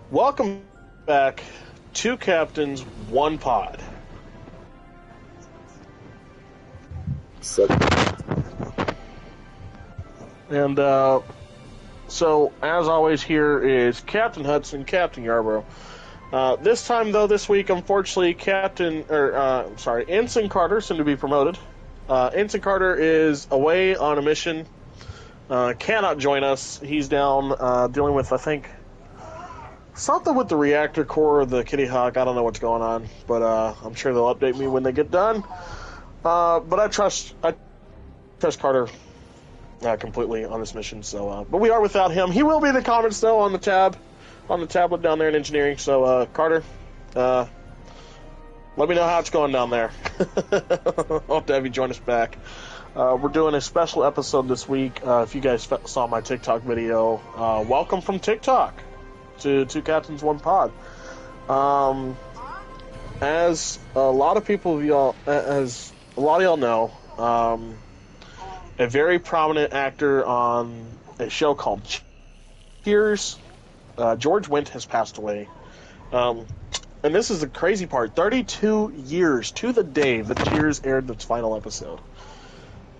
Welcome back, Two Captains, One Pod. And so, as always, here is Captain Hudson, Captain Yarborough. This time, though, this week, unfortunately, Ensign Carter, soon to be promoted. Ensign Carter is away on a mission. Cannot join us. He's down dealing with, I think, something with the reactor core of the Kitty Hawk. I don't know what's going on, but I'm sure they'll update me when they get done. But I trust Carter completely on this mission. So, but we are without him. He will be in the comments though on the tablet down there in engineering. So, Carter, let me know how it's going down there. Hope to have you join us back. We're doing a special episode this week. If you guys saw my TikTok video, welcome from TikTok to Two Captains, One Pod. As a lot of y'all know, a very prominent actor on a show called Cheers, George Wendt, has passed away. And this is the crazy part: 32 years to the day that Cheers aired its final episode.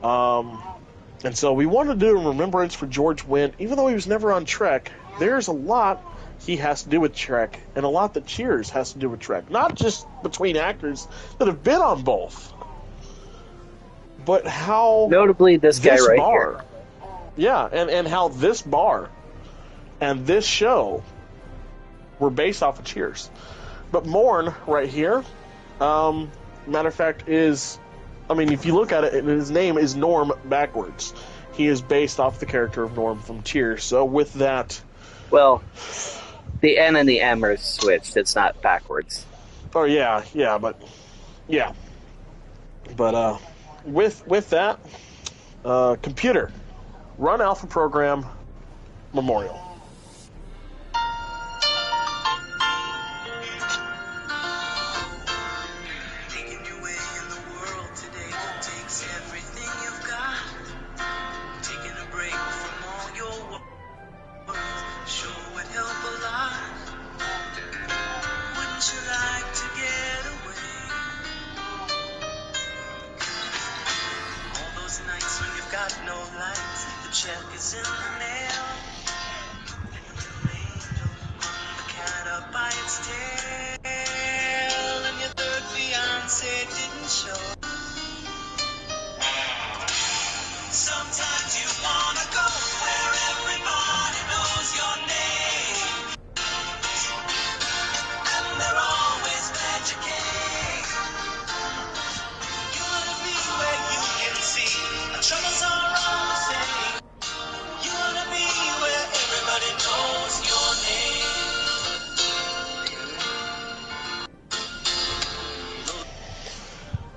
And so we wanted to do a remembrance for George Wendt. Even though he was never on Trek, there's a lot he has to do with Trek, and a lot that Cheers has to do with Trek. Not just between actors that have been on both, but how... Notably this guy right bar, here. Yeah, and how this bar and this show were based off of Cheers. But Morn right here, matter of fact, is... I mean, if you look at it, his name is Norm backwards. He is based off the character of Norm from Cheers. So with that... Well, the N and the M are switched. It's not backwards. Oh, yeah. But with that, computer, run Alpha Program Memorial.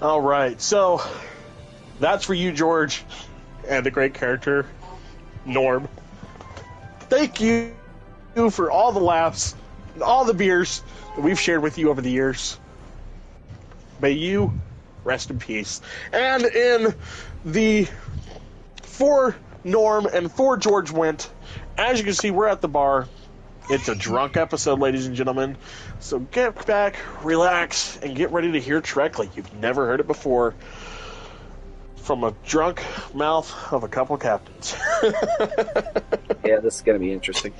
All right, so that's for you, George, and the great character, Norm. Thank you for all the laughs and all the beers that we've shared with you over the years. May you rest in peace. And for Norm and for George Wendt, as you can see, we're at the bar. It's a drunk episode, ladies and gentlemen. So get back, relax, and get ready to hear Trek like you've never heard it before from a drunk mouth of a couple captains. Yeah, this is going to be interesting.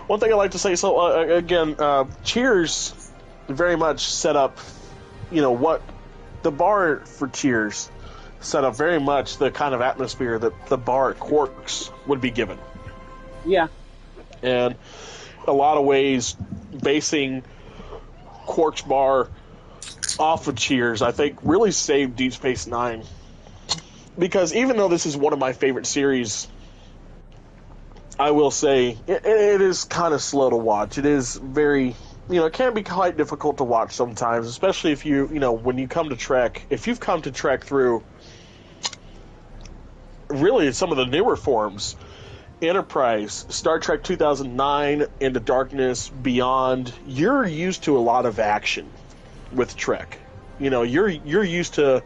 One thing I'd like to say, again, Cheers very much set up, what the bar for Cheers set up very much the kind of atmosphere that the bar at Quark's would be given. Yeah. And a lot of ways, basing Quark's bar off of Cheers, I think, really saved Deep Space Nine. Because even though this is one of my favorite series, I will say it is kind of slow to watch. It is very, it can be quite difficult to watch sometimes, especially if when you come to Trek, if you've come to Trek through really some of the newer forms, Enterprise, Star Trek 2009, Into Darkness, Beyond, you're used to a lot of action with Trek. You're used to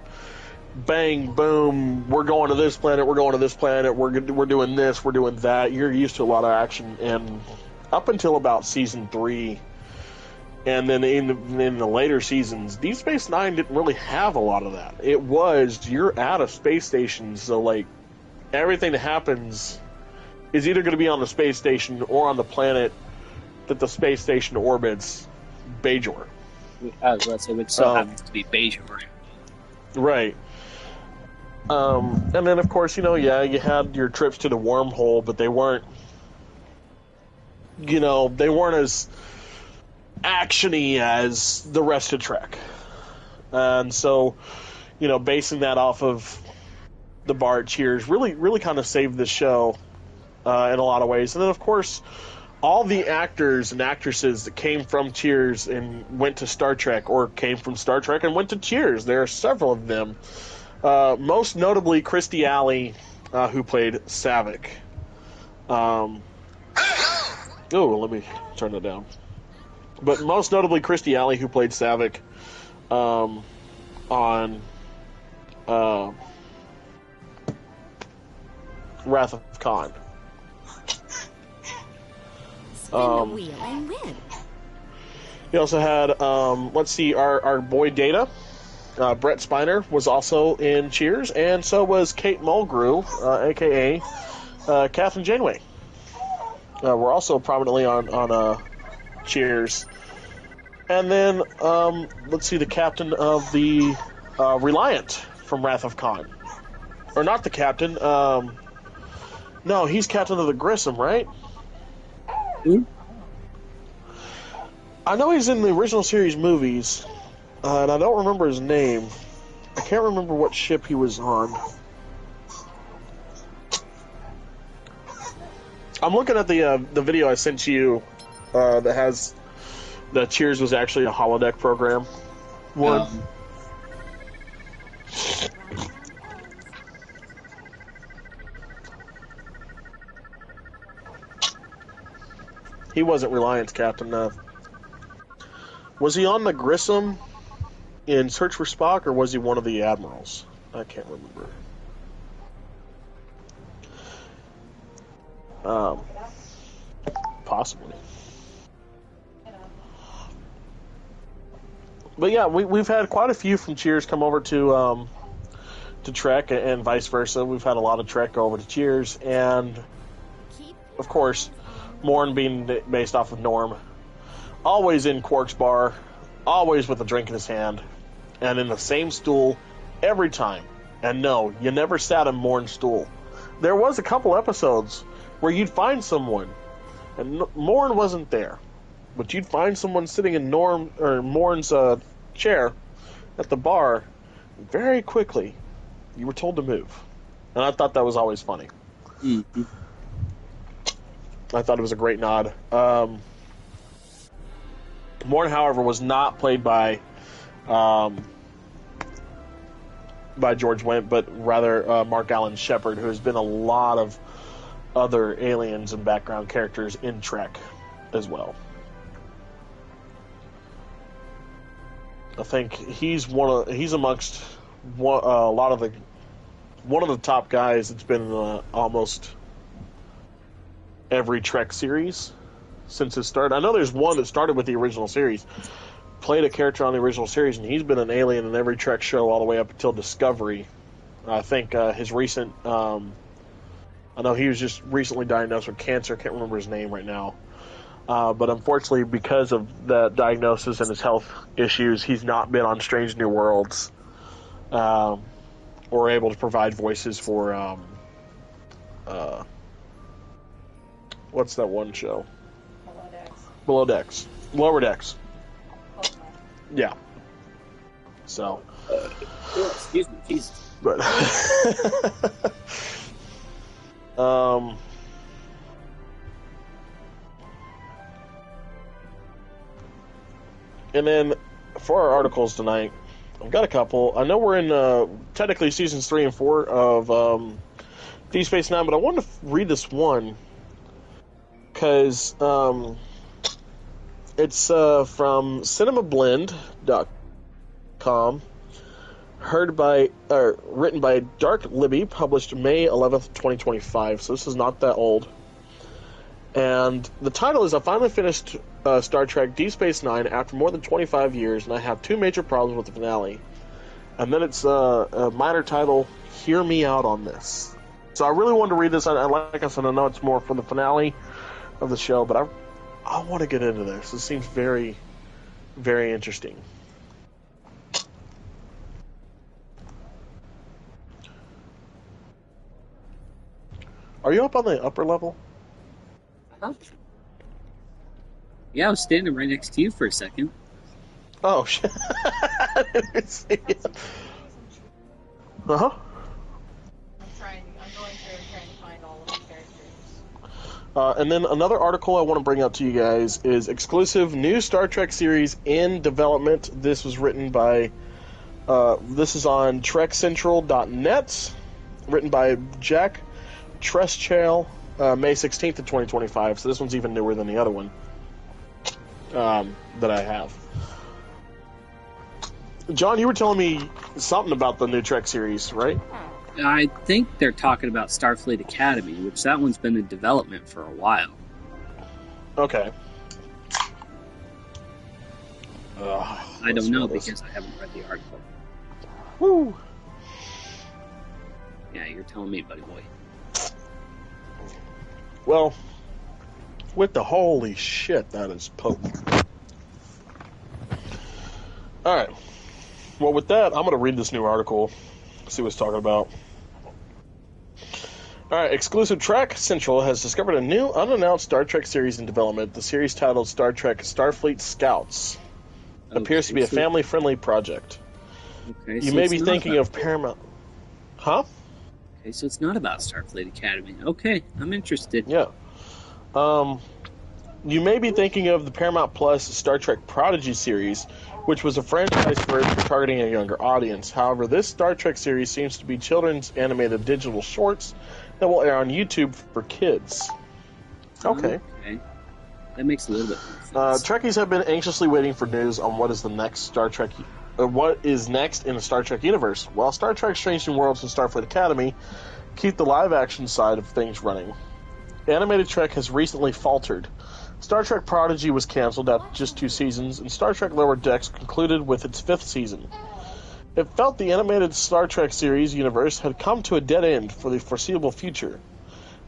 bang, boom, we're going to this planet, we're doing this, we're doing that. You're used to a lot of action, and up until about season 3. And then in the later seasons, Deep Space Nine didn't really have a lot of that. It was, you're at a space station, so, like, everything that happens is either going to be on the space station or on the planet that the space station orbits, Bajor. I was about to say, which still happens to be Bajor. Right. And then, of course, you had your trips to the wormhole, but they weren't, they weren't as action-y as the rest of Trek. And so, basing that off of the bar at Cheers really kind of saved the show in a lot of ways. And then, of course, all the actors and actresses that came from Cheers and went to Star Trek, or came from Star Trek and went to Cheers. There are several of them. Most notably, Kirstie Alley, who played Saavik. Let me turn it down. But most notably, Kirstie Alley, who played Saavik on Wrath of Khan. Spin the wheel and win. You also had, our boy Data. Brett Spiner was also in Cheers, and so was Kate Mulgrew, a.k.a. Catherine Janeway. We're also prominently on Cheers. And then, the captain of the Reliant from Wrath of Khan. Or not the captain, no, he's captain of the Grissom, right? Hmm? I know he's in the original series movies, and I don't remember his name. I can't remember what ship he was on. I'm looking at the video I sent you that has the Cheers was actually a holodeck program. One. He wasn't Reliant's captain, no. Was he on the Grissom in Search for Spock, or was he one of the admirals? I can't remember. Possibly. But yeah, we've had quite a few from Cheers come over to Trek, and vice versa. We've had a lot of Trek go over to Cheers, and of course, Morn being based off of Norm. Always in Quark's bar, always with a drink in his hand, and in the same stool every time. And no, you never sat in Morn's stool. There was a couple episodes where you'd find someone, and Morn wasn't there, but you'd find someone sitting in Morn's chair at the bar. Very quickly, you were told to move, and I thought that was always funny. Mm-hmm. I thought it was a great nod. Morn, however, was not played by George Wendt, but rather Mark Allen Shepard, who has been a lot of other aliens and background characters in Trek as well. I think he's amongst a lot of one of the top guys that's been in almost every Trek series since it started. I know there's one that started with the original series, played a character on the original series, and he's been an alien in every Trek show all the way up until Discovery. I think his recent, I know he was just recently diagnosed with cancer. I can't remember his name right now. But unfortunately, because of that diagnosis and his health issues, he's not been on Strange New Worlds or able to provide voices for what's that one show? Below Decks. Lower Decks. Yeah. So. Excuse me, Jesus. But. And then for our articles tonight, I've got a couple. I know we're in technically seasons 3 and 4 of Deep Space Nine, but I wanted to read this one because it's from cinemablend.com, written by Dark Libby, published May 11th, 2025, so this is not that old. And the title is, I finally finished Star Trek Deep Space Nine after more than 25 years, and I have two major problems with the finale. And then it's a minor title, Hear Me Out on This. So I really wanted to read this. Like I said, I know it's more for the finale of the show, but I want to get into this. It seems very, very interesting. Are you up on the upper level? Huh? Yeah, I was standing right next to you for a second. Oh, shit. I didn't see it. Uh-huh. I'm going through and trying to find all of the characters. And then another article I want to bring up to you guys is exclusive new Star Trek series in development. This was written by, this is on TrekCentral.net, written by Jack Treschel, May 16th of 2025. So this one's even newer than the other one that I have. John, you were telling me something about the new Trek series, right? I think they're talking about Starfleet Academy, which that one's been in development for a while. Okay. I don't know because I haven't read the article. Woo! Yeah, you're telling me, buddy boy. Well, with the holy shit, that is potent. Alright. Well, with that, I'm going to read this new article, see what it's talking about. Alright, exclusive Trek Central has discovered a new unannounced Star Trek series in development. The series, titled Star Trek Starfleet Scouts, appears to be a family-friendly project. Okay, you may be thinking of Paramount. Huh? Okay, so it's not about Starfleet Academy. Okay, I'm interested. Yeah. You may be thinking of the Paramount Plus Star Trek Prodigy series, which was a franchise first targeting a younger audience. However, this Star Trek series seems to be children's animated digital shorts that will air on YouTube for kids. Okay. Okay. That makes a little bit more sense. Trekkies have been anxiously waiting for news on what is next in the Star Trek universe. While Star Trek Strange New Worlds and Starfleet Academy keep the live-action side of things running, animated Trek has recently faltered. Star Trek Prodigy was canceled after just 2 seasons, and Star Trek Lower Decks concluded with its 5th season. It felt the animated Star Trek series universe had come to a dead end for the foreseeable future.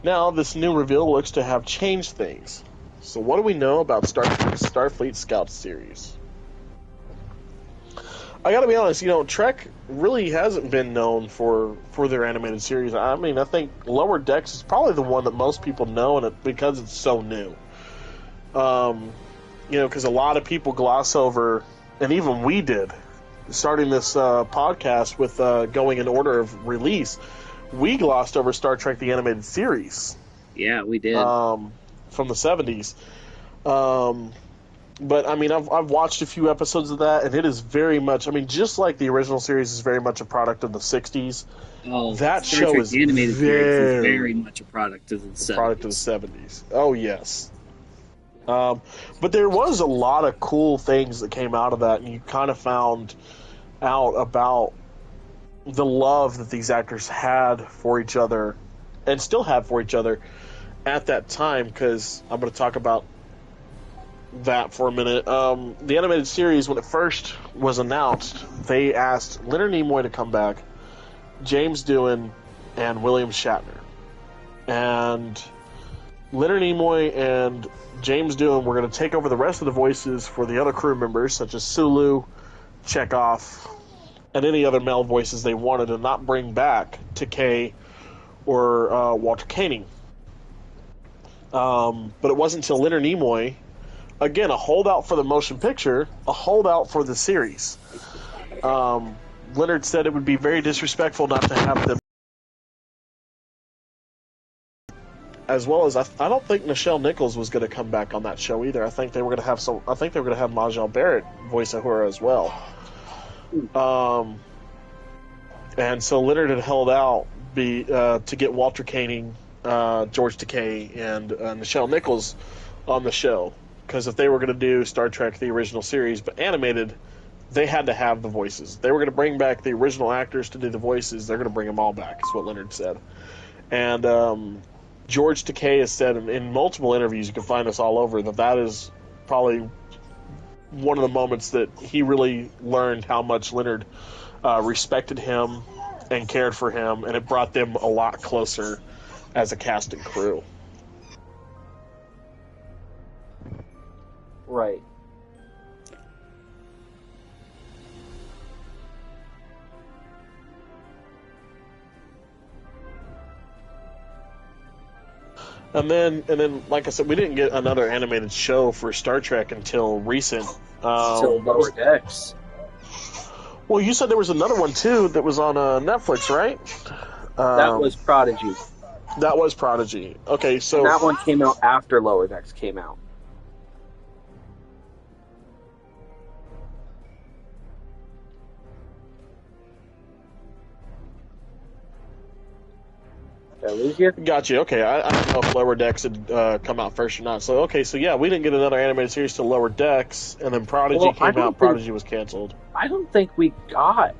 Now, this new reveal looks to have changed things. So what do we know about Star Trek Starfleet Scouts series? I gotta be honest, Trek really hasn't been known for their animated series. I mean, I think Lower Decks is probably the one that most people know, because it's so new. Because a lot of people gloss over, and even we did, starting this podcast with going in order of release, we glossed over Star Trek the Animated Series. Yeah, we did. From the 70s. But, I mean, I've watched a few episodes of that, and it is very much, just like the original series is very much a product of the 60s. Oh, that Star show Trek is the animated series is very much a product of the 70s. Product of the 70s. Oh, yes. But there was a lot of cool things that came out of that, and you kind of found out about the love that these actors had for each other, and still have for each other at that time, because I'm going to talk about that for a minute. The animated series, when it first was announced, they asked Leonard Nimoy to come back, James Doohan, and William Shatner. And Leonard Nimoy and James Doohan were going to take over the rest of the voices for the other crew members, such as Sulu, Chekhov, and any other male voices they wanted, and not bring back Takei or Walter Koenig. But it wasn't until Leonard Nimoy, again, a holdout for the motion picture, a holdout for the series. Leonard said it would be very disrespectful not to have them, as well as I don't think Nichelle Nichols was going to come back on that show either. I think they were going to have Majel Barrett voice Uhura as well. And so Leonard had held out to get Walter Koenig, George Takei, and Nichelle Nichols on the show, because if they were going to do Star Trek the original series but animated, they had to have the voices. They were going to bring back the original actors to do the voices. They're going to bring them all back, is what Leonard said. And George Takei has said in multiple interviews, you can find this all over, that is probably one of the moments that he really learned how much Leonard respected him and cared for him, and it brought them a lot closer as a cast and crew. Right. And then, like I said, we didn't get another animated show for Star Trek until recent. So Lower Decks. Well, you said there was another one too that was on Netflix, right? That was Prodigy. That was Prodigy. Okay, so And that one came out after Lower Decks came out. Did I lose you? Gotcha. Okay, I don't know if Lower Decks had come out first or not. So okay, so yeah, we didn't get another animated series till Lower Decks, and then Prodigy came out. Prodigy was canceled. I don't think we got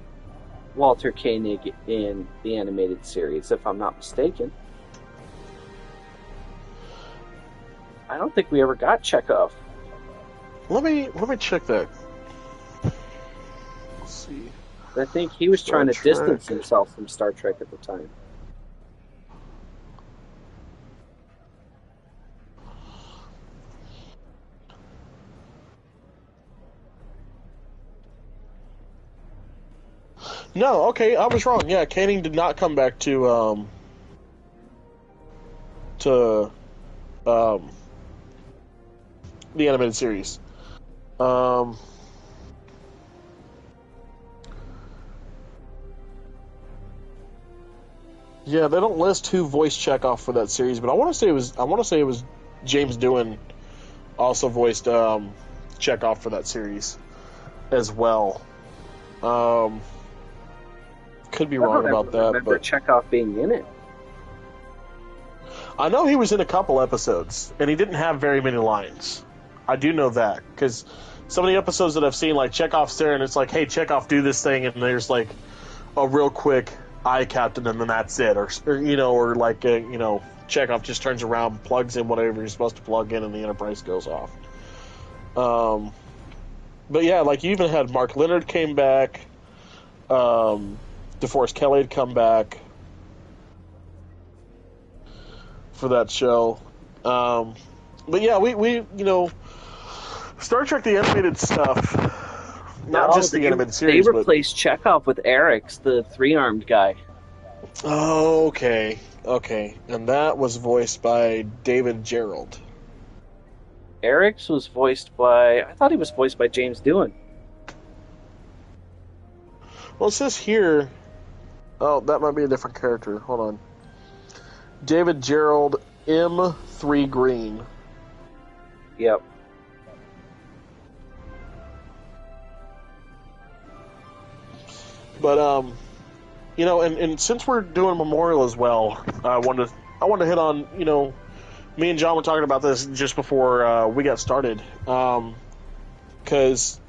Walter Koenig in the animated series, if I'm not mistaken. I don't think we ever got Chekhov. Let me check that. Let's see. I think he was trying to distance himself from Star Trek at the time. No, okay, I was wrong. Yeah, Koenig did not come back to the animated series. Yeah, they don't list who voiced Chekhov for that series, but I want to say it was James Doohan also voiced Chekhov for that series as well. Could be wrong about that, but Chekhov being in it. I know he was in a couple episodes, and he didn't have very many lines. I do know that, because some of the episodes that I've seen, like Chekhov's there, and it's like, hey, Chekhov, do this thing, and there's like a real quick eye captain, and then that's it, or like Chekhov just turns around, plugs in whatever he's supposed to plug in, and the Enterprise goes off. But yeah, like you even had Mark Leonard came back. DeForest Kelly had come back for that show. But yeah, we Star Trek the animated stuff, not just the animated series. They replaced Chekhov with Eric's, the three-armed guy. Oh, okay, and that was voiced by David Gerald. Eric's was voiced by... I thought he was voiced by James Doohan. Well, it says here... Oh, that might be a different character. Hold on. David Gerald M3 Green. Yep. But, and since we're doing Memorial as well, I wanted to hit on, me and John were talking about this just before we got started. Because,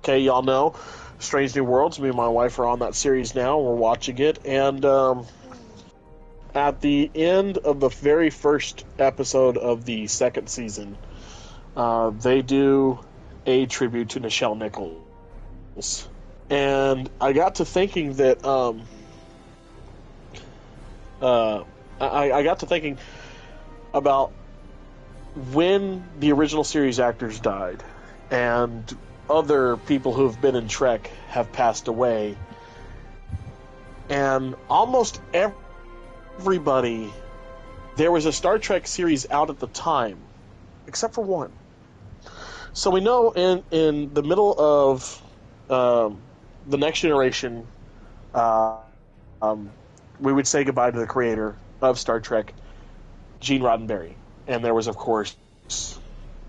okay, y'all know, Strange New Worlds, me and my wife are on that series now. We're watching it. And at the end of the very first episode of the second season, they do a tribute to Nichelle Nichols. And I got to thinking that I got to thinking about when the original series actors died and other people who have been in Trek have passed away, and almost everybody, there was a Star Trek series out at the time except for one. So we know in the middle of the Next Generation, we would say goodbye to the creator of Star Trek, Gene Roddenberry. And there was, of course,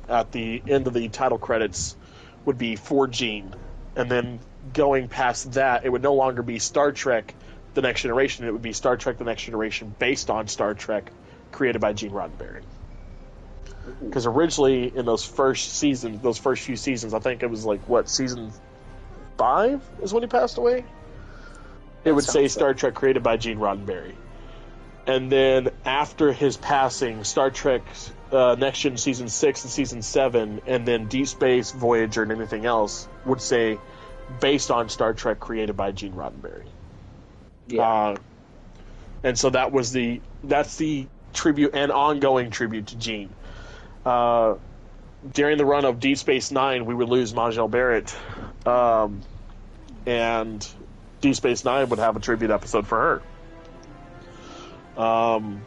at the end of the title credits, would be for Gene. And then going past that, it would no longer be Star Trek The Next Generation. It would be Star Trek The Next Generation based on Star Trek, created by Gene Roddenberry. Because originally, in those first few seasons, I think it was like, season 5 is when he passed away? It would say Star Trek created by Gene Roddenberry. And then after his passing, Star Trek Next Gen Season 6 and Season 7, and then Deep Space, Voyager, and anything else would say based on Star Trek created by Gene Roddenberry. Yeah. And so that's the tribute and ongoing tribute to Gene. During the run of Deep Space Nine, we would lose Majel Barrett, and Deep Space Nine would have a tribute episode for her. And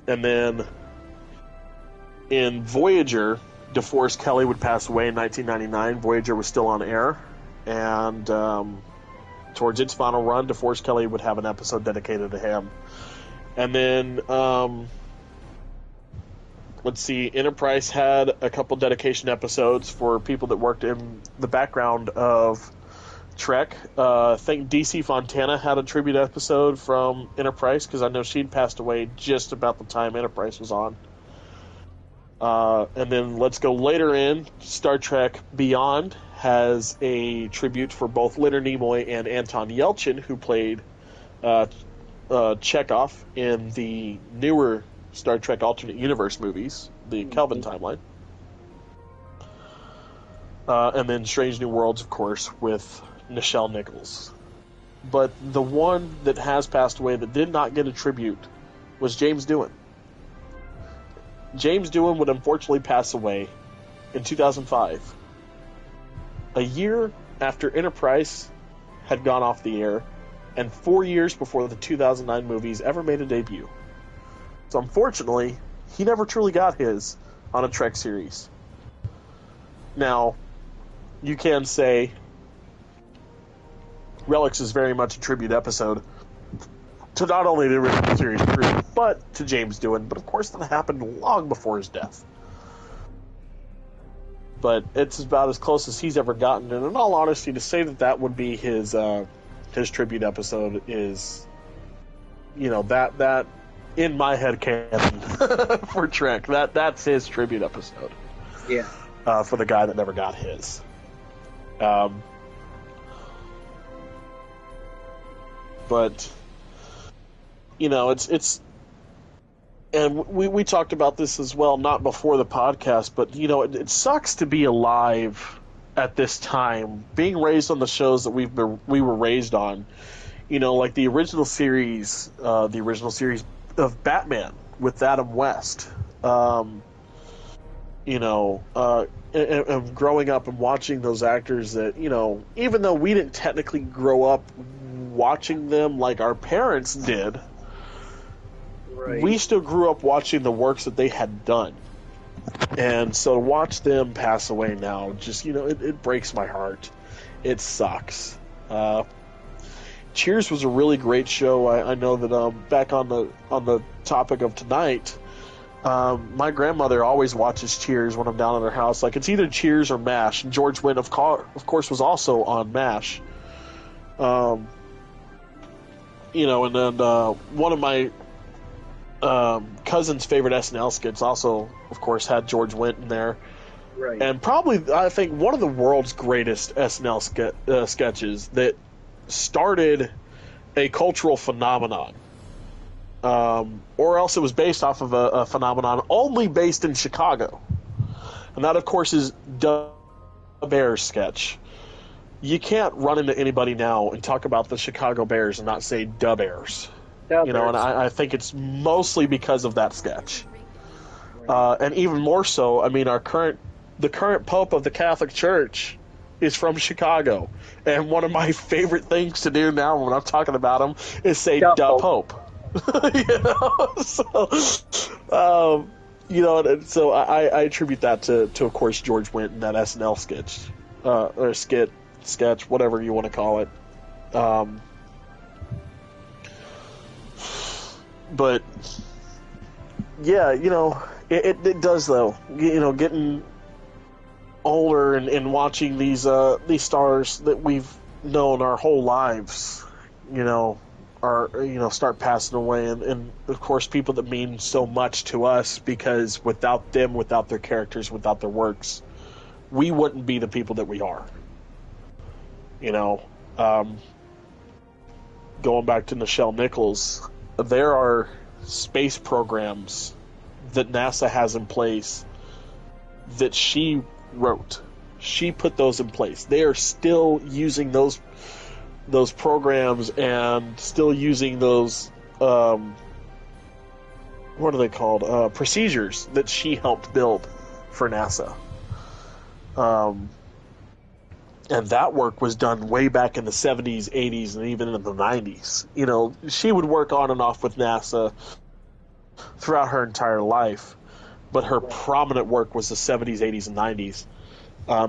then in Voyager, DeForest Kelley would pass away in 1999. Voyager was still on air, and towards its final run, DeForest Kelley would have an episode dedicated to him. And then, let's see, Enterprise had a couple dedication episodes for people that worked in the background of Trek. I think DC Fontana had a tribute episode from Enterprise, because I know she'd passed away just about the time Enterprise was on. And then let's go later in. Star Trek Beyond has a tribute for both Leonard Nimoy and Anton Yelchin, who played Chekhov in the newer Star Trek Alternate Universe movies, the Kelvin timeline. And then Strange New Worlds, of course, with Nichelle Nichols. But the one that has passed away that did not get a tribute was James Doohan. James Doohan would unfortunately pass away in 2005, a year after Enterprise had gone off the air, and 4 years before the 2009 movies ever made a debut. So unfortunately, he never truly got his on a Trek series. Now, you can say Relics is very much a tribute episode to not only the original series crew, but to James Doohan. But of course, that happened long before his death. But it's about as close as he's ever gotten. And in all honesty, to say that would be his tribute episode is, that in my head canon for Trek. That's his tribute episode. Yeah. For the guy that never got his. But it's and we talked about this as well, not before the podcast, but it sucks to be alive at this time, being raised on the shows that we were raised on. Like the original series of Batman with Adam West. And growing up and watching those actors that, even though we didn't technically grow up watching them like our parents did, Right. we still grew up watching the works that they had done. And so to watch them pass away now, just, it breaks my heart. It sucks. Cheers was a really great show. I know that back on the topic of tonight, my grandmother always watches Cheers when I'm down at her house. Like, it's either Cheers or MASH. And George Wendt, of course, was also on MASH. And then one of my cousin's favorite SNL skits also, of course, had George Wendt in there. Right. And probably, I think, one of the world's greatest SNL sketches that started a cultural phenomenon. Or else it was based off of a phenomenon only based in Chicago. And that, of course, is Da Bears sketch. You can't run into anybody now and talk about the Chicago Bears and not say Da Bears. And I think it's mostly because of that sketch. And even more so, I mean, the current Pope of the Catholic Church is from Chicago. And one of my favorite things to do now when I'm talking about him is say Da Pope. So I attribute that to of course George Wendt and that SNL sketch, or sketch, whatever you want to call it. But yeah, it does though. Getting older and watching these stars that we've known our whole lives, are start passing away, and of course people that mean so much to us, because without them, without their characters, without their works, we wouldn't be the people that we are. Going back to Nichelle Nichols, there are space programs that NASA has in place that she wrote. She put those in place. They are still using those programs and still using those what are they called? Procedures that she helped build for NASA. And that work was done way back in the 70s, 80s, and even in the 90s. You know, she would work on and off with NASA throughout her entire life, but her prominent work was the 70s, 80s, and 90s.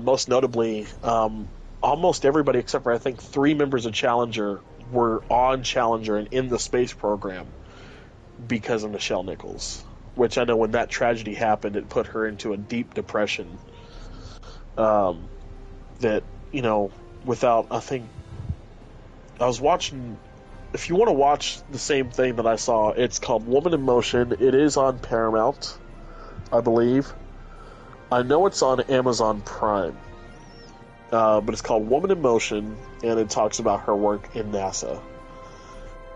Most notably, almost everybody except for I think 3 members of Challenger were on Challenger and in the space program because of Nichelle Nichols, which I know when that tragedy happened, it put her into a deep depression. That, you know, without, I think, I was watching, if you want to watch the same thing that I saw, it's called Woman in Motion. It is on Paramount, I believe. I know it's on Amazon Prime. But it's called Woman in Motion, and it talks about her work in NASA.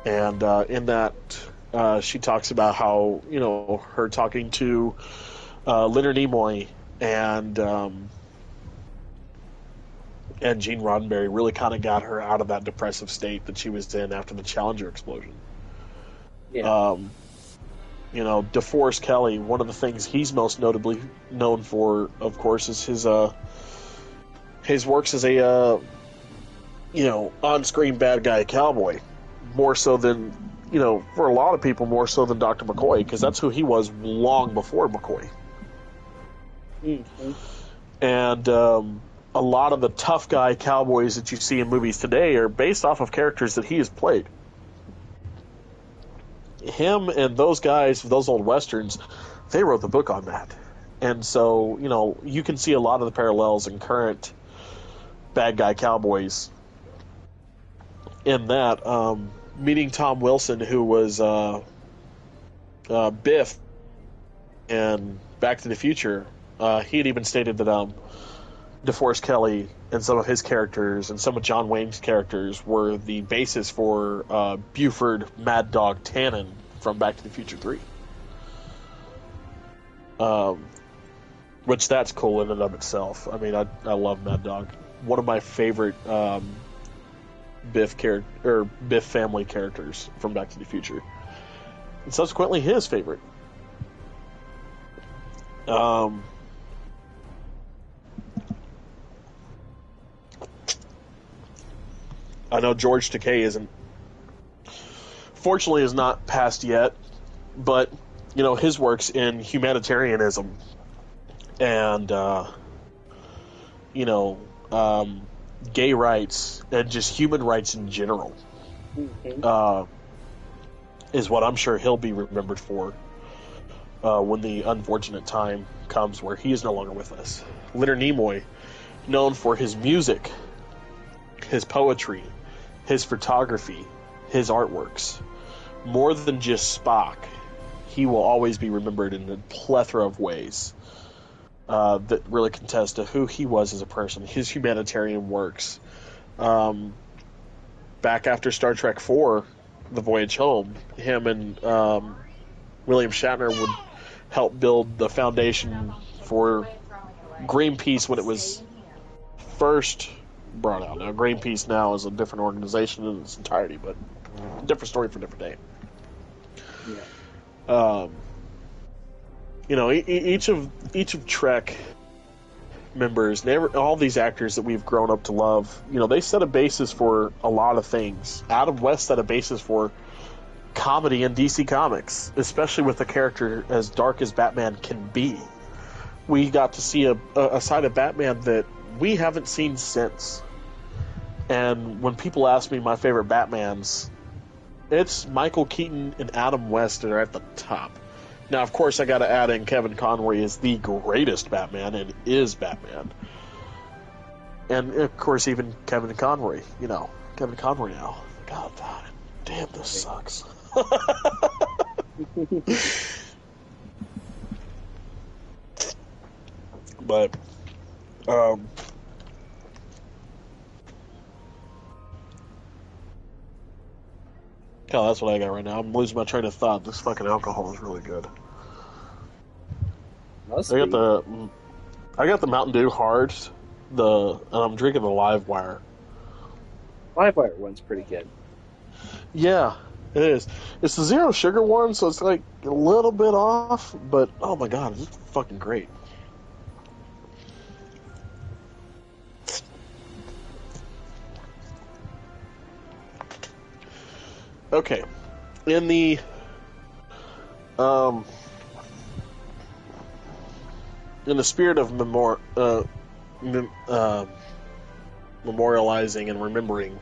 And in that, she talks about how, you know, her talking to Leonard Nimoy and Gene Roddenberry really kind of got her out of that depressive state that she was in after the Challenger explosion. Yeah. You know, DeForest Kelley, one of the things he's most notably known for, of course, is his works as a, you know, on-screen bad guy cowboy. More so than, you know, for a lot of people, more so than Dr. McCoy, because that's who he was long before McCoy. Mm-hmm. And a lot of the tough guy cowboys that you see in movies today are based off of characters that he has played. Him and those guys, those old westerns, they wrote the book on that. And so, you know, you can see a lot of the parallels in current bad guy cowboys in that. Meeting Tom Wilson, who was Biff in Back to the Future, he had even stated that DeForest Kelley and some of his characters and some of John Wayne's characters were the basis for Buford Mad Dog Tannen from Back to the Future 3. Which that's cool in and of itself. I mean, I love Mad Dog. One of my favorite Biff family characters from Back to the Future, and subsequently his favorite. I know George Takei fortunately is not passed yet, but you know his works in humanitarianism and you know gay rights and just human rights in general is what I'm sure he'll be remembered for when the unfortunate time comes where he is no longer with us. Leonard Nimoy, known for his music, his poetry, his photography, his artworks. More than just Spock, he will always be remembered in a plethora of ways that really contest to who he was as a person, his humanitarian works. Back after Star Trek IV, The Voyage Home, him and William Shatner would help build the foundation for Greenpeace when it was first brought out. Now, Greenpeace now is a different organization in its entirety, but different story for a different day. Yeah. You know, each of Trek members, all these actors that we've grown up to love, you know, they set a basis for a lot of things. Adam West set a basis for comedy in DC Comics, especially with a character as dark as Batman can be. We got to see a side of Batman that we haven't seen since. And when people ask me my favorite Batmans, it's Michael Keaton and Adam West that are at the top. Now, of course, I got to add in Kevin Conroy is the greatest Batman and is Batman. And, of course, even Kevin Conroy, you know, Kevin Conroy now. God damn, this sucks. But, mezcal. That's what I got right now. I'm losing my train of thought. This fucking alcohol is really good. Must I be. got the Mountain Dew hard, and I'm drinking the Live Wire. Livewire one's pretty good. Yeah, it is. It's the zero sugar one, so it's like a little bit off, but oh my god, it's fucking great. Okay, in the spirit of memorializing and remembering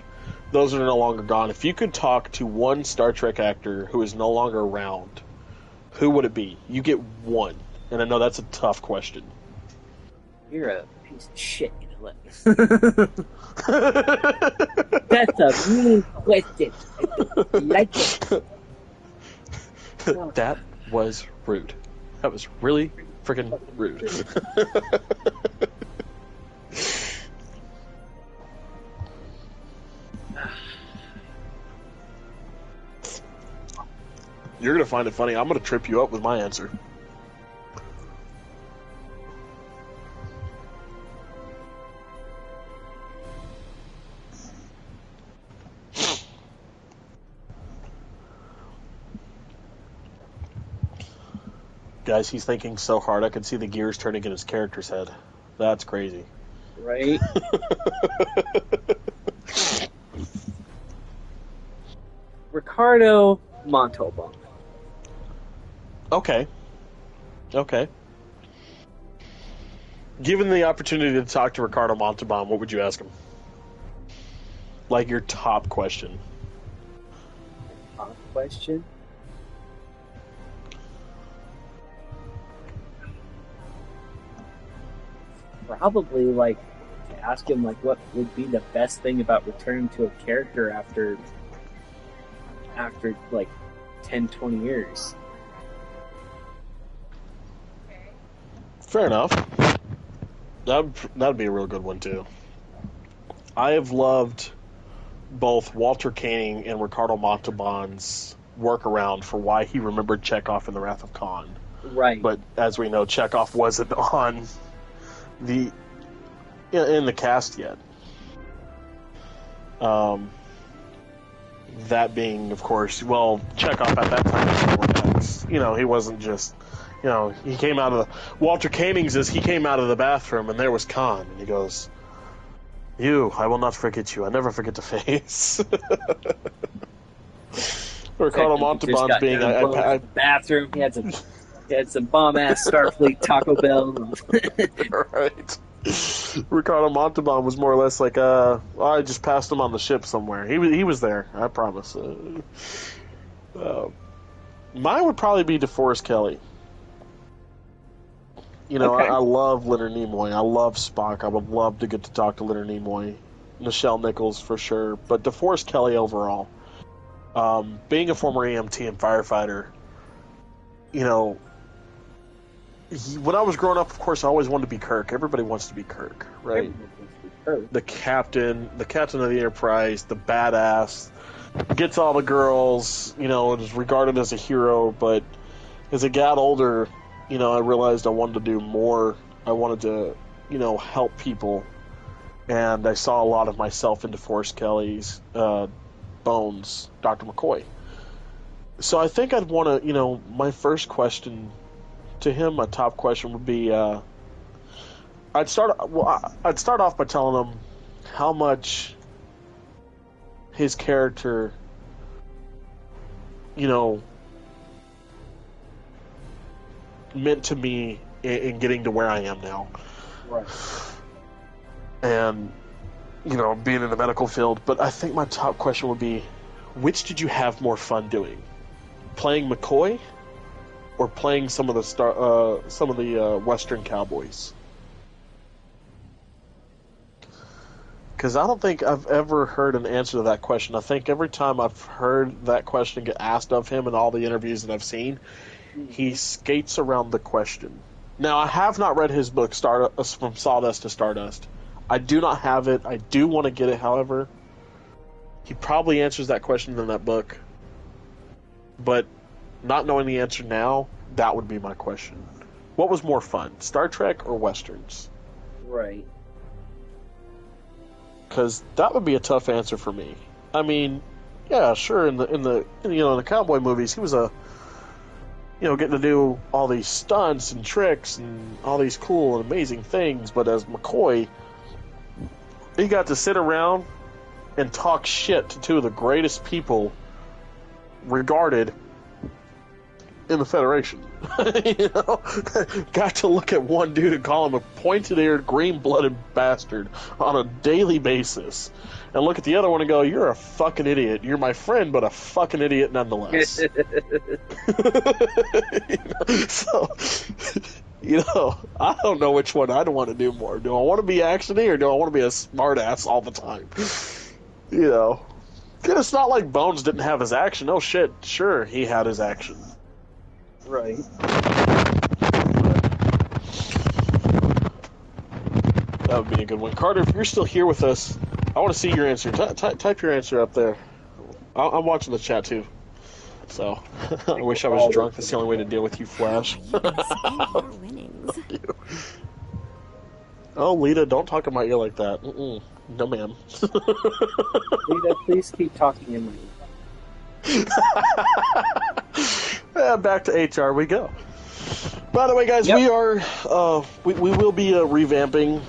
those that are no longer gone, if you could talk to one Star Trek actor who is no longer around, who would it be? You get one, and I know that's a tough question. You're a piece of shit, you know that. That's a mean question. I don't like it. That was rude. That was really freaking rude. You're gonna find it funny. I'm gonna trip you up with my answer. Guys, he's thinking so hard I could see the gears turning in his character's head. That's crazy. Right? Ricardo Montalban. Okay. Given the opportunity to talk to Ricardo Montalban, what would you ask him? Like your top question. Top question? Probably, like, to ask him, like, what would be the best thing about returning to a character after like, 10, 20 years. Okay. Fair enough. That'd be a real good one, too. I have loved both Walter Koenig and Ricardo Montalban's workaround for why he remembered Chekhov in The Wrath of Khan. Right. But as we know, Chekhov wasn't on in the cast yet. That being, of course, well, Chekhov at that time was, he wasn't just, he came out of Walter Koenig's he came out of the bathroom and there was Khan, and he goes, I will not forget you. I never forget the face. Ricardo Montalban's being, bathroom. He had some bomb ass Starfleet Taco Bell. Right. Ricardo Montalban was more or less like, I just passed him on the ship somewhere. He was there, I promise. Mine would probably be DeForest Kelly. Okay. I love Leonard Nimoy. I love Spock. I would love to get to talk to Leonard Nimoy. Nichelle Nichols for sure, but DeForest Kelly overall. Being a former EMT and firefighter, when I was growing up, of course, I always wanted to be Kirk. Everybody wants to be Kirk, right? The captain of the Enterprise, the badass, gets all the girls, is regarded as a hero. But as I got older, I realized I wanted to do more. I wanted to, help people. And I saw a lot of myself in DeForest Kelly's Bones, Dr. McCoy. So I think I'd want to, my first question to him, my top question would be, I'd start off by telling him how much his character, meant to me in getting to where I am now. Right. And, being in the medical field. But I think my top question would be, which did you have more fun doing? Playing McCoy or playing some of the Western cowboys? Because I don't think I've ever heard an answer to that question. I think every time I've heard that question get asked of him in all the interviews that I've seen, he skates around the question. Now, I have not read his book, From Sawdust to Stardust. I do not have it. I do want to get it, however. He probably answers that question in that book. But not knowing the answer now, that would be my question. What was more fun, Star Trek or Westerns? Right. Because that would be a tough answer for me. I mean, yeah, sure. In the cowboy movies, he was getting to do all these stunts and tricks and all these cool and amazing things. But as McCoy, he got to sit around and talk shit to two of the greatest people regarded in the Federation. Got to look at one dude and call him a pointed-eared, green-blooded bastard on a daily basis, and look at the other one and go, "You're a fucking idiot. You're my friend, but a fucking idiot nonetheless." So, I don't know which one I'd want to do more. Do I want to be actiony or do I want to be a smartass all the time? And it's not like Bones didn't have his action. Oh shit, sure, he had his action. Right. That would be a good one. Carter, if you're still here with us, I want to see your answer. Type your answer up there. I'm watching the chat too. So, I wish I was drunk. That's the only way to deal with you, Flash. You can spend your winnings. Oh, Lita, don't talk in my ear like that. No, ma'am. Lita, please keep talking in my ear. Back to HR we go. By the way, guys, Yep. we are we will be revamping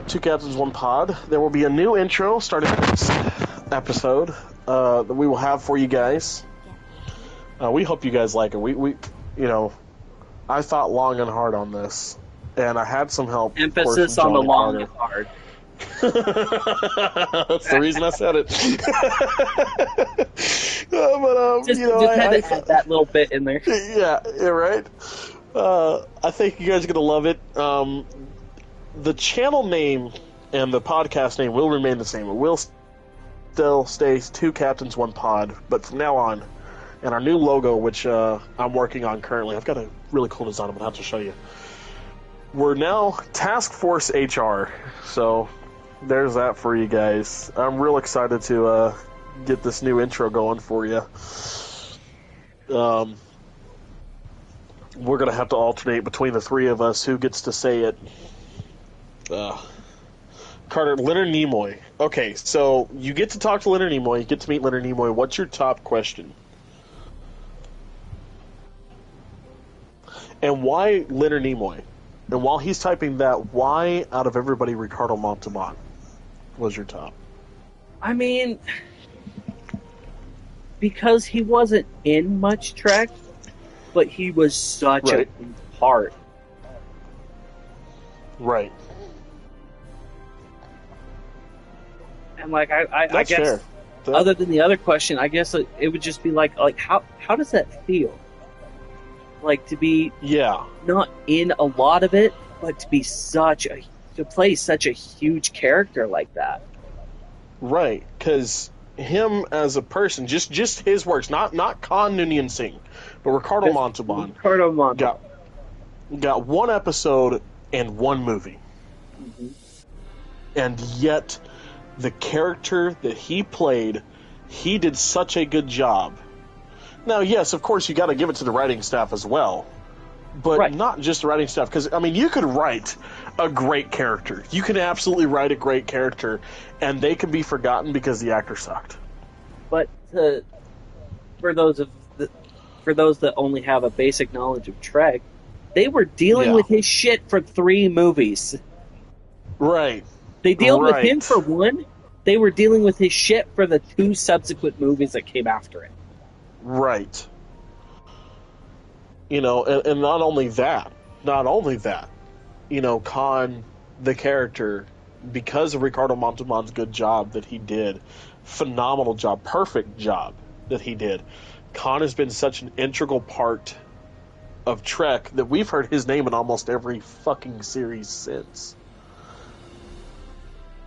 Two Captains, One Pod. There will be a new intro starting next episode that we will have for you guys. We hope you guys like it. We I thought long and hard on this, and I had some help. Emphasis on the long and hard. That's the reason I said it. Just had to add that little bit in there. Yeah, right. I think you guys are gonna love it. The channel name and the podcast name will remain the same. It will still stay Two Captains, One Pod, but from now on, and our new logo, which I'm working on currently, I've got a really cool design I'm gonna have to show you. We're now Task Force HR, so there's that for you guys. I'm real excited to get this new intro going for you. We're going to have to alternate between the three of us who gets to say it. Carter, Leonard Nimoy. Okay, so you get to talk to Leonard Nimoy, you get to meet Leonard Nimoy. What's your top question? And why Leonard Nimoy? And while he's typing that, why out of everybody Ricardo Montalban was your top? I mean, because he wasn't in much Trek, but he was such a big part. Right. And like I That's guess, fair. other than the other question, I guess it would just be like how does that feel? Like to be not in a lot of it, but to be to play such a huge character like that. Right, because him as a person, just his works, not Khan Noonien Singh, but Ricardo Montalban. Got one episode and one movie. Mm-hmm. And yet, the character that he played, he did such a good job. Now, yes, of course, you got to give it to the writing staff as well, but not just the writing staff. Because I mean, you could write a great character. You can absolutely write a great character, and they can be forgotten because the actor sucked. But for those that only have a basic knowledge of Trek, they were dealing with his shit for 3 movies. Right. They dealt with him for 1. They were dealing with his shit for the 2 subsequent movies that came after it. Right. And not only that, Khan, the character, because of Ricardo Montalban's good job that he did, phenomenal job, perfect job that he did, Khan has been such an integral part of Trek that we've heard his name in almost every fucking series since.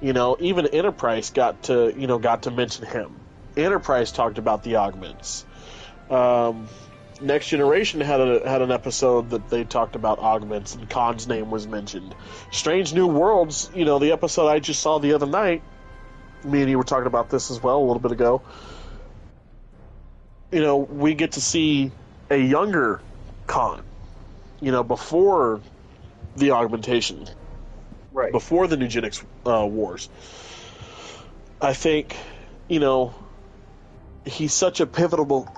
Even Enterprise got to mention him. Enterprise talked about the augments. Next Generation had an episode that they talked about augments, and Khan's name was mentioned. Strange New Worlds, the episode I just saw the other night, me and you were talking about this as well a little bit ago. we get to see a younger Khan, before the augmentation, Right. before the eugenics wars. I think, he's such a pivotal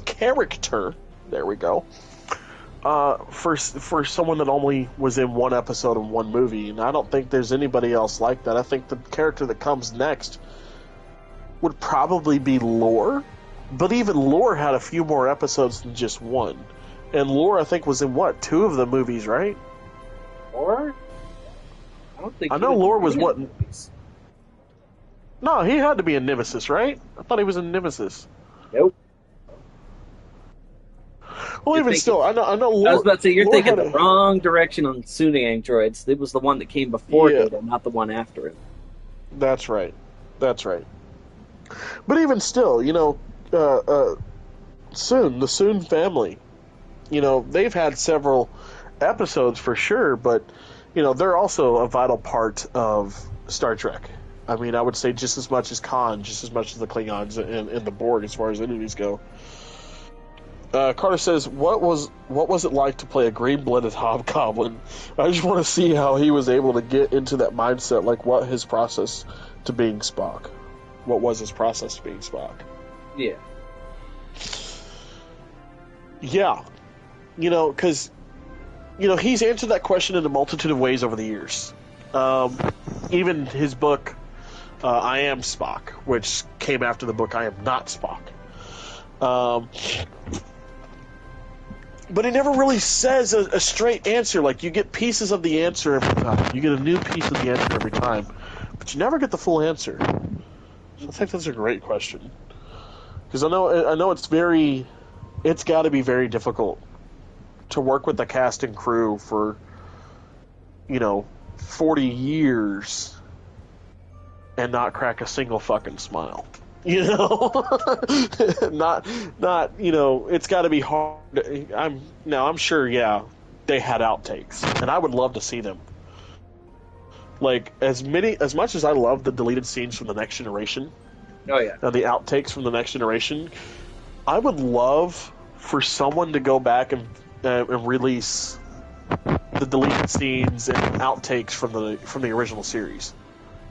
character. There we go. For someone that only was in one episode of one movie, and I don't think there's anybody else like that. I think the character that comes next would probably be Lore, but even Lore had a few more episodes than just one. And Lore, I think, was in what, 2 of the movies, right? Lore? I don't think. I know Lore was what. No, he had to be in Nemesis, right? I thought he was in Nemesis. Nope. Well, even still, I know. Lore, I was about to say, you're Lore thinking the wrong direction on Sunni androids. It was the one that came before Data, not the one after it. That's right. But even still, the Soon family, they've had several episodes for sure, but, they're also a vital part of Star Trek. I mean, I would say just as much as Khan, just as much as the Klingons and the Borg as far as enemies go. Carter says, what was it like to play a green-blooded hobgoblin? I just want to see how he was able to get into that mindset, like what his process to being Spock. What was his process to being Spock? Yeah. Yeah. Because, he's answered that question in a multitude of ways over the years. Even his book, I Am Spock, which came after the book I Am Not Spock. But he never really says a straight answer. Like, you get pieces of the answer every time. You get a new piece of the answer every time. But you never get the full answer. So I think that's a great question. Because I know it's got to be very difficult to work with the cast and crew for, 40 years and not crack a single fucking smile. not it's got to be hard. I'm sure, yeah, they had outtakes, and I would love to see them. Like, as much as I love the deleted scenes from The Next Generation, oh yeah, and the outtakes from The Next Generation, I would love for someone to go back and release the deleted scenes and outtakes from the original series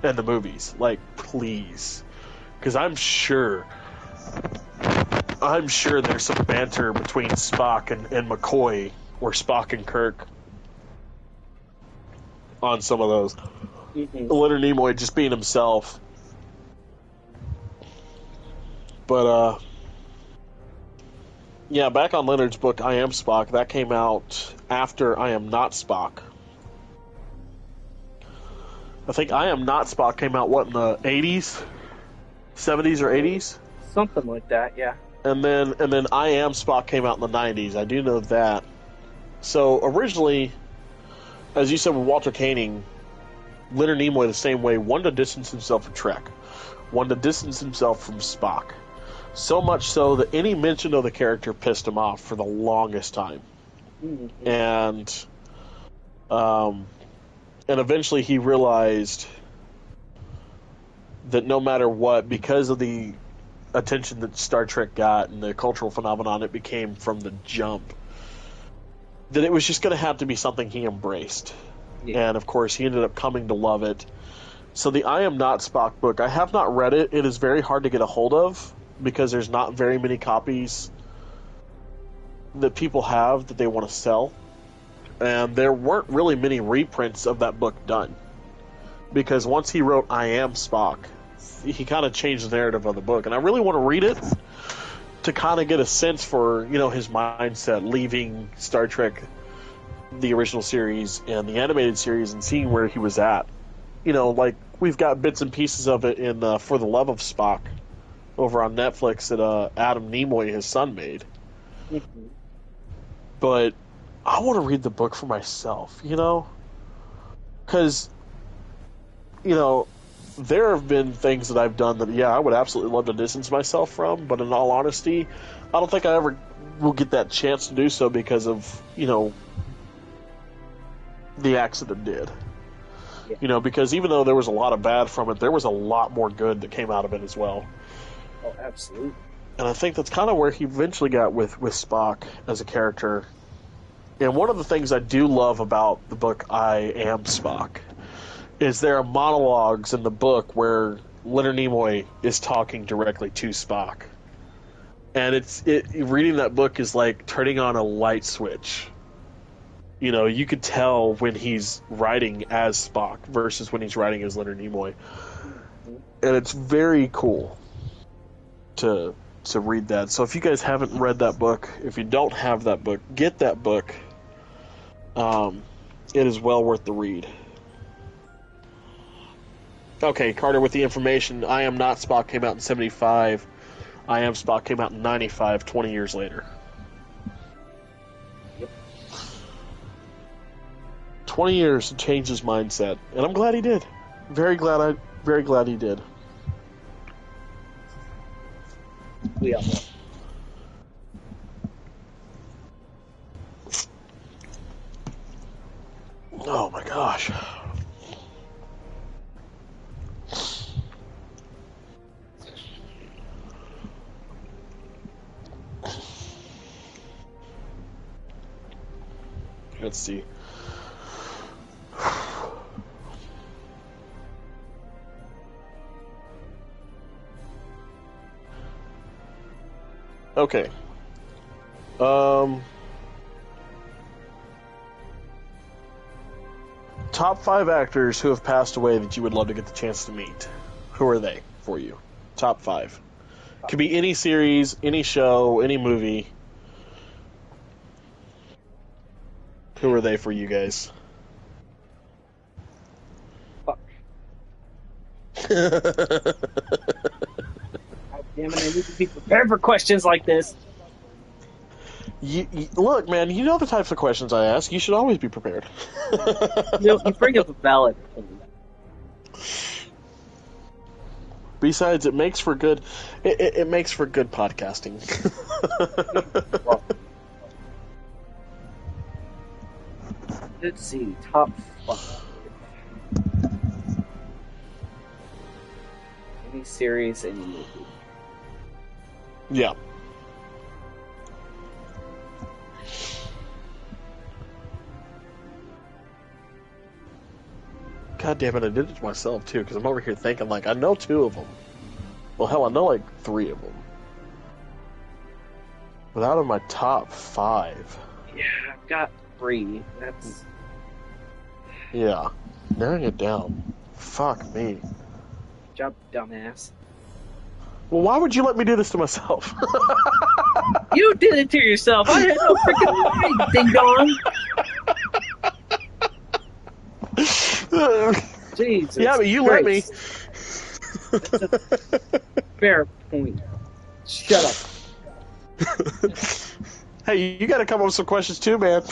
and the movies. Like, please. Because I'm sure there's some banter between Spock and McCoy, or Spock and Kirk, on some of those. Mm-hmm. Leonard Nimoy just being himself. But, yeah, back on Leonard's book, I Am Spock, that came out after I Am Not Spock. I think I Am Not Spock came out, in the 80s? 70s or 80s? Something like that, yeah. And then I Am Spock came out in the 90s. I do know that. So originally, as you said with Walter Koenig, Leonard Nimoy the same way wanted to distance himself from Trek, wanted to distance himself from Spock. So much so that any mention of the character pissed him off for the longest time. Mm-hmm. And eventually he realized that no matter what, because of the attention that Star Trek got and the cultural phenomenon it became from the jump, that it was just going to have to be something he embraced. Yeah. And, of course, he ended up coming to love it. So the I Am Not Spock book, I have not read it. It is very hard to get a hold of because there's not very many copies that people have that they want to sell. And there weren't really many reprints of that book done. Because once he wrote I Am Spock, he kind of changed the narrative of the book. And I really want to read it to kind of get a sense for, his mindset leaving Star Trek, the original series and the animated series, and seeing where he was at. Like, we've got bits and pieces of it in For the Love of Spock over on Netflix that Adam Nimoy, his son, made. Mm-hmm. But I want to read the book for myself, Because, there have been things that I've done that, yeah, I would absolutely love to distance myself from, but in all honesty, I don't think I ever will get that chance to do so because of, the acts that it did. Yeah. Because even though there was a lot of bad from it, there was a lot more good that came out of it as well. Oh, absolutely. And I think that's kind of where he eventually got with Spock as a character. And one of the things I do love about the book I Am Spock is there are monologues in the book where Leonard Nimoy is talking directly to Spock. And reading that book is like turning on a light switch. You know, you could tell when he's writing as Spock versus when he's writing as Leonard Nimoy. And it's very cool to read that. So if you guys haven't read that book, if you don't have that book, get that book. It is well worth the read. Okay, Carter, with the information, I Am Not Spock came out in 75. I Am Spock came out in 95, 20 years later. Yep. 20 years to change his mindset, and I'm glad he did. Very glad he did. We are. Oh my gosh. Let's see. Okay. Top 5 actors who have passed away that you would love to get the chance to meet. Who are they for you? Top 5. Could be any series, any show, any movie. Who are they for you guys? Fuck. God damn it, I need to be prepared for questions like this. Look, man, you know the types of questions I ask. You should always be prepared. You bring up a valid point. Besides, it makes for good. It makes for good podcasting. Well, let's see, top 5. Any series, any movie. Yeah. God damn it, I did it to myself, too, because I'm over here thinking, like, I know 2 of them. Well, hell, I know, like, 3 of them. But out of my top 5... Yeah, I've got 3. That's... Yeah. Narrowing it down. Fuck me. Good job, dumbass. Well, why would you let me do this to myself? You did it to yourself! I had no freaking mind, ding-dong! Jesus yeah, but you Christ. let me. That's a fair point. Shut up. Hey, you gotta come up with some questions too, man.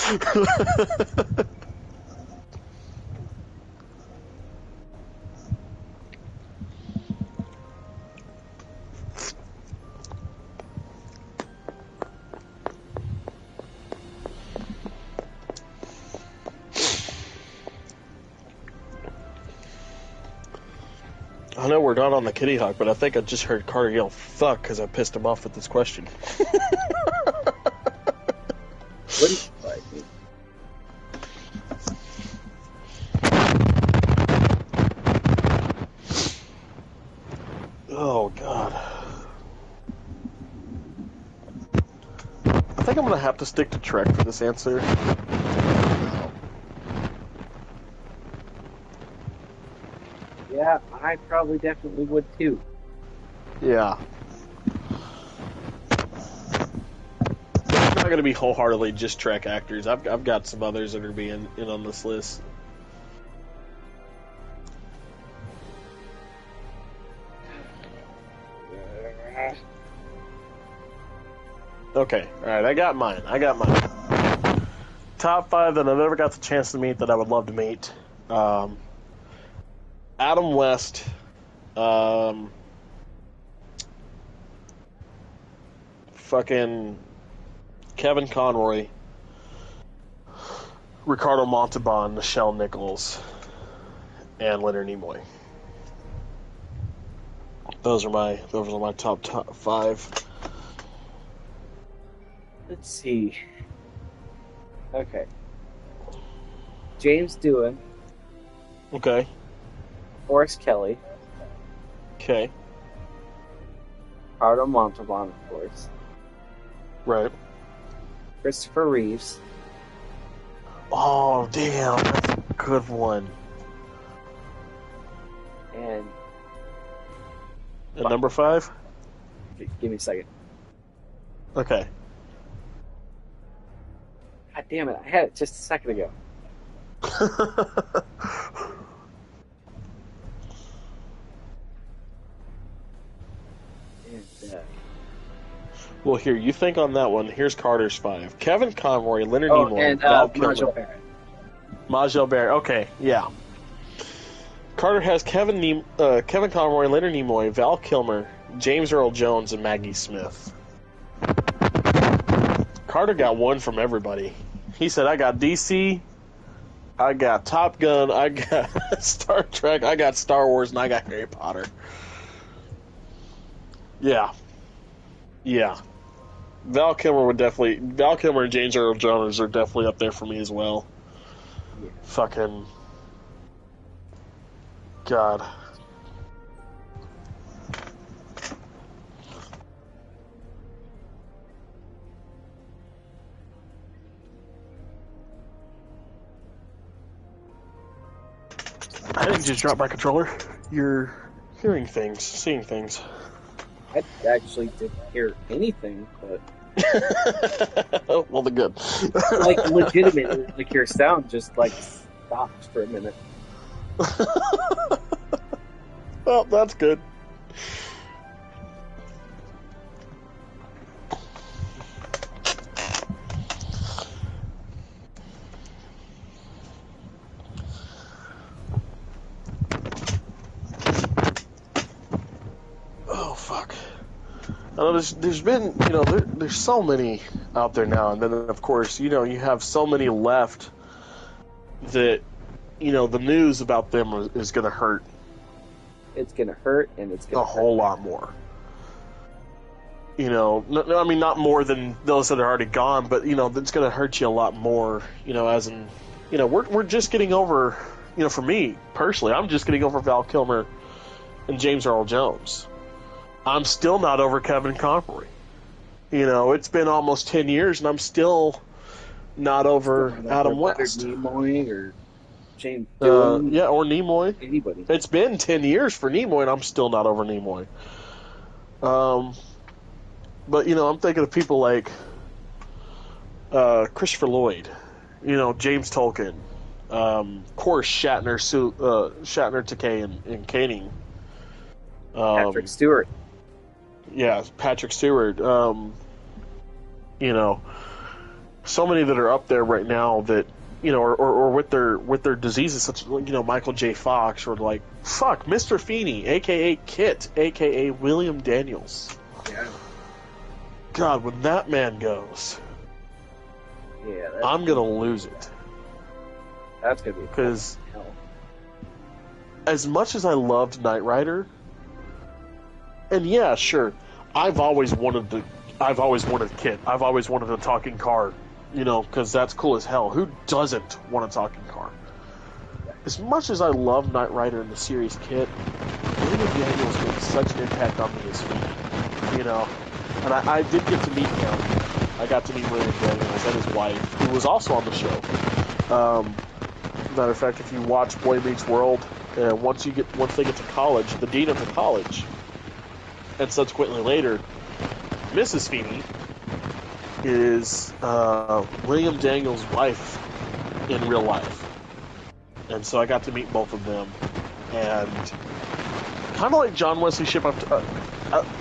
I know we're not on the Kitty Hawk, but I think I just heard Carter yell "fuck" because I pissed him off with this question. Wouldn't like me. Oh God. I think I'm gonna have to stick to Trek for this answer. Yeah, I probably definitely would too. Yeah. It's not gonna be wholeheartedly just Trek actors. I've got some others that are being in on this list. Okay, alright, I got mine. Top 5 that I've ever got the chance to meet that I would love to meet. Adam West. Fucking Kevin Conroy. Ricardo Montalban, Nichelle Nichols, and Leonard Nimoy. Those are my top 5. Let's see. Okay. James Doohan. Okay. Forrest Kelly. Okay. Ricardo Montalban, of course. Right. Christopher Reeves. Oh, damn. That's a good one. And number 5? give me a second. Okay. God damn it, I had it just a second ago. And, well, here, you think on that one. Here's Carter's 5. Kevin Conroy, Leonard Nimoy, and Val Kilmer. Majel Barrett. Majel Barrett. Okay, yeah. Carter has Kevin Conroy, Leonard Nimoy, Val Kilmer, James Earl Jones, and Maggie Smith. Carter got one from everybody. He said, I got DC, I got Top Gun, I got Star Trek, I got Star Wars, and I got Harry Potter. Yeah. Yeah. Val Kilmer and James Earl Jones are definitely up there for me as well. Yeah. Fucking God. I didn't just drop my controller. You're hearing things, seeing things. I actually didn't hear anything, but well, the good. like legitimately, like your sound just like stopped for a minute. Well, that's good. Oh, fuck. I know there's been, there's so many out there now, and then, of course, you have so many left that, the news about them is going to hurt. It's going to hurt, and it's going to whole lot more. I mean, not more than those that are already gone, but, it's going to hurt you a lot more, as in, we're just getting over, for me, personally, I'm just getting over Val Kilmer and James Earl Jones. I'm still not over Kevin Conroy. It's been almost 10 years, and I'm still not over Adam West. Nimoy or James Doohan. Yeah, or Nimoy. Anybody. It's been 10 years for Nimoy, and I'm still not over Nimoy. But, I'm thinking of people like Christopher Lloyd, James Tolkien, of course, Shatner, Takei, and Koenig. Patrick Stewart. Yeah, Patrick Stewart. So many that are up there right now that, or with their diseases, such as, Michael J. Fox, or like, Mr. Feeney, a.k.a. Kit, a.k.a. William Daniels. Yeah. God, when that man goes, yeah, I'm going to lose it. That's going to be because as much as I loved Knight Rider, and yeah, sure, I've always wanted Kit. I've always wanted a talking car, because that's cool as hell. Who doesn't want a talking car? As much as I love Knight Rider and the series Kit, William Daniels made such an impact on me as Feeney, And I did get to meet him. I got to meet William Daniels and his wife, who was also on the show. Matter of fact, if you watch Boy Meets World, once they get to college, the dean of the college, and subsequently later, Mrs. Feeney, is William Daniels' wife in real life. And so I got to meet both of them. And kind of like John Wesley Shipp, this.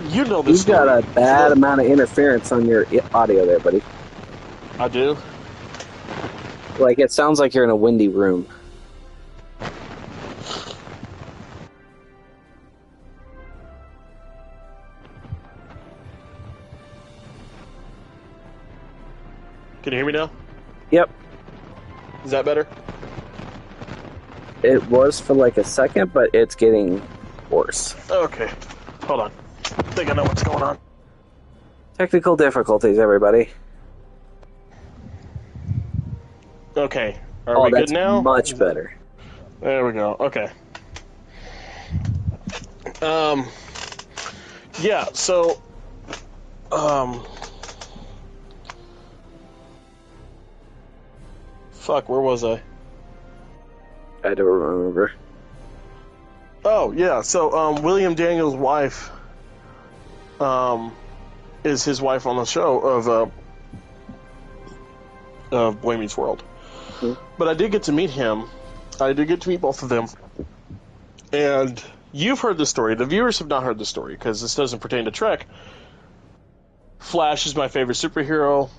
You've got a bad amount of interference on your audio there, buddy. I do? Like, it sounds like you're in a windy room. Can you hear me now? Yep. Is that better? It was for like a second, but it's getting worse. Okay. Hold on. I think I know what's going on. Technical difficulties, everybody. Okay. Are we good now? Much better. There we go. Okay. Yeah, so fuck, where was I? I don't remember. Oh, yeah, so William Daniels' wife is his wife on the show of Boy Meets World. Mm-hmm. But I did get to meet him. I did get to meet both of them. And you've heard the story. The viewers have not heard the story because this doesn't pertain to Trek. Flash is my favorite superhero.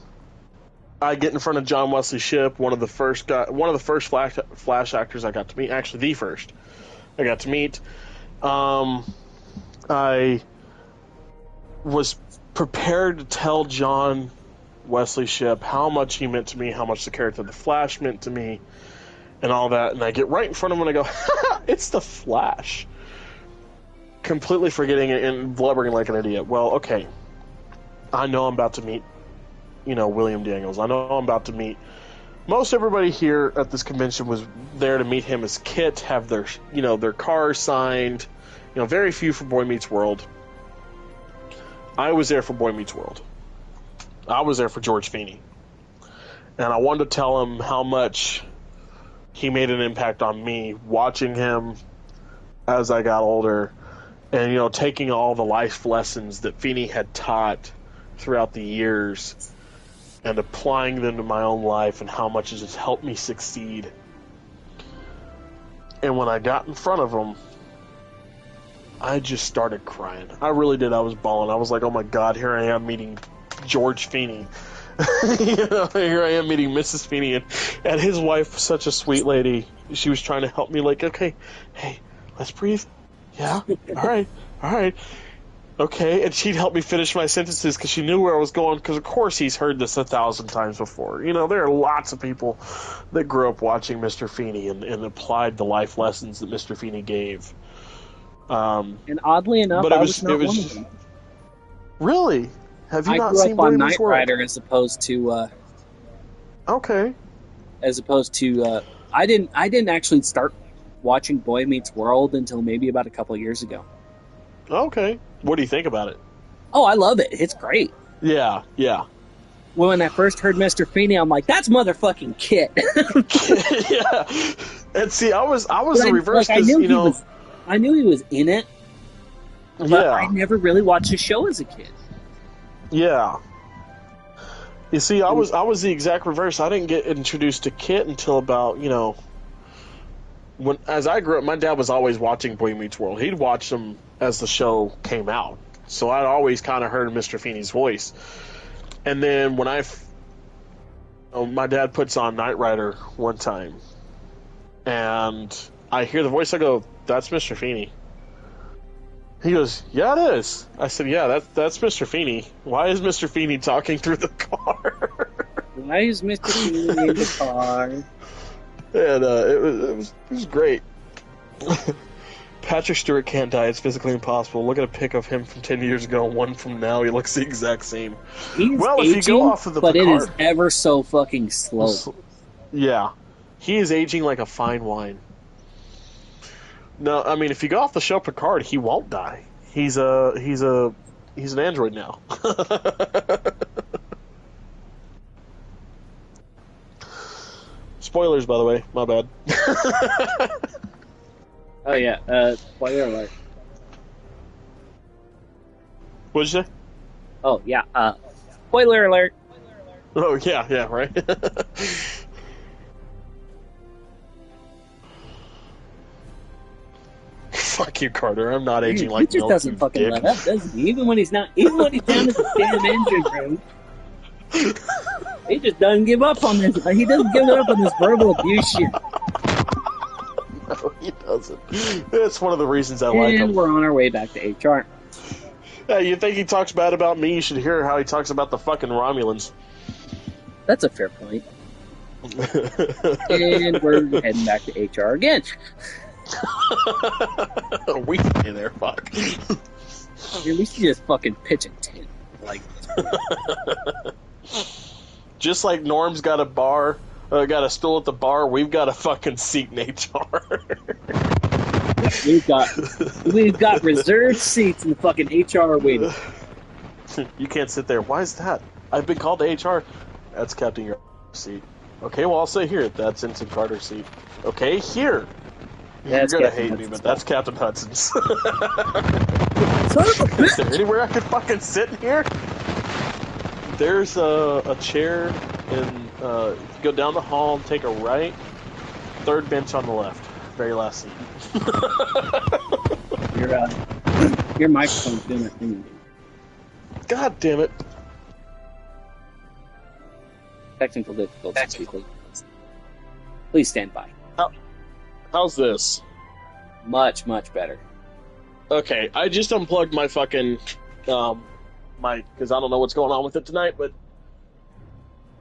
I get in front of John Wesley Shipp, one of the first Flash actors I got to meet. Actually, the first I got to meet. I was prepared to tell John Wesley Shipp how much he meant to me, how much the character of the Flash meant to me, and all that. And I get right in front of him and I go, it's the Flash. Completely forgetting it and blubbering like an idiot. Well, okay. I know I'm about to meet, William Daniels. I know I'm about to meet. Most everybody here at this convention was there to meet him as Kit, have their cars signed. Very few for Boy Meets World. I was there for Boy Meets World. I was there for George Feeney. And I wanted to tell him how much he made an impact on me, watching him as I got older, and, taking all the life lessons that Feeney had taught throughout the years and applying them to my own life and how much it has helped me succeed. And when I got in front of him, I just started crying. I really did. I was bawling. I was like, oh my God, here I am meeting George Feeney. Here I am meeting Mrs. Feeney, and his wife was such a sweet lady. She was trying to help me, like, okay, hey, let's breathe. Yeah? All right. Okay, and she'd help me finish my sentences because she knew where I was going, because of course he's heard this 1,000 times before. There are lots of people that grew up watching Mr. Feeney and applied the life lessons that Mr. Feeney gave. And oddly enough, I was not one of them. Really? Have you not seen Boy Meets World? I grew up on Boy Knight Meets World? Rider as opposed to... Okay. As opposed to... I didn't actually start watching Boy Meets World until maybe about a couple of years ago. Okay. What do you think about it? Oh, I love it. It's great. Yeah. When I first heard Mr. Feeney, I'm like, that's motherfucking Kit. Yeah. And see, I was the reverse. I knew he was in it, but I never really watched the show as a kid. Yeah. You see, I was the exact reverse. I didn't get introduced to Kit until about, as I grew up, my dad was always watching Boy Meets World. He'd watch them as the show came out. So I'd always kind of heard Mr. Feeney's voice. And then when my dad puts on Knight Rider one time, and I hear the voice, I go, that's Mr. Feeney. He goes, yeah, it is. I said, yeah, that's Mr. Feeney. Why is Mr. Feeney talking through the car? Why is Mr. Feeney in the car? And it was great. Patrick Stewart can't die. It's physically impossible. Look at a pic of him from 10 years ago and one from now. He looks the exact same. He's aging, if you go off of the but Picard, it is ever so fucking slow. Yeah. He is aging like a fine wine. No, I mean, if you go off the show Picard, he won't die. He's an android now. Spoilers, by the way. My bad. Oh yeah, spoiler alert. What'd you say? Oh yeah, spoiler alert. Oh yeah, right. Fuck you, Carter. I'm not aging like he just doesn't fucking let up, does he? Even when he's down in the damn engine room, he just doesn't give up on this. He doesn't give up on this verbal abuse shit. No, he doesn't. It's one of the reasons I like him. And we're on our way back to HR. Hey, you think he talks bad about me? You should hear how he talks about the fucking Romulans. That's a fair point. And we're heading back to HR again. We stay there, fuck. I mean, we should just fucking pitch a tent. Like, just like Norm's got a bar, got a stool at the bar, we've got a fucking seat in HR. we've got reserved seats in the fucking HR waiting. You can't sit there. Why is that? I've been called to HR. That's Captain your seat. Okay, well, I'll say here. That's Ensign Carter's seat. Okay, here. You're gonna hate me, but that's Captain Hudson's. Son of a bitch! Is there anywhere I could fucking sit in here? There's a chair, and if you go down the hall and take a right, third bench on the left, very last seat. Your microphone's doing a thing. God damn it. Technical difficulties, people. Please stand by. How's this? Much, much better. Okay, I just unplugged my fucking mic because I don't know what's going on with it tonight, but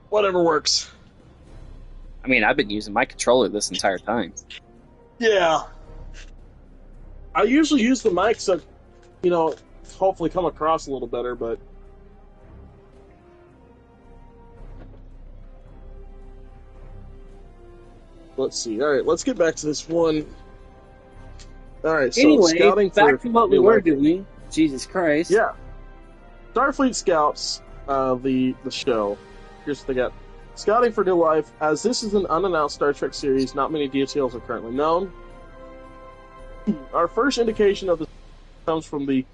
whatever works. I mean, I've been using my controller this entire time. Yeah. I usually use the mic so, hopefully come across a little better, but... Let's see. Alright, let's get back to this one. Alright, so anyway, scouting back to what we were doing. Jesus Christ. Yeah. Starfleet Scouts, the show. Here's what they got. Scouting for New Life. As this is an unannounced Star Trek series, not many details are currently known. Our first indication of this comes from the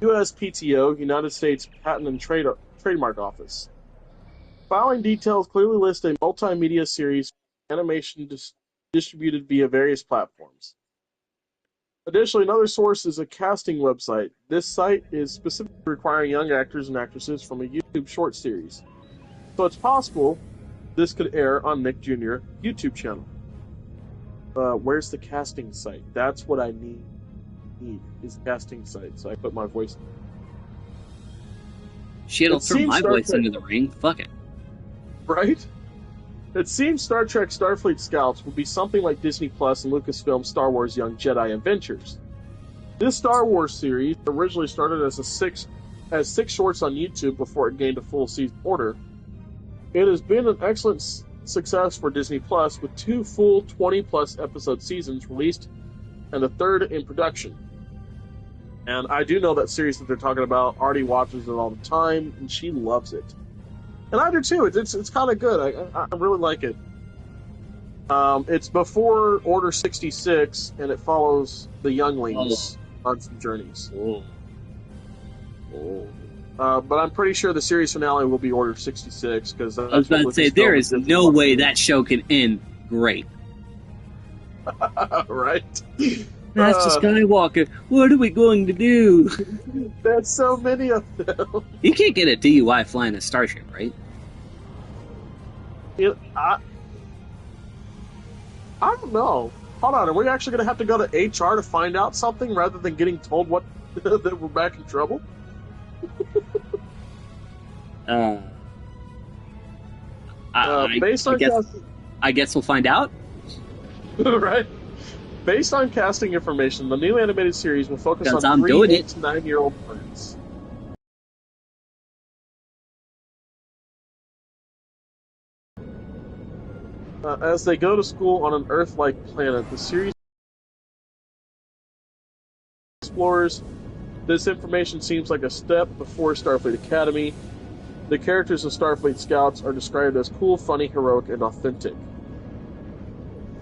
USPTO, United States Patent and Trademark Office. Following details clearly list a multimedia series animation distributed via various platforms. Additionally, another source is a casting website. This site is specifically requiring young actors and actresses from a YouTube short series. So it's possible this could air on Nick Jr. YouTube channel. Where's the casting site? That's what I need is casting site. So I put my voice. Shit, I'll throw my voice into the ring. Fuck it. Right? It seems Star Trek Starfleet Scouts will be something like Disney Plus and Lucasfilm's Star Wars Young Jedi Adventures. This Star Wars series originally started as six shorts on YouTube before it gained a full season order. It has been an excellent success for Disney Plus, with 2 full 20-plus episode seasons released and a third in production. And I do know that series that they're talking about. Artie watches it all the time, and she loves it. And I do too. It's kind of good. I really like it. It's before Order 66, and it follows the younglings on some journeys. But I'm pretty sure the series finale will be Order 66 because I was about to say there is no way that show can end great. Right? Master Skywalker, what are we going to do? There's so many of them. You can't get a DUI flying a starship, right? I don't know. Hold on, are we actually going to have to go to HR to find out something rather than getting told that we're back in trouble? I guess we'll find out. Right? Based on casting information, the new animated series will focus on 3 to 9-year-old friends. As they go to school on an Earth-like planet, the series explores. This information seems like a step before Starfleet Academy. The characters of Starfleet Scouts are described as cool, funny, heroic, and authentic.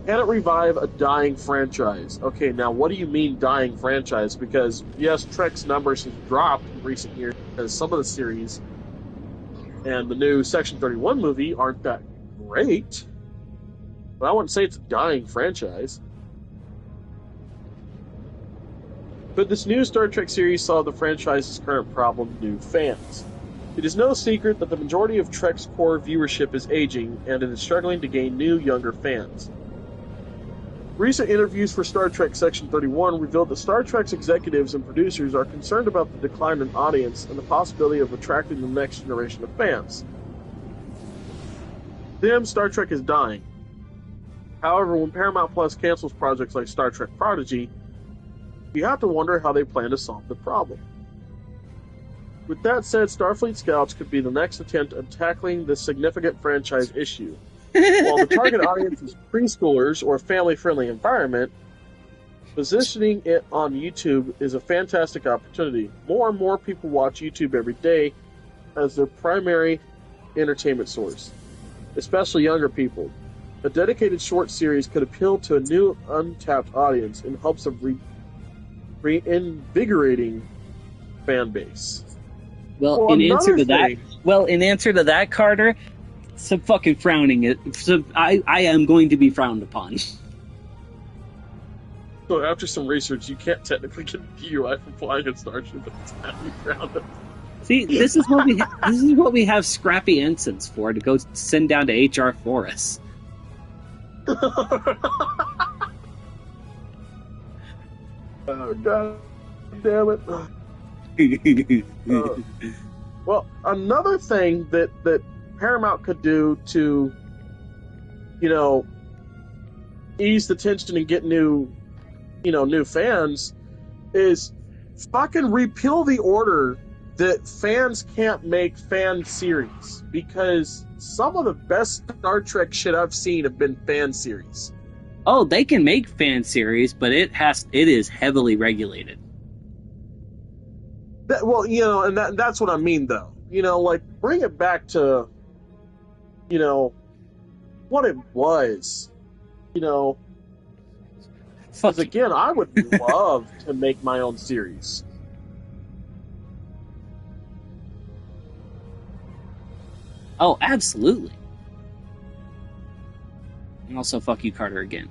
Can it revive a dying franchise? Okay, now what do you mean dying franchise? Because, yes, Trek's numbers have dropped in recent years as some of the series and the new Section 31 movie aren't that great. But I wouldn't say it's a dying franchise. But this new Star Trek series saw the franchise's current problem: new fans. It is no secret that the majority of Trek's core viewership is aging, and it is struggling to gain new, younger fans. Recent interviews for Star Trek Section 31 revealed that Star Trek's executives and producers are concerned about the decline in audience and the possibility of attracting the next generation of fans. To them, Star Trek is dying. However, when Paramount Plus cancels projects like Star Trek Prodigy, you have to wonder how they plan to solve the problem. With that said, Starfleet Scouts could be the next attempt at tackling this significant franchise issue. While the target audience is preschoolers or a family-friendly environment, positioning it on YouTube is a fantastic opportunity. More and more people watch YouTube every day as their primary entertainment source, especially younger people. A dedicated short series could appeal to a new, untapped audience in hopes of reinvigorating fan base. Well, in answer to that, Carter, some fucking frowning. I am going to be frowned upon. So after some research, you can't technically get DUI from flying a starship, but it's not frowned upon. See, this is what we have scrappy ensigns for, to go send down to HR for us. Oh god damn it! Well, another thing that Paramount could do to, ease the tension and get new fans is fucking repeal the order that fans can't make fan series, because some of the best Star Trek shit I've seen have been fan series. Oh, they can make fan series, but it is heavily regulated. That's what I mean, though. Bring it back to, what it was. Because again, I would love to make my own series. Oh, absolutely. And also, fuck you, Carter, again.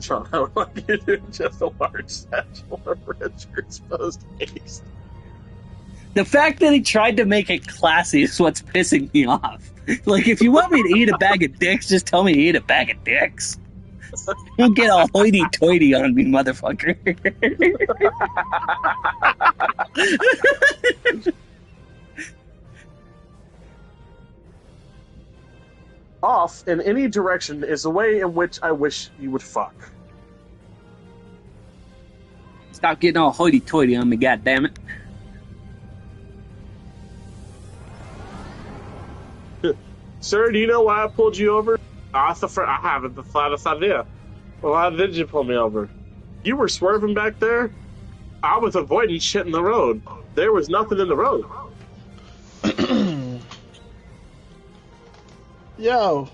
John, I would like you to do just a large satchel of rich exposed haste. The fact that he tried to make it classy is what's pissing me off. Like, if you want me to eat a bag of dicks, just tell me to eat a bag of dicks. Don't get all hoity-toity on me, motherfucker. Off in any direction is a way in which I wish you would fuck. Stop getting all hoity-toity on me, goddammit. Sir, do you know why I pulled you over? I haven't the slightest idea. Well, why did you pull me over? You were swerving back there? I was avoiding shit in the road. There was nothing in the road. Yo.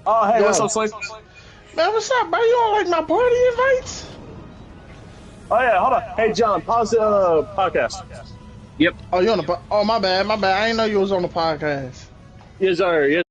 Oh, hey, what's up, Slade? Man, what's up, bro? You don't like my party invites? Oh, yeah, hold on. Hey, John, pause the podcast. Yep. Oh, you on the... Oh, my bad. I didn't know you was on the podcast. Yes, sir. Yes.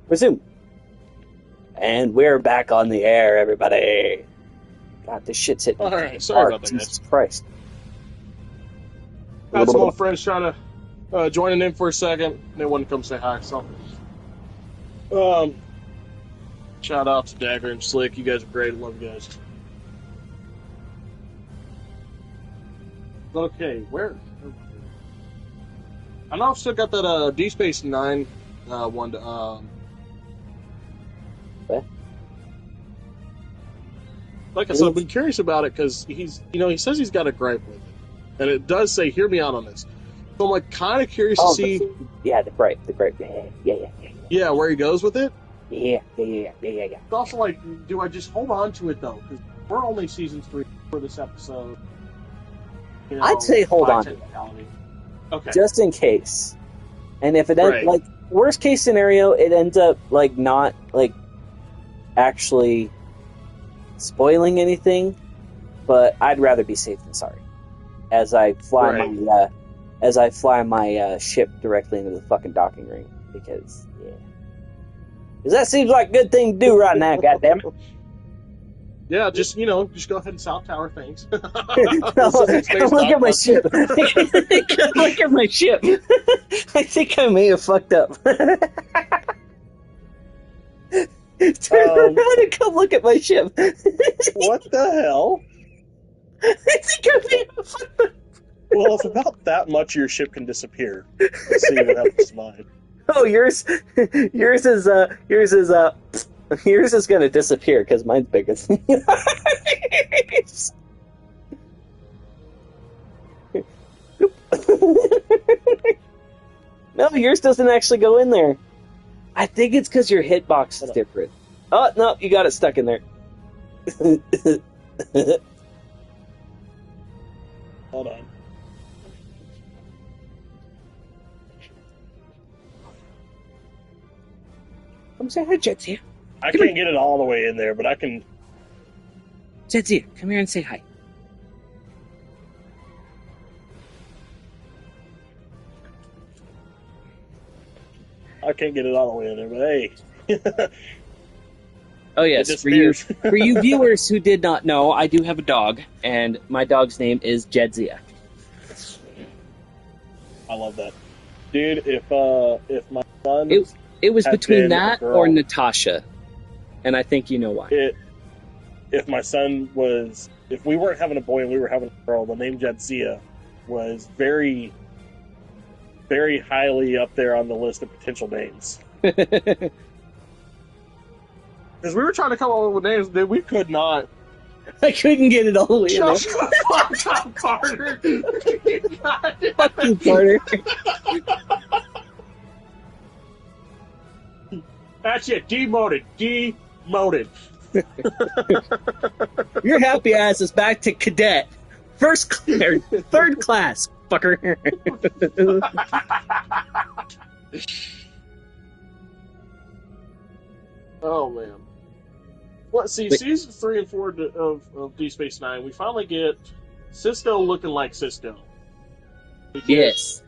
Resume. And we're back on the air, everybody. God, this shit's hitting. All right, sorry about that, guys. Jesus Christ. Got some old friends trying to join in for a second. They wouldn't come say hi, so. Shout out to Dagger and Slick. You guys are great. I love you guys. Okay, where? I know I've still got that D Space 9 one to. What? Like I said, I've been curious about it because he says he's got a gripe with it, and it does say, "Hear me out on this." So I'm like kind of curious to see. Yeah, the gripe. Yeah, where he goes with it. Yeah. It's also like, do I just hold on to it though? Because we're only season 3 for this episode. You know, I'd say hold on to it. Okay. Just in case. And if it ends, like, worst case scenario, it ends up, like, not, like, actually spoiling anything, but I'd rather be safe than sorry. As I fly my ship directly into the fucking docking ring. Because that seems like a good thing to do right now, goddammit. Yeah, just go ahead and South Tower things. Look at my ship. Look at my ship. I think I may have fucked up. Turn around and come look at my ship. What the hell? I think I may have fucked up. Well, if about that much your ship can disappear, let's see what happens to mine. Oh, yours is gonna disappear because mine's bigger than yours. No, yours doesn't actually go in there. I think it's because your hitbox is different. Oh, no, you got it stuck in there. Hold on. Come say hi, Jetsia. I can't get it all the way in there, but I can... Jetsia, come here and say hi. I can't get it all the way in there, but hey. Oh yes, for you viewers who did not know, I do have a dog, and my dog's name is Jedzia. I love that, dude. If my son, it was between that or Natasha, and I think you know why. If my son was, if we weren't having a boy and we were having a girl, the name Jedzia was very, very highly up there on the list of potential names. Because we were trying to come up with names that we could not. I couldn't get it all the way in there. Fuck Carter. Fuck you, Carter. That's it. Demoted. Your happy ass is back to cadet. Third class, fucker. Oh man. Well, see, season 3 and 4 of Deep Space Nine, we finally get Cisco looking like Cisco. Yes.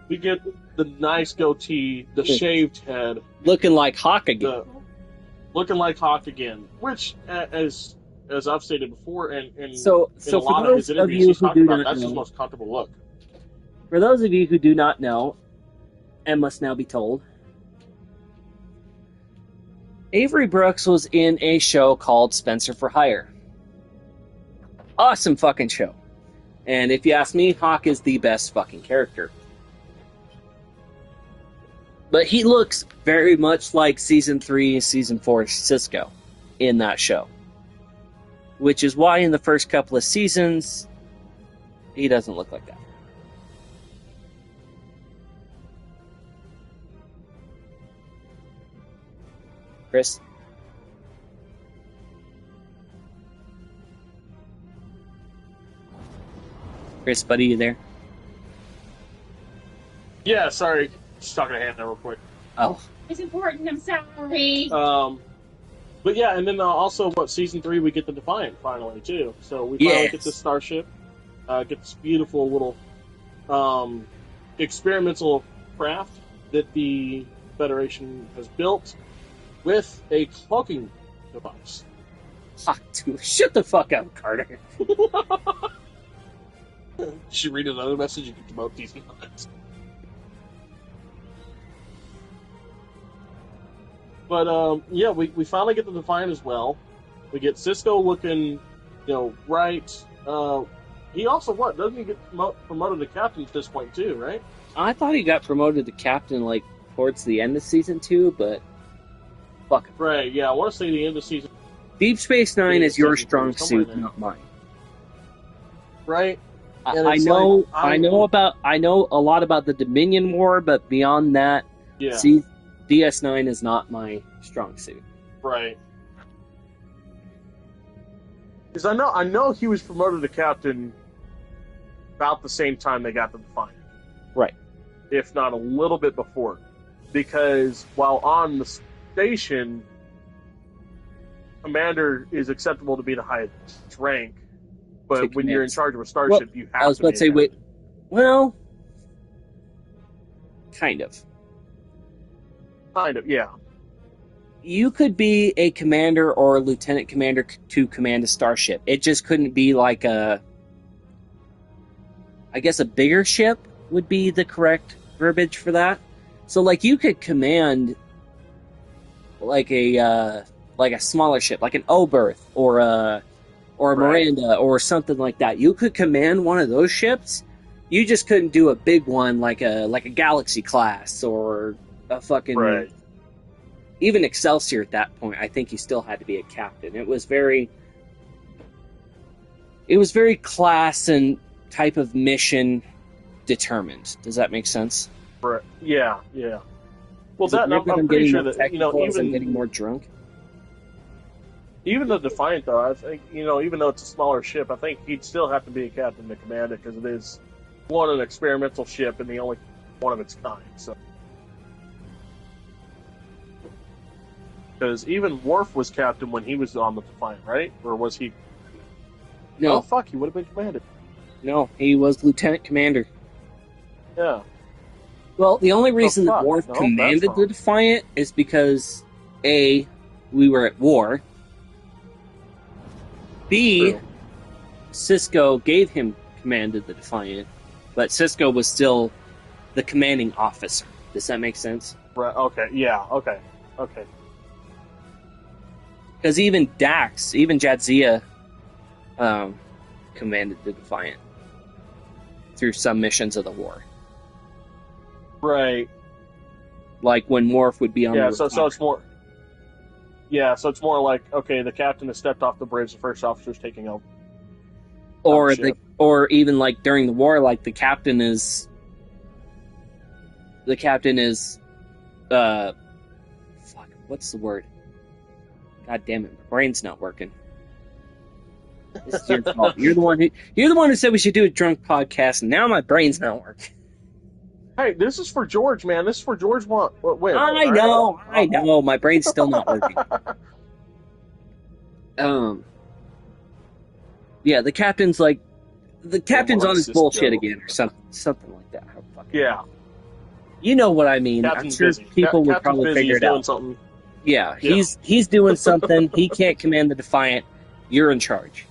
We get the nice goatee, the shaved head, looking like Hawk again. Looking like Hawk again, which, as I've stated before, and so in a lot of his interviews, he's talking about that's his most comfortable look. For those of you who do not know, and must now be told, Avery Brooks was in a show called Spencer for Hire. Awesome fucking show. And if you ask me, Hawk is the best fucking character. But he looks very much like Season 3, Season 4 Cisco in that show. Which is why in the first couple of seasons, he doesn't look like that. Chris? Chris, buddy, you there? Yeah, sorry. Just talking to Hannah real quick. Oh. It's important, I'm sorry. But yeah, and then also, season 3, we get the Defiant finally, too. So we finally get this starship, get this beautiful little experimental craft that the Federation has built with a cloaking device. Fuck, dude. Shut the fuck up, Carter. Should read another message you can demote these nuts. But yeah, we finally get the Defiant as well. We get Cisco looking, right. He also doesn't he get promoted to captain at this point too, right? I thought he got promoted to captain like towards the end of season 2, but fuck it. Right, yeah, I want to say the end of season. Deep Space Nine is your strong suit, not mine. Right. I know a lot about the Dominion War, but beyond that, yeah. DS9 is not my strong suit. Right. Because I know he was promoted to captain about the same time they got the Defiant. Right. If not a little bit before. Because while on the station, Commander is acceptable to be the highest rank, but when you're in charge of a starship, you have to. I was about to say, wait. Well, kind of. Kind of, yeah. You could be a commander or a lieutenant commander to command a starship. It just couldn't be like I guess a bigger ship would be the correct verbiage for that. So, like, you could command like a smaller ship, like an Oberth or a Miranda or something like that. You could command one of those ships. You just couldn't do a big one like a Galaxy class or a fucking even Excelsior at that point. I think he still had to be a captain. It was very class and type of mission determined. Does that make sense? Right. Yeah, yeah. Well, I'm pretty sure that even getting more drunk. Even the Defiant, though, I think even though it's a smaller ship, I think he'd still have to be a captain to command it because it is an experimental ship and the only one of its kind. So, because even Worf was captain when he was on the Defiant, right? Or was he? No. Oh fuck! He would have been commander. No, he was lieutenant commander. Yeah. Well, the only reason that Worf commanded the Defiant is because A, we were at war. B, True. Cisco gave him command of the Defiant, but Cisco was still the commanding officer. Does that make sense? Right. Okay. Yeah. Okay. Because even Dax, even Jadzia, commanded the Defiant through some missions of the war. Right. Like when Worf would be on the so it's more. Yeah, so it's more like, okay, the captain has stepped off the bridge, the first officer's taking over. Or even like during the war, like the captain is fuck, what's the word? God damn it, my brain's not working. This is your fault. You're the one who said we should do a drunk podcast, and now my brain's not working. Hey, this is for George, man. This is for George. Wait, I know. My brain's still not working. Yeah, the captain's on his bullshit again, or something like that. Yeah. You know what I mean. Captain's I'm sure busy. people would probably figure it out. Something. Yeah, he's doing something. He can't command the Defiant. You're in charge.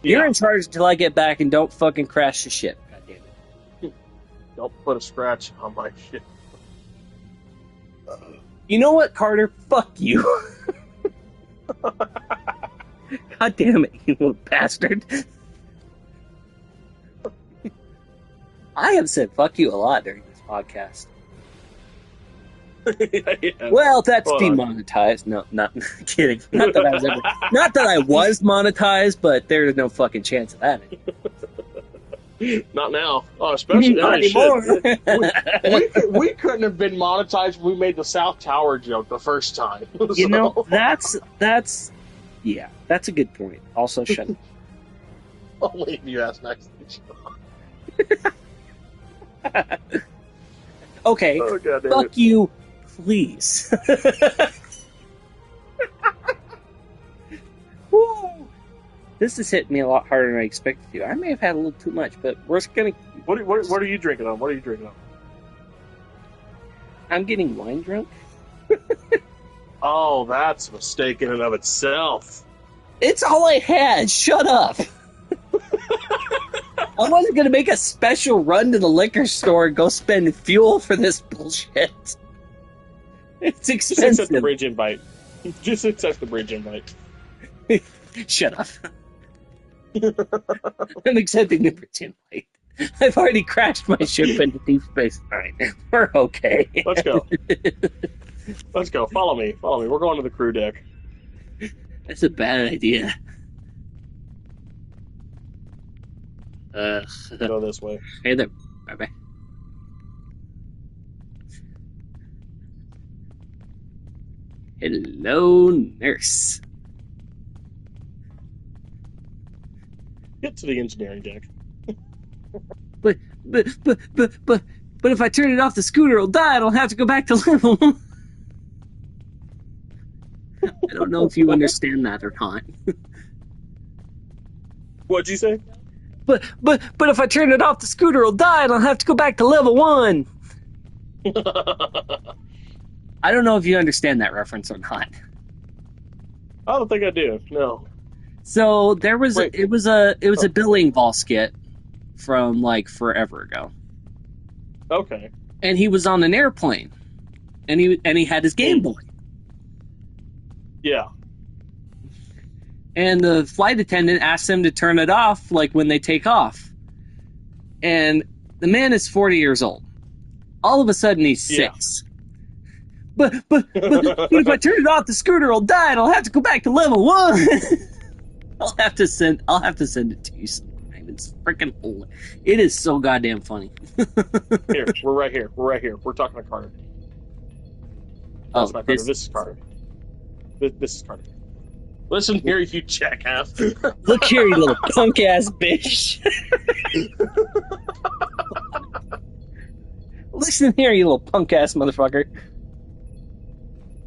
You're in charge until I get back, and don't fucking crash the ship. God damn it. Don't put a scratch on my shit. You know what, Carter? Fuck you. God damn it, you little bastard. I have said fuck you a lot during this podcast. Yeah. Well, that's demonetized. No, not kidding. Not that I was monetized, but there's no fucking chance of that. Not now. Oh, especially not anymore. We couldn't have been monetized if we made the South Tower joke the first time. You know, that's a good point. Also, shut up. Only if you ask next to Okay, fuck you, please. Woo! This has hit me a lot harder than I expected to. I may have had a little too much, but we're gonna. What are you drinking on? I'm getting wine drunk. Oh, that's a mistake in and of itself. It's all I had. Shut up. I wasn't going to make a special run to the liquor store and go spend fuel for this bullshit. It's expensive. Just accept the bridge invite. Just accept the bridge invite. Shut up. I'm accepting the bridge invite. I've already crashed my ship into Deep Space Nine. We're okay. Let's go. Let's go. Follow me. Follow me. We're going to the crew deck. That's a bad idea. Go this way. Hey there. Bye-bye. Hello, nurse. Get to the engineering deck. But if I turn it off, the scooter will die. I don't have to go back to level. I don't know if you understand that or not. What'd you say? But if I turn it off, the scooter will die, and I'll have to go back to level 1. I don't know if you understand that reference or not. I don't think I do. No. So there was it was a billing ball skit from like forever ago. Okay. And he was on an airplane, and he had his Game Boy. Yeah. And the flight attendant asked him to turn it off, like when they take off. And the man is 40 years old. All of a sudden, he's 6. But if I turn it off, the scooter will die, and I'll have to go back to level 1. I'll have to send it to you sometime. It's freaking old. It is so goddamn funny. Here, we're right here. We're right here. We're talking to Carter. That's not Carter. This is Carter. This is Carter. Listen here, you jackass. Look here, you little punk ass bitch. Listen here, you little punk ass motherfucker.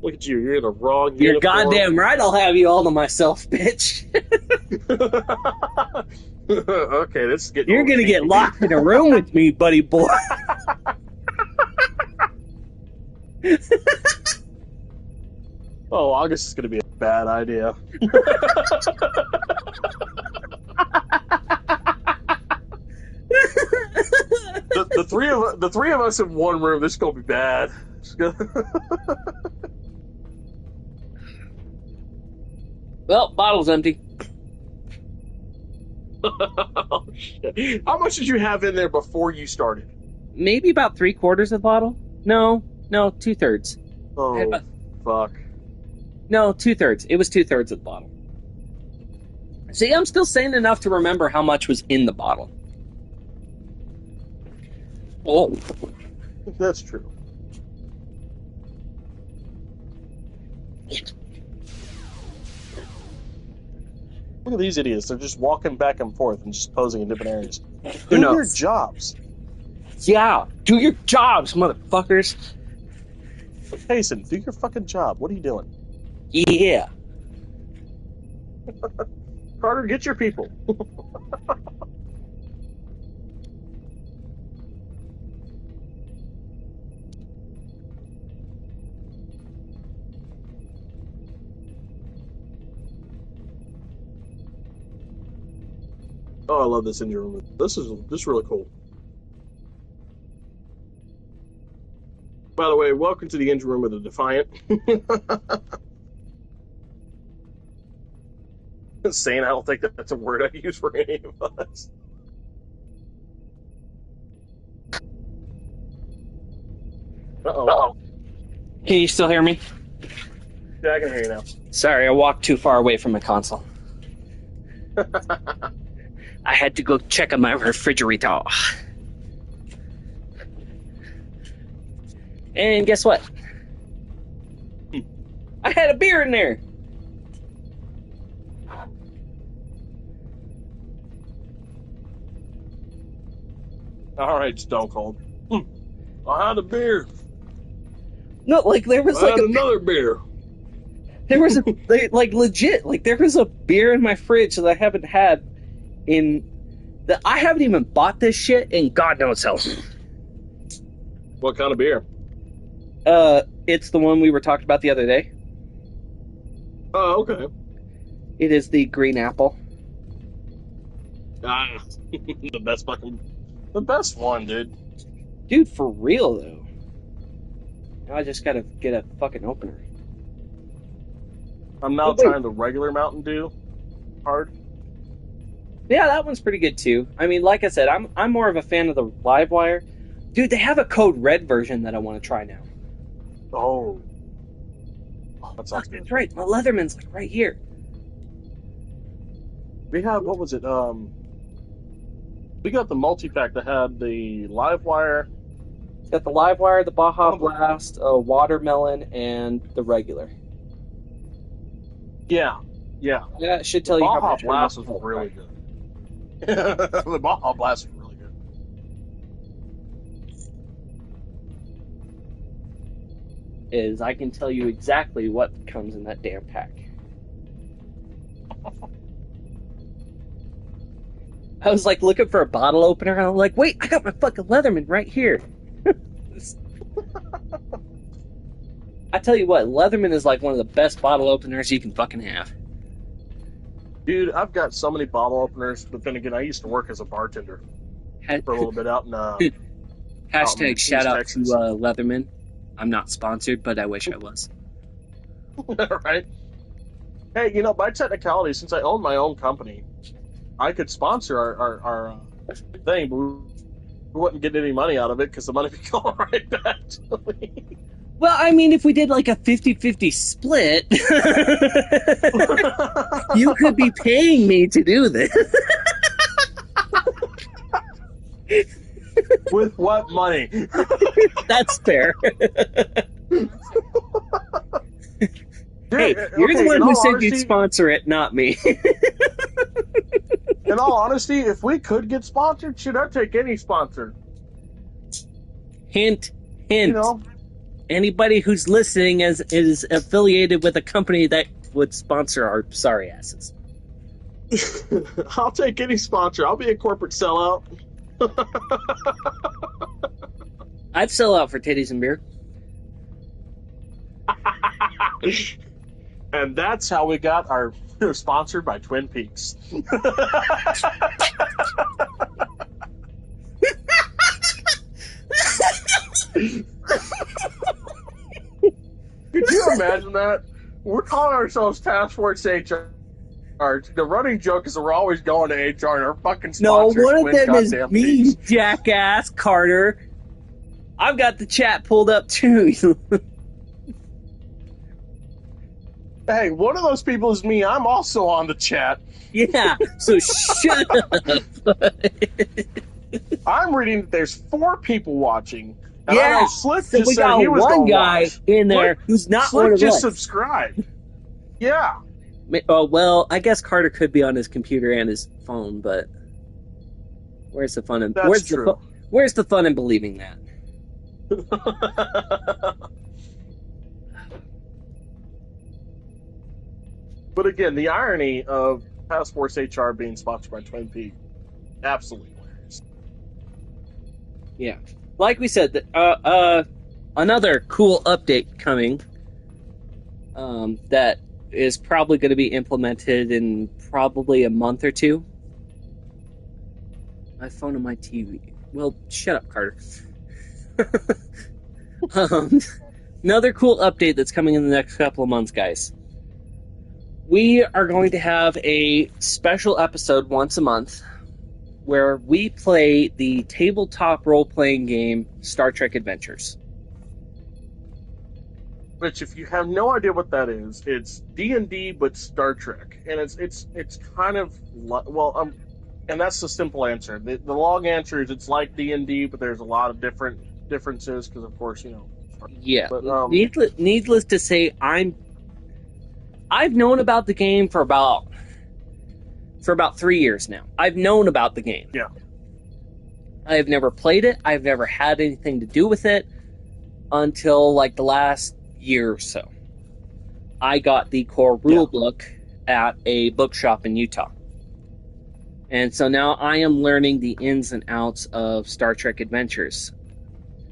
Look at you. You're in the wrong You're uniform. goddamn right. I'll have you all to myself, bitch. Okay, this is getting. You're gonna get locked in a room with me, buddy boy. Oh, August is gonna be a bad idea. the three of us in one room. This is gonna be bad. Well, bottle's empty. Oh, shit. How much did you have in there before you started? Maybe about 3/4 of the bottle. No, 2/3. Oh, fuck. No, 2/3. It was 2/3 of the bottle. See, I'm still sane enough to remember how much was in the bottle. Oh. That's true. Look at these idiots. They're just walking back and forth and just posing in different areas. Who knows? Do your jobs. Yeah, do your jobs, motherfuckers. Payson, do your fucking job. What are you doing? Yeah. Carter, get your people. Oh, I love this engine room. This is really cool. By the way, welcome to the engine room of the Defiant. Saying I don't think that's a word I use for any of us. Uh-oh. Can you still hear me? Yeah, I can hear you now. Sorry, I walked too far away from the console. I had to go check on my refrigerator. And guess what? I had a beer in there. All right, Stone Cold. I had a beer. No, like there was I like had another beer. There was a like legit like there was a beer in my fridge that I haven't had in that I haven't even bought this shit in God knows how. What kind of beer? It's the one we were talking about the other day. Oh, okay. It is the green apple. Ah, the best one, dude. Dude, for real, though. Now I just gotta get a fucking opener. I'm now trying the regular Mountain Dew hard. Yeah, that one's pretty good, too. I mean, like I said, I'm more of a fan of the Livewire. Dude, they have a Code Red version that I want to try now. Oh. That sounds good. That's right. My Leatherman's like right here. We had, what was it? We got the multi-pack that had the Livewire. It's got the Livewire, the Baja Blast, Watermelon, and the regular. Yeah. Yeah, it should tell you how Baja much. Blast was really good. The Baja Blast was really good. Is I can tell you exactly what comes in that damn pack. I was like looking for a bottle opener, and I'm like, wait, I got my fucking Leatherman right here. I tell you what, Leatherman is like one of the best bottle openers you can fucking have. Dude, I've got so many bottle openers, but then again, I used to work as a bartender for a little bit out in Hashtag shout out Texas. to Leatherman. I'm not sponsored, but I wish I was. Right? Hey, you know, by technicality, since I own my own company, I could sponsor our thing, but we wouldn't get any money out of it because the money would go right back to me. Well, I mean, if we did like a 50-50 split, you could be paying me to do this. With what money? That's fair. Hey, you're the one who said you'd sponsor it, not me. In all honesty, if we could get sponsored, should I take any sponsor? Hint. You know? Anybody who's listening is affiliated with a company that would sponsor our sorry asses. I'll take any sponsor. I'll be a corporate sellout. I'd sell out for titties and beer. And that's how we got our sponsored by Twin Peaks. Could you imagine that? We're calling ourselves Task Force HR. The running joke is that we're always going to HR and our fucking sponsors. No, one of them is me, Peaks. jackass Carter. I've got the chat pulled up too. Hey, one of those people is me. I'm also on the chat. Yeah, so shut up. I'm reading that there's 4 people watching. And Yeah, I know Slick so just we said got he was one gonna guy watch. in there who's not Slick one of just us. subscribed. Yeah. Oh, well, I guess Carter could be on his computer and his phone, but where's the fun in That's true. where's the fun in believing that? But again, the irony of Task Force HR being sponsored by Twin Peaks, absolutely hilarious. Yeah. Like we said, another cool update coming that is probably going to be implemented in probably a month or two. My phone and my TV. Well, shut up, Carter. Another cool update that's coming in the next couple of months, guys. We are going to have a special episode once a month where we play the tabletop role-playing game Star Trek Adventures. Which, if you have no idea what that is, it's D&D but Star Trek, and it's kind of and that's the simple answer. The long answer is it's like D&D, but there's a lot of differences because, of course, you know. Yeah. But, needless to say, I've known about the game for about 3 years now. I've known about the game. Yeah. I have never played it. I've never had anything to do with it until like the last year or so. I got the core rule book at a bookshop in Utah. And so now I am learning the ins and outs of Star Trek Adventures.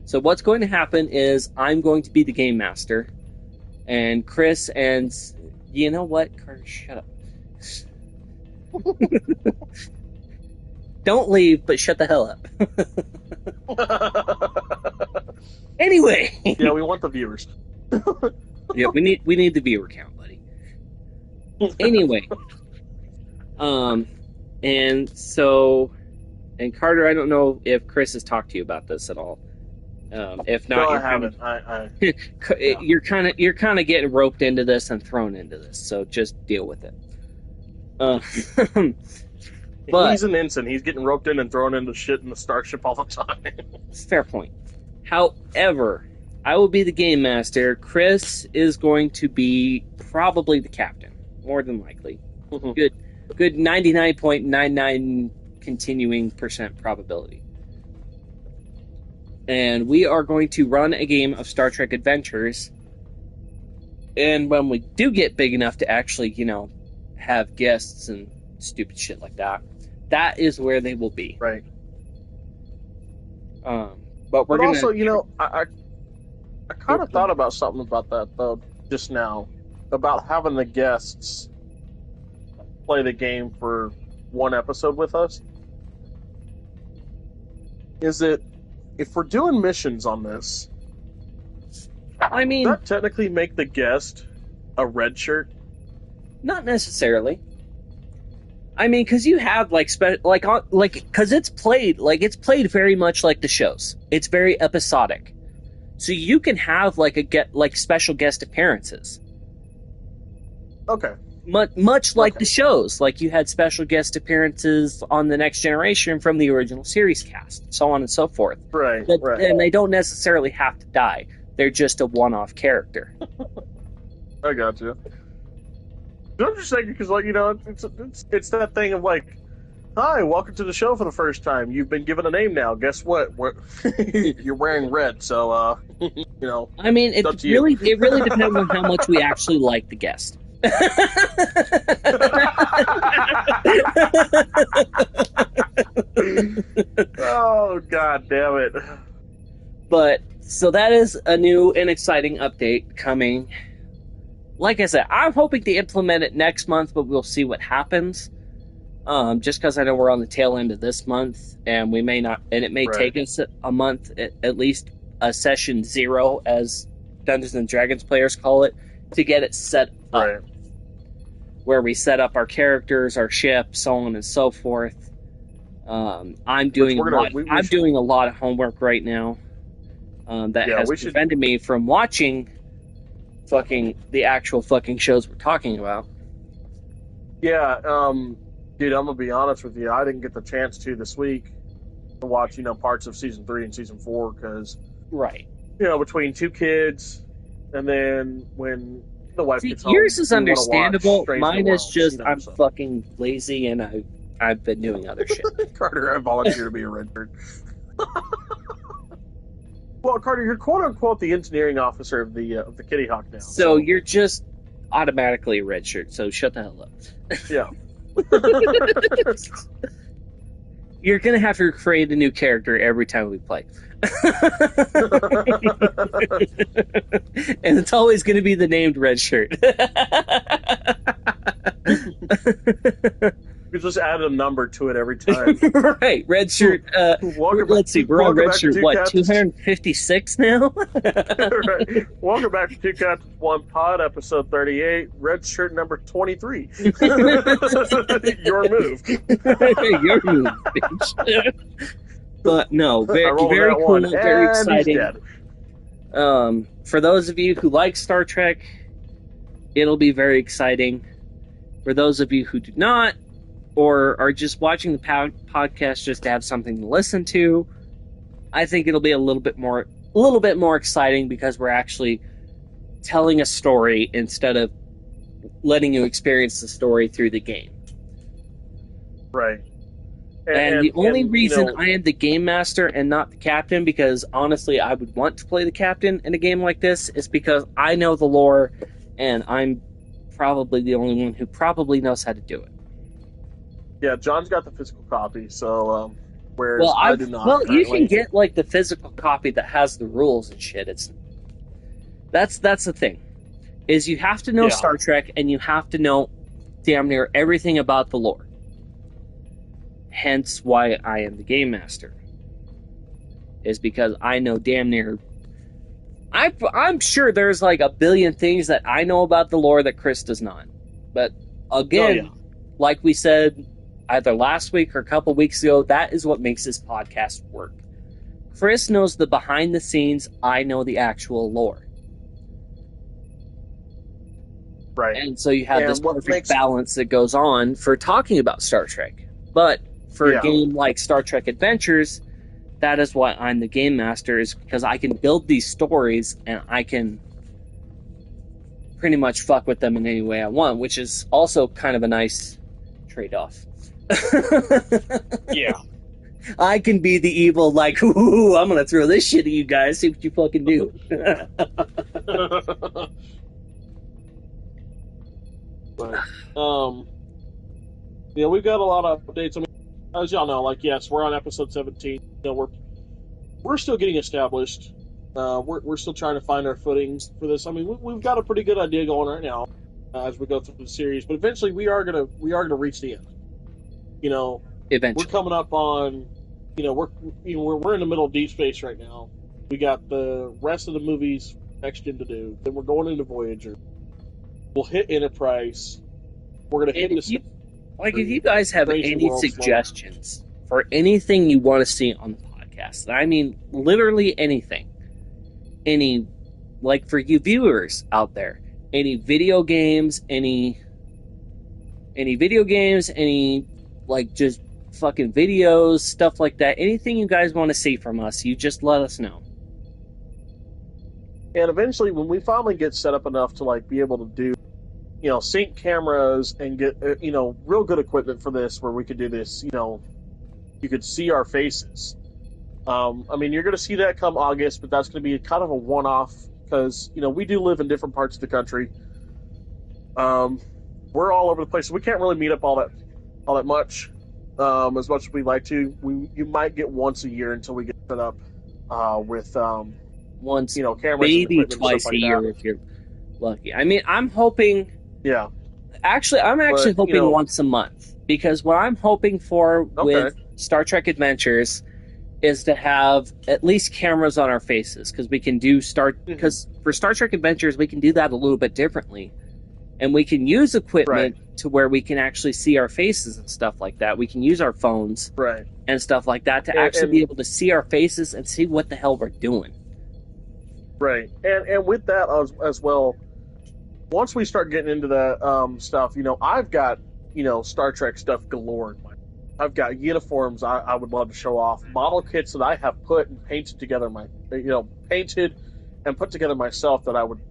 So what's going to happen is I'm going to be the game master, and Chris and you know what, Carter, shut up. Don't leave, but shut the hell up. Anyway. Yeah, we want the viewers. Yeah, we need the viewer count, buddy. Anyway. And Carter, I don't know if Chris has talked to you about this at all. If not, no, I haven't. Yeah. You're kind of getting roped into this and thrown into this, so just deal with it. But he's an ensign. He's getting roped in and thrown into shit in the starship all the time. Fair point. However, I will be the game master. Chris is going to be probably the captain, more than likely. Good 99.99 continuing % probability. And we are going to run a game of Star Trek Adventures. And when we do get big enough to actually, have guests and stupid shit like that, that is where they will be. Right. But we're gonna... also, I kind of thought about something about that, though, just now. About having the guests play the game for one episode with us. Is it... If we're doing missions on this... I mean... Does that technically make the guest a red shirt? Not necessarily. I mean, because you have because it's played very much like the shows. It's very episodic, so you can have special guest appearances. Okay. Much like the shows, like you had special guest appearances on The Next Generation from the original series cast, so on and so forth. Right. And they don't necessarily have to die; they're just a one-off character. I got you. I'm just thinking because, it's that thing of hi, welcome to the show for the first time. You've been given a name now. Guess what? You're wearing red, so I mean, it really depends on how much we actually like the guest. Oh, god damn it! But so that is a new and exciting update coming. Like I said, I'm hoping to implement it next month, but we'll see what happens. Just because I know we're on the tail end of this month, and we may not, and it may take us a month, at least a session 0, as Dungeons and Dragons players call it, to get it set up. Where we set up our characters, our ship, so on and so forth. I'm doing a lot of homework right now. That has prevented me from watching the actual shows we're talking about. Yeah, dude, I'm gonna be honest with you. I didn't get the chance to this week to watch, parts of season 3 and season 4 because, between 2 kids, and then when the wife gets home, yours is understandable. Mine is just I'm so. fucking lazy and I've been doing other shit. Carter, I volunteer to be a redbird. Well, Carter, you're quote unquote the engineering officer of the Kitty Hawk now. So you're just automatically a red shirt. So shut the hell up. Yeah. You're gonna have to create a new character every time we play. And it's always gonna be the named red shirt. You just add a number to it every time. Right, red shirt. Let's see, we're on red shirt. What, 256 now? Right. Welcome back to Two Captains One Pod, episode 38, red shirt number 23. Your move. Your move, bitch. But no, very cool, very exciting. For those of you who like Star Trek, it'll be very exciting. For those of you who do not, or are just watching the podcast just to have something to listen to, I think it'll be a little bit more exciting because we're actually telling a story instead of letting you experience the story through the game. Right. And the only reason I am the game master and not the captain, because honestly I would want to play the captain in a game like this, is because I know the lore and I'm probably the only one who probably knows how to do it. Yeah, John's got the physical copy, so Whereas I do not. Well, you currently. can get like the physical copy that has the rules and shit. That's the thing, is you have to know Star Trek and you have to know damn near everything about the lore. Hence why I am the game master. Is because I know damn near. I'm sure there's like a billion things that I know about the lore that Chris does not. But again, like we said either last week or a couple weeks ago, that is what makes this podcast work. Chris knows the behind the scenes, I know the actual lore. Right. And so you have this perfect balance that goes on for talking about Star Trek. But for a game like Star Trek Adventures, that is why I'm the game master, is because I can build these stories and I can pretty much fuck with them in any way I want, which is also kind of a nice trade-off. Yeah. I can be the evil, like, ooh, I'm gonna throw this shit at you guys, see what you fucking do. But, we've got a lot of updates. I mean, as y'all know, like, yes, we're on episode 17. You know, we're still getting established. We're still trying to find our footings for this. I mean, we've got a pretty good idea going right now as we go through the series, but eventually we are gonna reach the end. You know, eventually we're coming up on. You know, we're in the middle of Deep Space right now. We got the rest of the movies next gen to do. Then we're going into Voyager. We'll hit Enterprise. We're gonna hit if you guys have any suggestions for anything you want to see on the podcast, I mean, literally anything. Any, like, for you viewers out there, any video games, any like, just fucking videos, stuff like that, anything you guys want to see from us, you just let us know. And eventually, when we finally get set up enough to, like, be able to do, you know, sync cameras and get, you know, real good equipment for this, where we could do this, you know, you could see our faces. I mean, you're going to see that come August, but that's going to be kind of a one-off, because, you know, we do live in different parts of the country. We're all over the place, so we can't really meet up all that much, as much as we'd like to. You might get once a year until we get set up with once, you know, cameras, maybe and twice like a year if you're lucky. I mean, I'm hoping. Yeah. Actually, I'm hoping, you know, once a month, because what I'm hoping for with Star Trek Adventures is to have at least cameras on our faces, because we can do because for Star Trek Adventures we can do that a little bit differently, and we can use equipment to where we can actually see our faces and stuff like that. We can use our phones and stuff like that to actually be able to see our faces and see what the hell we're doing. Right, and with that as well, once we start getting into that stuff, you know, I've got, you know, Star Trek stuff galore. I've got uniforms I would love to show off, model kits that I have put and painted together painted and put together myself that I would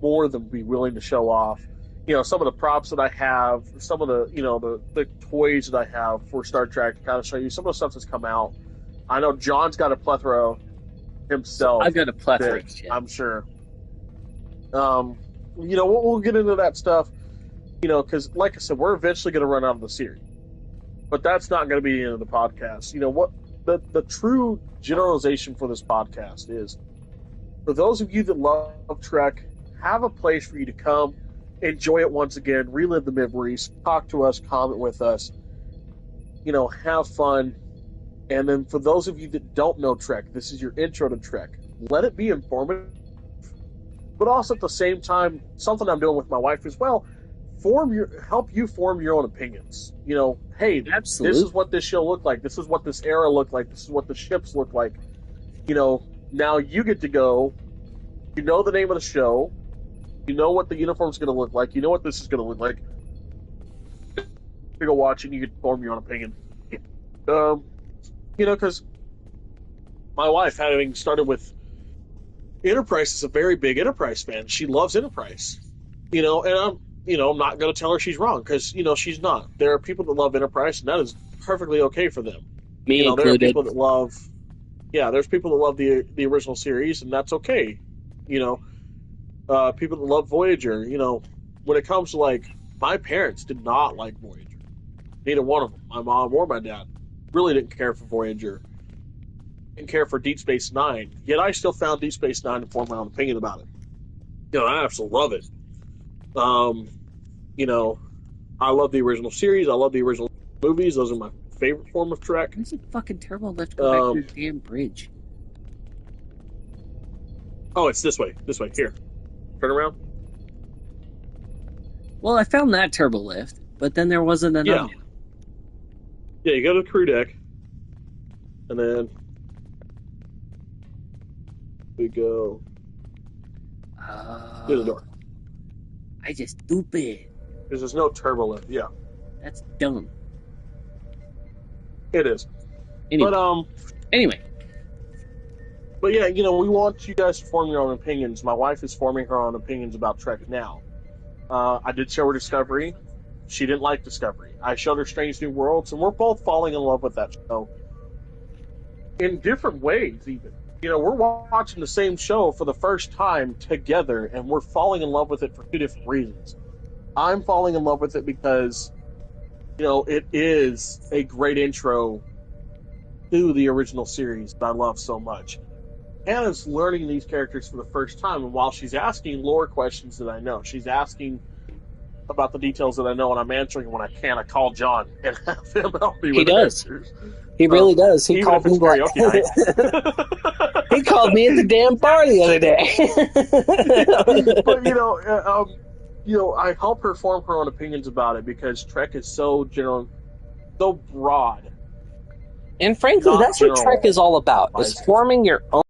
more than be willing to show off. You know, some of the props that I have, some of the, you know, the toys that I have for Star Trek to kind of show you some of the stuff that's come out. I know John's got a plethora himself. I've got a plethora, I'm sure. You know, we'll get into that stuff, you know, because, like I said, we're eventually going to run out of the series. But that's not going to be the end of the podcast. You know, what the true generalization for this podcast is, for those of you that love Trek, have a place for you to come, enjoy it once again, relive the memories, talk to us, comment with us, you know, have fun. And then for those of you that don't know Trek, this is your intro to Trek. Let it be informative, but also at the same time, something I'm doing with my wife as well, help you form your own opinions. You know, hey, This is what this show looked like. This is what this era looked like. This is what the ships look like. You know, now you get to go. You know the name of the show. You know what the uniform's going to look like. You know what this is going to look like. You go watch it and you can form your own opinion. You know, because my wife, having started with Enterprise, is a very big Enterprise fan. She loves Enterprise. You know, and I'm not going to tell her she's wrong, because, you know, she's not. There are people that love Enterprise, and that is perfectly okay for them. Me included. There are people that love, there's people that love the original series, and that's okay. You know, people that love Voyager, you know, when it comes to, like, my parents did not like Voyager. Neither one of them, my mom or my dad. really didn't care for Voyager, didn't care for Deep Space Nine. Yet I still found Deep Space Nine to form my own opinion about it. I absolutely love it. You know, I love the original series. I love the original movies. Those are my favorite form of Trek. It's a fucking turbo lift. Go back to the damn bridge. Oh, it's this way. This way. Here. Turn around. Well, I found that turbo lift, but then there wasn't another one. Yeah, you go to the crew deck, and then we go through the door. I just stupid. Because there's no turbo lift. Yeah. That's dumb. It is. Anyway. But, Anyway. But yeah, we want you guys to form your own opinions. My wife is forming her own opinions about Trek now. I did show her Discovery. She didn't like Discovery. I showed her Strange New Worlds, and we're both falling in love with that show. In different ways, even. We're watching the same show for the first time together, and we're falling in love with it for two different reasons. I'm falling in love with it because, it is a great intro to the original series that I love so much. Hannah's learning these characters for the first time, and while she's asking lore questions that I know, she's asking about the details that I know, and I'm answering when I can. I call John and have him help me with answers. He really does. He called me He called me at the damn bar the other day. But I help her form her own opinions about it because Trek is so general, so broad. And frankly, that's what Trek is all about: is forming your own.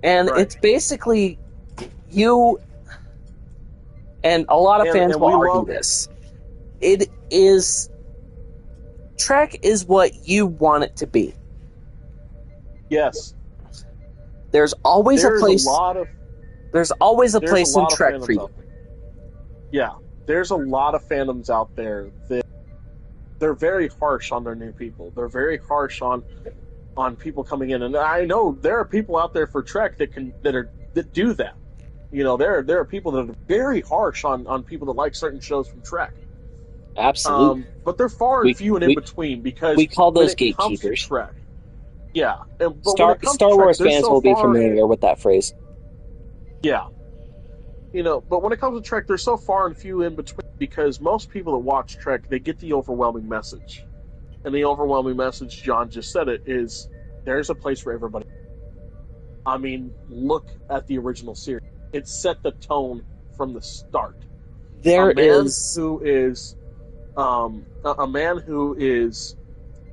And it's basically you. And a lot of fans will argue this. It is... Trek is what you want it to be. Yes. There's always a place... There's always a place in Trek for you. Yeah. There's a lot of fandoms out there that they're very harsh on their new people. They're very harsh on people coming in. And I know there are people out there for Trek that do that. There are people that are very harsh on people that like certain shows from Trek. Absolutely. But they're far and few and in between because we call those gatekeepers. Trek, yeah. Star Wars fans will be familiar with that phrase. Yeah. But when it comes to Trek, they're so far and few in between because most people that watch Trek, they get the overwhelming message. And the overwhelming message, John just said it, is there's a place for everybody. I mean, look at the original series. It set the tone from the start. A man who is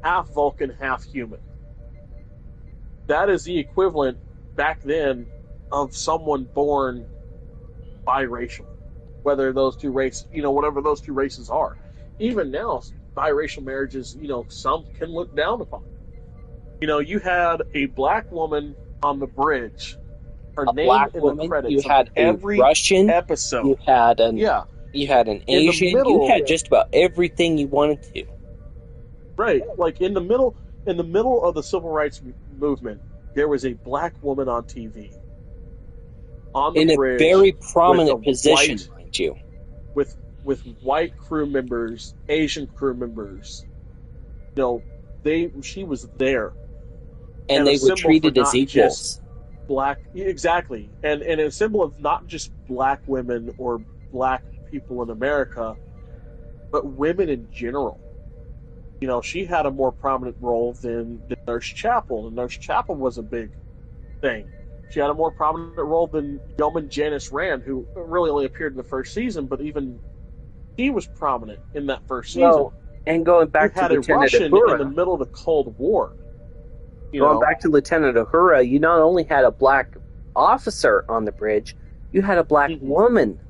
half Vulcan, half human. That is the equivalent back then of someone born biracial. Whether those two races, whatever those two races are. Even now, biracial marriages, some can look down upon. You had a black woman on the bridge. Her name in the credits. You had every Russian episode. You had an Asian. You had just about everything you wanted to. Right, like in the middle of the civil rights movement, there was a black woman on TV. On the bridge, a very prominent position, mind you. With white crew members, Asian crew members. She was there. And they were treated as equals. Black, exactly, and a symbol of not just black women or black people in America, but women in general. She had a more prominent role than Nurse Chapel, and Nurse Chapel was a big thing. She had a more prominent role than Yeoman Janice Rand, who really only appeared in the first season, but even he was prominent in that first season. And going back to Lieutenant Russian Uhura, in the middle of the Cold War. Going back to Lieutenant Uhura, you not only had a black officer on the bridge, you had a black woman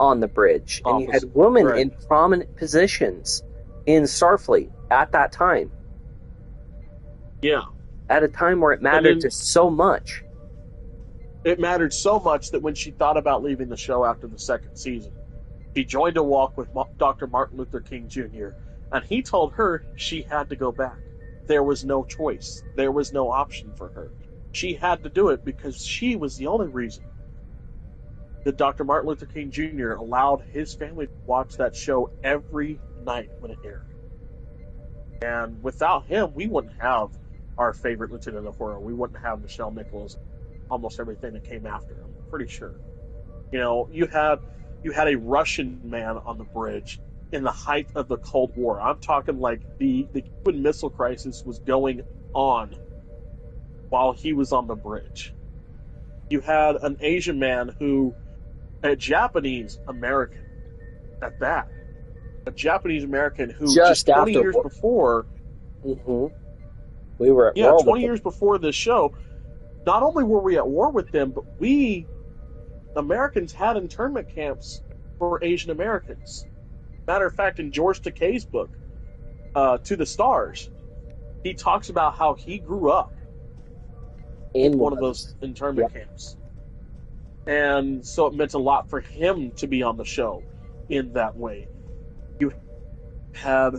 on the bridge. And you had women in prominent positions in Starfleet at that time. Yeah. At a time where it mattered so much. It mattered so much that when she thought about leaving the show after the second season, she joined a walk with Dr. Martin Luther King Jr., and he told her she had to go back. There was no choice. There was no option for her. She had to do it because she was the only reason that Dr. Martin Luther King Jr. allowed his family to watch that show every night when it aired. And without him, we wouldn't have our favorite Lieutenant Uhura. We wouldn't have Michelle Nichols, almost everything that came after him. Pretty sure. You know, you had a Russian man on the bridge in the height of the Cold War. I'm talking like the Cuban Missile Crisis was going on while he was on the bridge. You had an Asian man a Japanese American at that. A Japanese American who just 20 years before. Mm-hmm. We were at war 20 years before this show, not only were we at war with them, but we, Americans, had internment camps for Asian Americans. Matter of fact, in George Takei's book, To the Stars, he talks about how he grew up in one of those internment camps. And so it meant a lot for him to be on the show in that way. You had,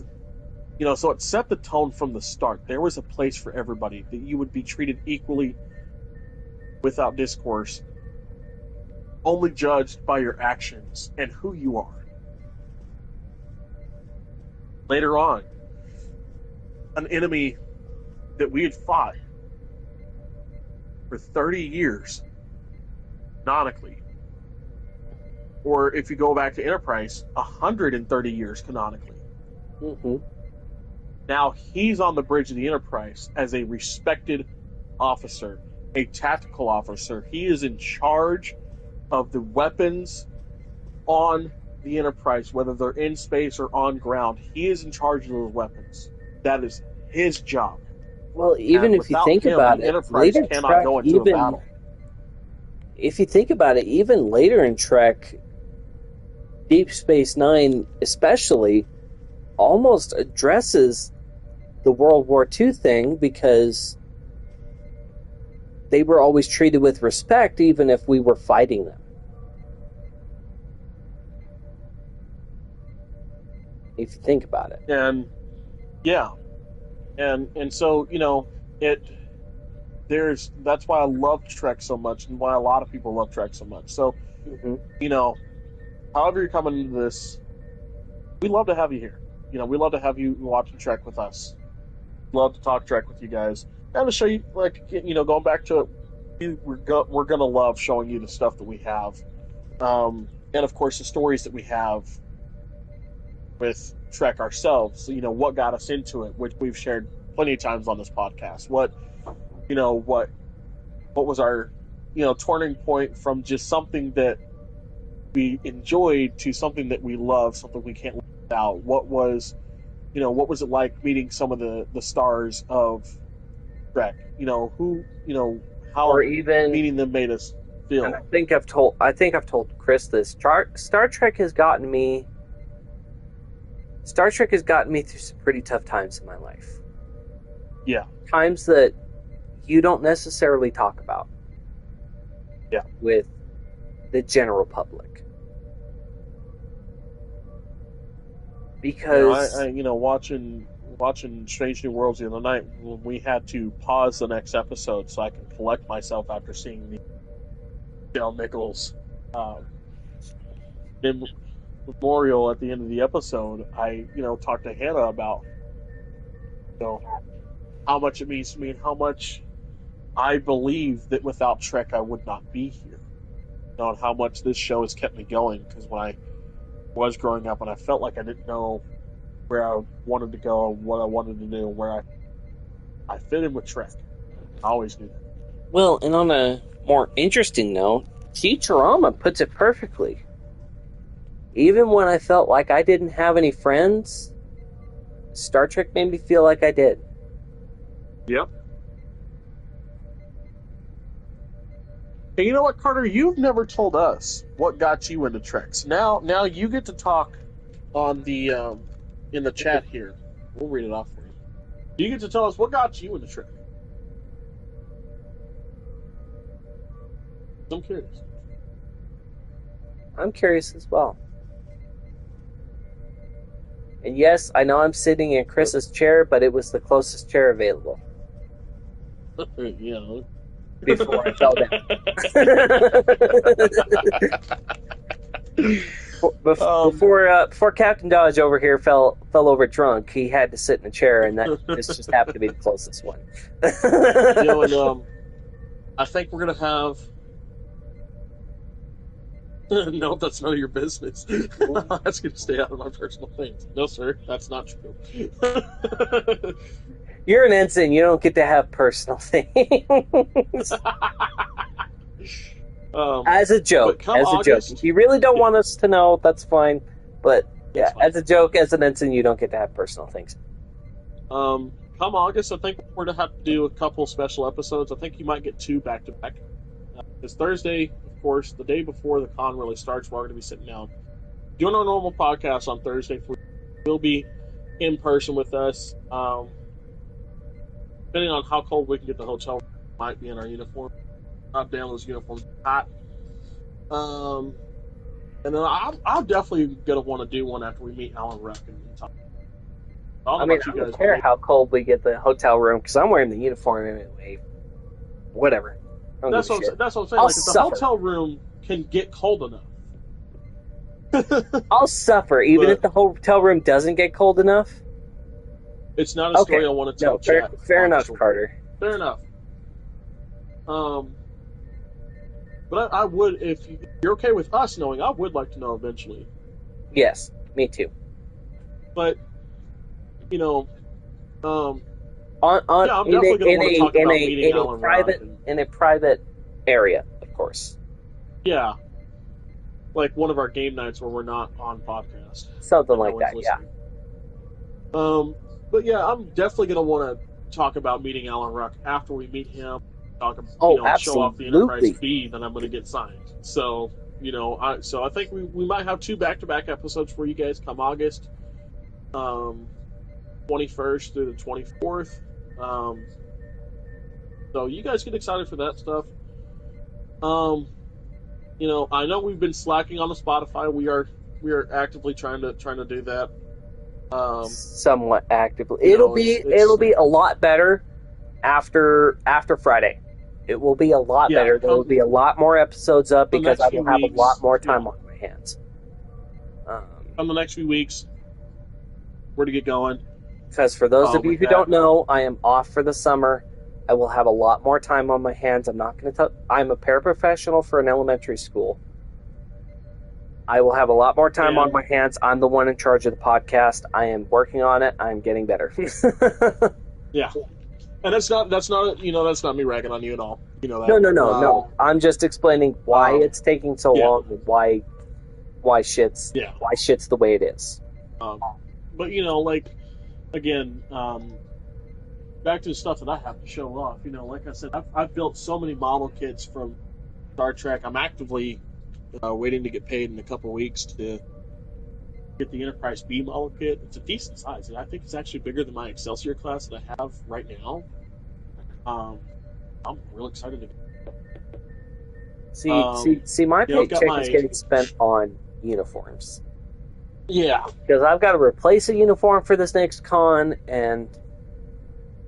so it set the tone from the start. There was a place for everybody, that you would be treated equally without discourse, only judged by your actions and who you are. Later on, an enemy that we had fought for 30 years, canonically, or if you go back to Enterprise, 130 years canonically. Mm-hmm. Now he's on the bridge of the Enterprise as a respected officer, a tactical officer. He is in charge of the weapons on the Enterprise, whether they're in space or on ground. He is in charge of those weapons. That is his job. Well, even if you think about it, Enterprise cannot go into a battle. If you think about it, even later in Trek, Deep Space Nine especially, almost addresses the World War II thing, because they were always treated with respect even if we were fighting them. If you think about it. And yeah. And so, that's why I love Trek so much, and why a lot of people love Trek so much. So, however you're coming into this, we love to have you here. We love to have you watching Trek with us. Love to talk Trek with you guys, and to show you, going back to it, we're gonna love showing you the stuff that we have, and of course the stories that we have with Trek ourselves. What got us into it, which we've shared plenty of times on this podcast. What was our turning point from just something that we enjoyed to something that we love, something we can't live without. What was it like meeting some of the stars of Trek? How or even meeting them made us feel. And I think I've told Chris this. Star Trek has gotten me through some pretty tough times in my life. Yeah. Times that you don't necessarily talk about. Yeah. With the general public. Because watching Strange New Worlds the other night, we had to pause the next episode so I can collect myself after seeing the Michelle Nichols memorial at the end of the episode. I talked to Hannah about how much it means to me, and how much I believe that without Trek I would not be here. And how much this show has kept me going, because when I was growing up and I felt like I didn't know where I wanted to go, what I wanted to do, where I fit in with Trek. I always knew that. Well, and on a more interesting note, Futurama puts it perfectly. Even when I felt like I didn't have any friends, Star Trek made me feel like I did. Yep. Hey, you know what, Carter? You've never told us what got you into Treks. Now you get to talk on the in the chat here. We'll read it off for you. You get to tell us what got you into Trek. I'm curious. I'm curious as well. And yes, I know I'm sitting in Chris's chair, but it was the closest chair available. Before I fell down. Before Captain Dodge over here fell over drunk, he had to sit in a chair, and this just happened to be the closest one. I think we're gonna have. No, that's none of your business. That's gonna stay out of my personal things. No, sir, that's not true. You're an ensign. You don't get to have personal things. As a joke. If you really don't want us to know, that's fine. But yeah, as a joke, as an ensign, you don't get to have personal things. Come August, I think we're gonna have to do a couple special episodes. I think you might get 2 back to back. Because Thursday, of course, the day before the con really starts, we're going to be sitting down doing our normal podcast on Thursday. We'll be in person with us. Depending on how cold we can get the hotel, we might be in our uniform. Not down those uniforms hot. And then I'm definitely going to want to do one after we meet Alan Ruck and talk. I don't care how cold we get the hotel room because I'm wearing the uniform anyway. Whatever. That's what I'm saying. Like, if the hotel room can get cold enough. I'll suffer, even if the hotel room doesn't get cold enough. It's not a story I want to tell. Fair enough, Carter. Fair enough. But I would, if you're okay with us knowing, I would like to know eventually. Yes, me too. But, you know, I'm definitely going to want to talk about meeting Alan Ruck. In a private area, of course. Yeah. Like one of our game nights where we're not on podcast. Something like that, listening. Yeah. But yeah, I'm definitely going to want to talk about meeting Alan Ruck after we meet him. Talk about, show off the Enterprise B that I'm going to get signed. So, I think we might have 2 back-to-back episodes for you guys come August 21st through the 24th. So you guys get excited for that stuff. I know we've been slacking on the Spotify. We are actively trying to do that. Somewhat actively. It'll be a lot better after Friday. It will be a lot better. There will be a lot more episodes up because I will have a lot more time on my hands. On the next few weeks, where to get going. Because for those of you who don't know, I am off for the summer. I will have a lot more time on my hands. I'm not going to I'm a paraprofessional for an elementary school. I will have a lot more time on my hands. I'm the one in charge of the podcast. I am working on it. I'm getting better. Yeah. And that's not me ragging on you at all. You know that. No. I'm just explaining why it's taking so long and why shit's the way it is. But again, back to the stuff that I have to show off. Like I said, I've built so many model kits from Star Trek. I'm actively waiting to get paid in a couple weeks to get the Enterprise B model kit. It's a decent size. I think it's actually bigger than my Excelsior class that I have right now. I'm real excited to get it. See, my paycheck is getting spent on uniforms. Yeah, because I've got to replace a uniform for this next con, and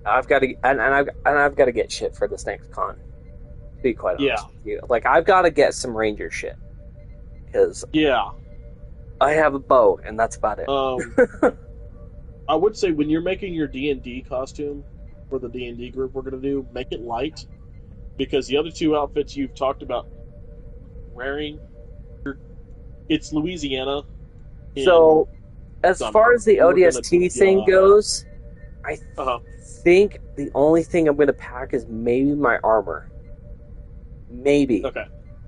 I've got to get shit for this next con. To be quite honest with you, I've got to get some Ranger shit because I have a bow, and that's about it. I would say when you're making your D&D costume for the D&D group we're going to do, make it light, because the other 2 outfits you've talked about wearing, it's Louisiana. So, as far as the ODST thing goes, I think the only thing I'm going to pack is maybe my armor. Maybe. Okay.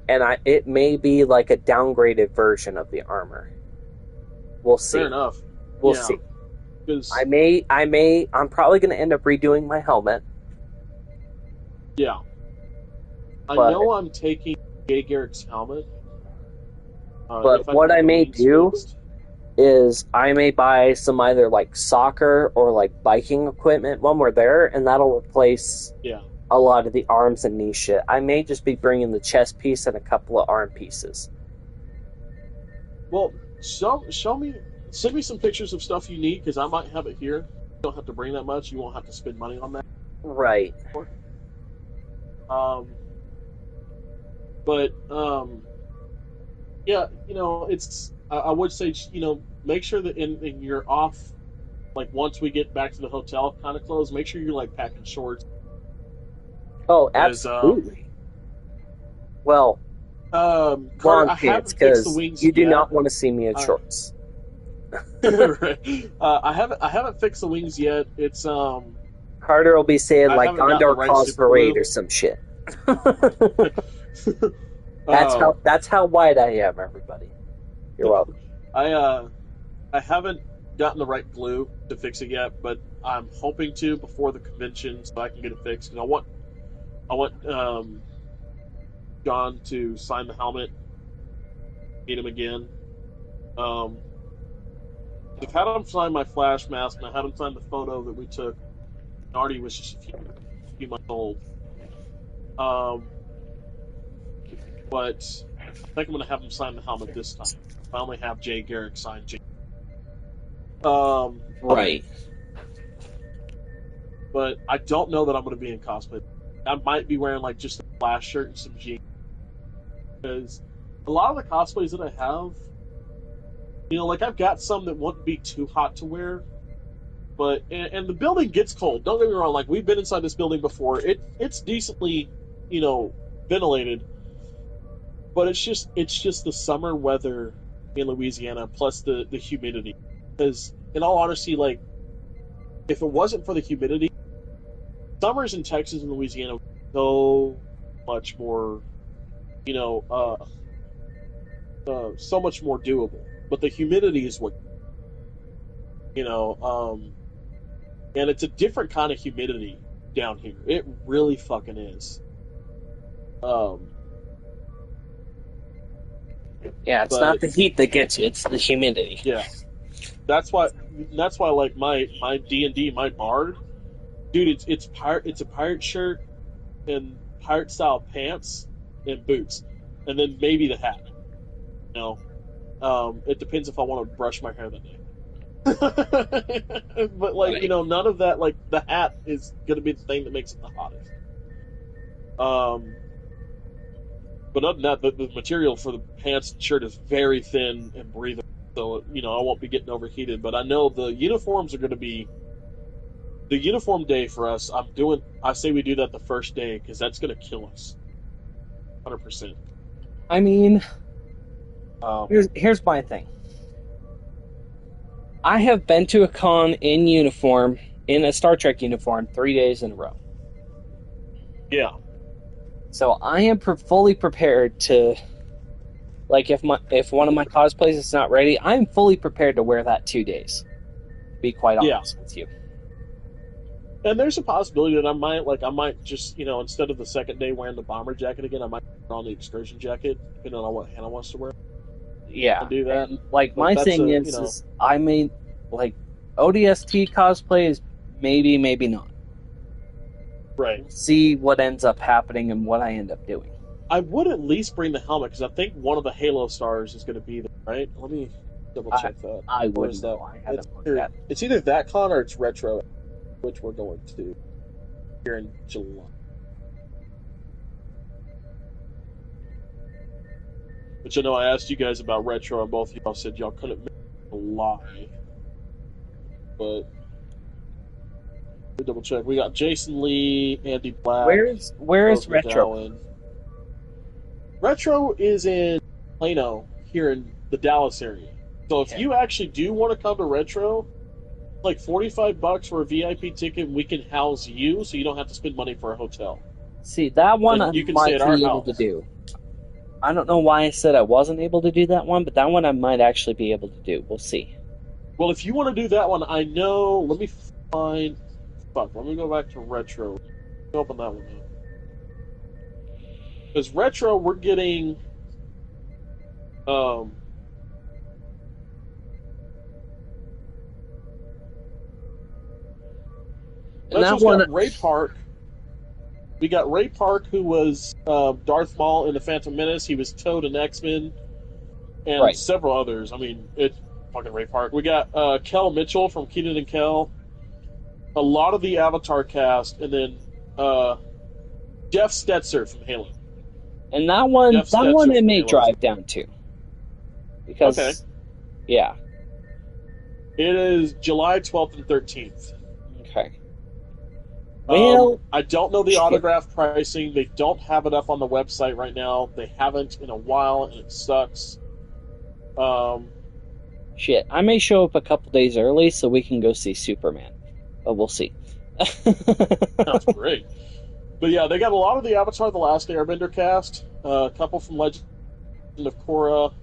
And it may be like a downgraded version of the armor. We'll see. Fair enough. We'll see. I'm probably going to end up redoing my helmet. Yeah. I know I'm taking Jay Garrick's helmet. But what I may do is I may buy some either soccer or biking equipment when we're there, and that'll replace a lot of the arms and knee shit. I may just be bringing the chest piece and a couple of arm pieces. Well, send me some pictures of stuff you need, because I might have it here. You don't have to bring that much. You won't have to spend money on that. Right. But, yeah, it's I would say, make sure that in you're off, like once we get back to the hotel, kind of close. Make sure you're like packing shorts. Oh, absolutely. Long pants, because you do not want to see me in shorts. Right. I haven't fixed the wings yet. It's Carter will be saying like Gondor calls for raid or some shit. That's how wide I am, everybody. You're welcome. I haven't gotten the right glue to fix it yet, but I'm hoping to before the convention so I can get it fixed. And I want John to sign the helmet, meet him again. I've had him sign my flash mask, and I had him sign the photo that we took. Artie was just a few months old. But I think I'm going to have him sign the helmet this time. I only have Jay Garrick sign Jay. Right. But I don't know that I'm going to be in cosplay. I might be wearing like just a flash shirt and some jeans. Because a lot of the cosplays that I have, like I've got some that wouldn't be too hot to wear. But and the building gets cold. Don't get me wrong. Like we've been inside this building before. It's decently, ventilated. But it's just the summer weather in Louisiana plus the humidity. Because in all honesty, like if it wasn't for the humidity, summers in Texas and Louisiana would be so much more, so much more doable. But the humidity is what, and it's a different kind of humidity down here. It really fucking is. Yeah, it's not the heat that gets you; it's the humidity. Yeah, that's why. Like my D&D, my bard, dude, it's a pirate shirt and pirate style pants and boots, and then maybe the hat. It depends if I want to brush my hair that day. But like none of that. Like the hat is gonna be the thing that makes it the hottest. But other than that, the material for the pants and shirt is very thin and breathable, so I won't be getting overheated. But I know the uniforms are going to be the uniform day for us. I say we do that the first day because that's going to kill us, 100%. I mean, here's my thing. I have been to a con in uniform, in a Star Trek uniform, 3 days in a row. Yeah. So I am fully prepared to, like, if one of my cosplays is not ready, I am fully prepared to wear that 2 days. To be quite honest with you. And there's a possibility that I might just, instead of the second day wearing the bomber jacket again, I might put on the excursion jacket, depending on what Hannah wants to wear. Yeah. Do that. And, like, my thing is I may, like, ODST cosplay is maybe not. Right. See what ends up happening and what I end up doing. I would at least bring the helmet because I think one of the Halo stars is going to be there, right? Let me double check that. I wouldn't know. I haven't looked at it. It's either that con or it's Retro, which we're going to here in July. Which I know I asked you guys about Retro, and both of y'all said y'all couldn't make a lie. But double check. We got Jason Lee, Andy Black. Where is Retro? McGowan. Retro is in Plano, here in the Dallas area. So if you actually do want to come to Retro, like $45 for a VIP ticket, we can house you, so you don't have to spend money for a hotel. See, that one I might be able to do. I don't know why I said I wasn't able to do that one, but that one I might actually be able to do. We'll see. Well, if you want to do that one, I know. Let me find. Fuck, let me go back to Retro. Open that one up. Because Retro, we're getting. Retro's got Ray Park. We got Ray Park, who was Darth Maul in The Phantom Menace. He was Toad in X-Men. And several others. I mean, it's fucking Ray Park. We got Kel Mitchell from Kenan and Kel. A lot of the Avatar cast, and then Jeff Stetzer from Halo. And that one it may drive down to. Because Yeah. It is July 12th and 13th. Okay. Well, I don't know the autograph pricing. They don't have it up on the website right now. They haven't in a while, and it sucks. Shit, I may show up a couple days early so we can go see Superman. But we'll see. That's great. But yeah, they got a lot of the Avatar: The Last Airbender cast. A couple from Legend of Korra.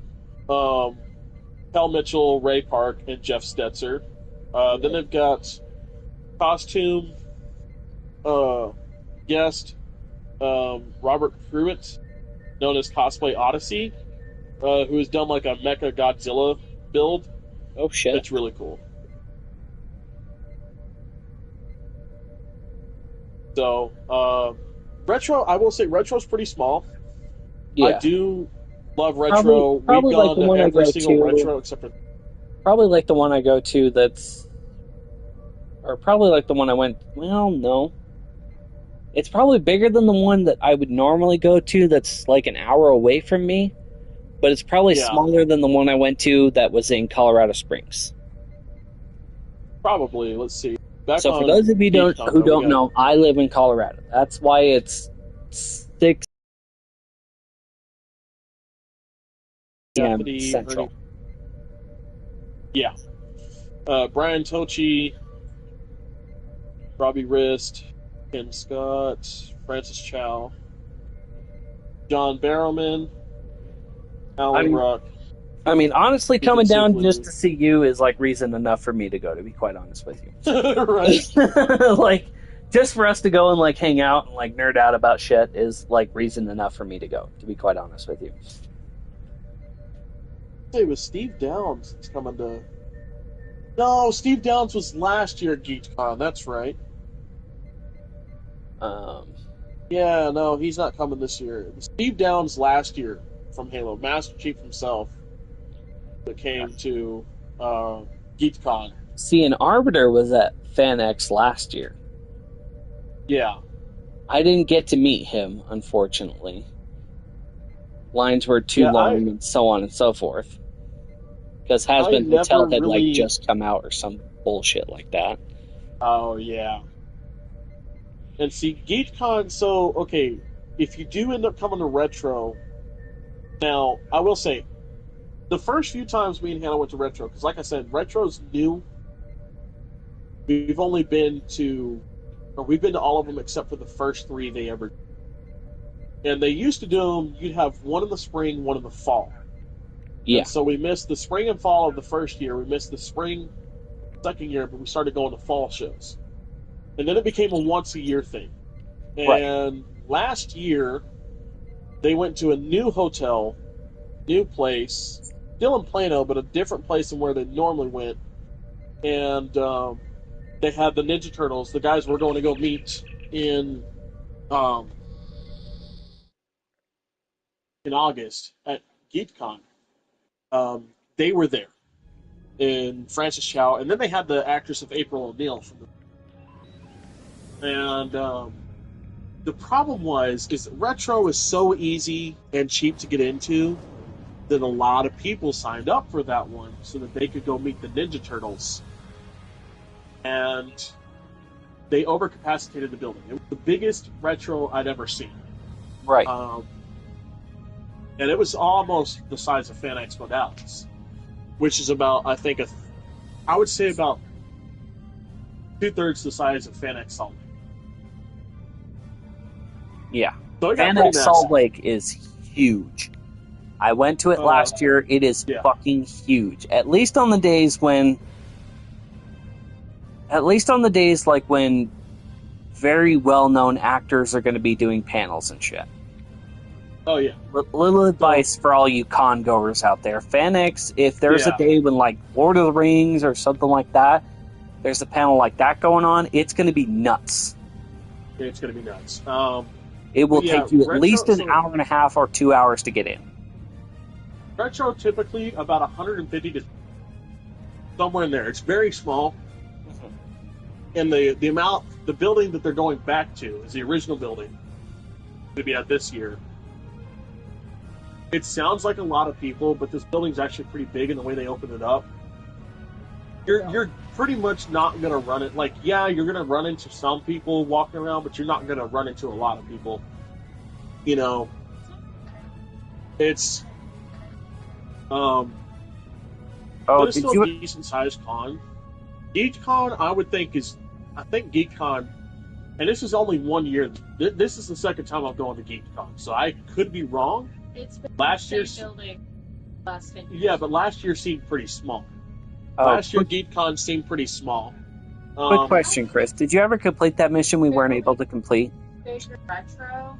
Kel Mitchell, Ray Park, and Jeff Stetzer. Then they've got costume guest Robert Pruitt, known as Cosplay Odyssey, who has done like a Mecha Godzilla build. Oh shit! It's really cool. So, retro. I will say retro's pretty small. Yeah. I do love retro. Probably We've like gone the one to I every go single to. retro except for. Probably like the one I go to. Or probably like the one I went. Well, no. It's probably bigger than the one that I would normally go to. That's like an hour away from me. But it's probably smaller than the one I went to that was in Colorado Springs. Probably. Let's see. So for those of you who don't know, I live in Colorado. That's why it's 6 p.m. Central. Yeah. Brian Tochi, Robbie Rist, Ken Scott, Francis Chow, John Barrowman, Alan Ruck. I mean, honestly, coming down just to see you is like reason enough for me to go, to be quite honest with you. Right. Like, just for us to go and like hang out and like nerd out about shit is like reason enough for me to go, to be quite honest with you. It was Steve Downs that's coming to... No, Steve Downs was last year at GeekCon, that's right. Yeah, no, he's not coming this year. Steve Downs last year from Halo, Master Chief himself, that came to GeekCon. See, an Arbiter was at FanX last year. Yeah. I didn't get to meet him, unfortunately. Lines were too long and so on and so forth. Because Hazbin Hotel had like just come out or some bullshit like that. Oh, yeah. And see, GeekCon, so, okay, if you do end up coming to Retro, now, I will say, the first few times me and Hannah went to Retro, because like I said, Retro's new. We've been to all of them except for the first 3 they ever did. And they used to do them, you'd have one in the spring, one in the fall. Yeah. And so we missed the spring and fall of the first year. We missed the spring second year, but we started going to fall shows. And then it became a once-a-year thing. And last year, they went to a new hotel, new place, still in Plano, but a different place than where they normally went. And they had the Ninja Turtles. The guys were going to go meet in August at GeekCon. They were there. And Francis Chow. And then they had the actress of April O'Neil from the... And the problem is that Retro is so easy and cheap to get into that a lot of people signed up for that one so that they could go meet the Ninja Turtles. And they overcapacitated the building. It was the biggest Retro I'd ever seen. Right. And it was almost the size of Fan Expo Dallas, which is about, I think, I would say about 2/3 the size of Fan X Salt Lake. Yeah. So Fan X Salt Lake is huge. I went to it last year. It is fucking huge. At least on the days like when very well-known actors are going to be doing panels and shit. Oh, yeah. Little advice for all you con goers out there. FanX, if there's a day when, like, Lord of the Rings or something like that, there's a panel like that going on, it's going to be nuts. It's going to be nuts. It will take you at least an hour and a half or 2 hours to get in. Retro, typically, about 150 to somewhere in there. It's very small. And the building that they're going back to is the original building to be at this year. it sounds like a lot of people, but this building's actually pretty big in the way they opened it up. You're pretty much not gonna run it. Like, yeah, you're gonna run into some people walking around, but you're not gonna run into a lot of people. You know, it's but it's still a decent sized con. GeekCon, I would think I think GeekCon, and this is only 1 year. This is the second time I'm going to GeekCon, so I could be wrong. It's been last year's building last 10 years. Yeah, but last year seemed pretty small. Last year, GeekCon seemed pretty small. Quick question, Chris. Did you ever complete that mission we weren't able to complete? Retro.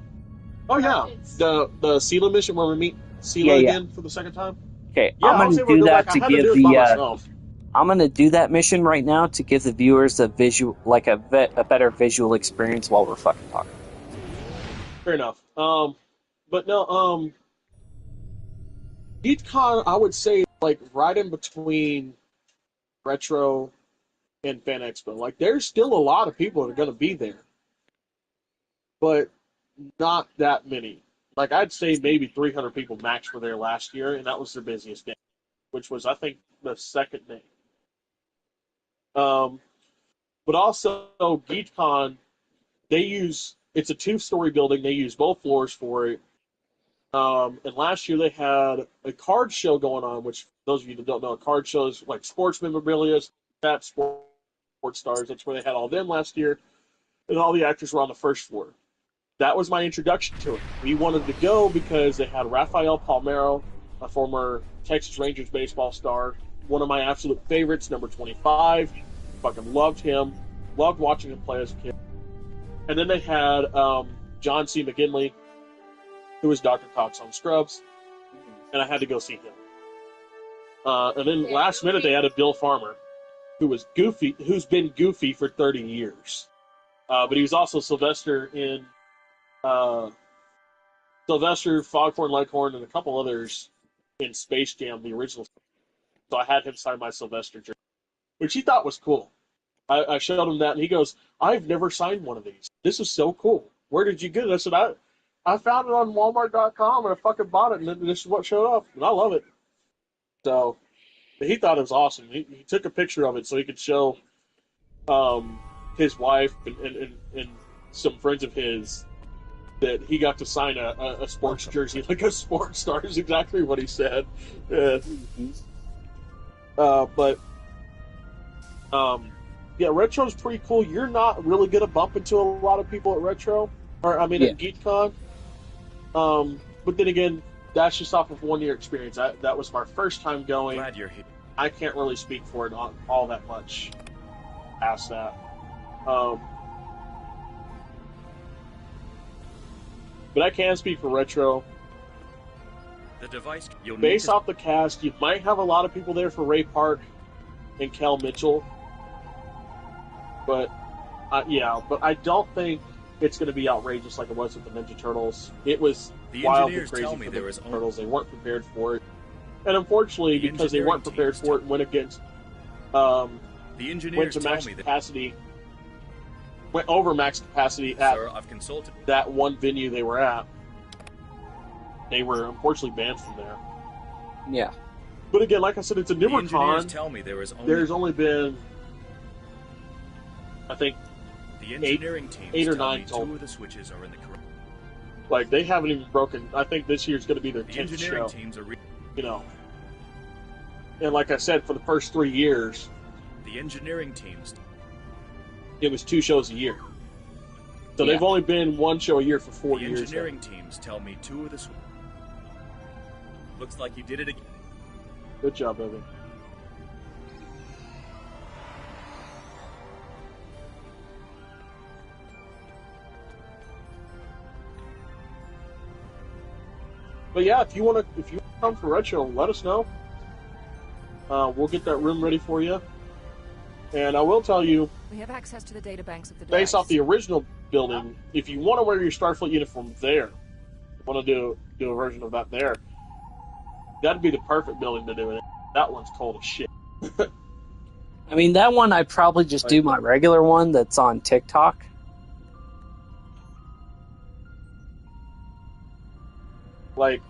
Oh, yeah. The Sela mission where we meet Sela again for the second time? Okay, yeah, I'm going to do that to give the... I'm going to do that mission right now to give the viewers a visual, like a better visual experience while we're fucking talking. Fair enough. But no, GeekCon, I would say, like, right in between Retro and Fan Expo. Like, there's still a lot of people that are going to be there, but not that many. Like, I'd say maybe 300 people max were there last year, and that was their busiest day, which was, I think, the second day. But also, GeekCon, it's a 2-story building. They use both floors for it. And last year they had a card show going on, which for those of you that don't know, a card show is like sports memorabilia, sports stars. That's where they had all them last year. And all the actors were on the first floor. That was my introduction to it. We wanted to go because they had Rafael Palmeiro, a former Texas Rangers baseball star, one of my absolute favorites, number 25. Fucking loved him. Loved watching him play as a kid. And then they had John C. McGinley, who was Dr. Cox on Scrubs, and I had to go see him. And then last minute they added Bill Farmer, who's been Goofy for 30 years. But he was also Sylvester in Sylvester, Foghorn Leghorn, and a couple others in Space Jam, the original. So I had him sign my Sylvester jersey, which he thought was cool. I showed him that, and he goes, "I've never signed one of these. This is so cool. Where did you get it?" I said, I found it on Walmart.com, and I fucking bought it, and this is what showed up, and I love it. So he thought it was awesome. He took a picture of it so he could show his wife and some friends of his that he got to sign a sports jersey like a sports star is exactly what he said. Yeah, Retro's pretty cool. You're not really going to bump into a lot of people at Retro, at GeekCon. But then again, that's just off of 1 year experience. That was my first time going. Glad you're here. I can't really speak for it all that much past that. But I can speak for Retro. The device based off the cast, you might have a lot of people there for Ray Park and Kel Mitchell. But but I don't think it's going to be outrageous like it was with the Ninja Turtles. It was wild and crazy for the Ninja Turtles. They weren't prepared for it. And unfortunately, because they weren't prepared for it, went against went to max capacity, went over max capacity at that one venue they were at. They were unfortunately banned from there. Yeah. But again, like I said, it's a newer con. There's only been, I think, the engineering teams 8 or tell 9 me total. 2 of the switches are in the correct. Like, they haven't even broken. I think this year's going to be their 10th show. Teams are and like I said, for the first 3 years, the engineering teams, it was 2 shows a year. So they've only been 1 show a year for 4 years. The engineering teams tell me 2 of the switches. Looks like you did it again. Good job, Evan. But yeah, if you want to come for Retro, let us know. We'll get that room ready for you. And I will tell you, we have access to the data banks of the based off the original building, if you want to wear your Starfleet uniform there, want to do a version of that there, that'd be the perfect building to do it. That one's cold as shit. I mean, that one I'd probably just do my regular one that's on TikTok. Like,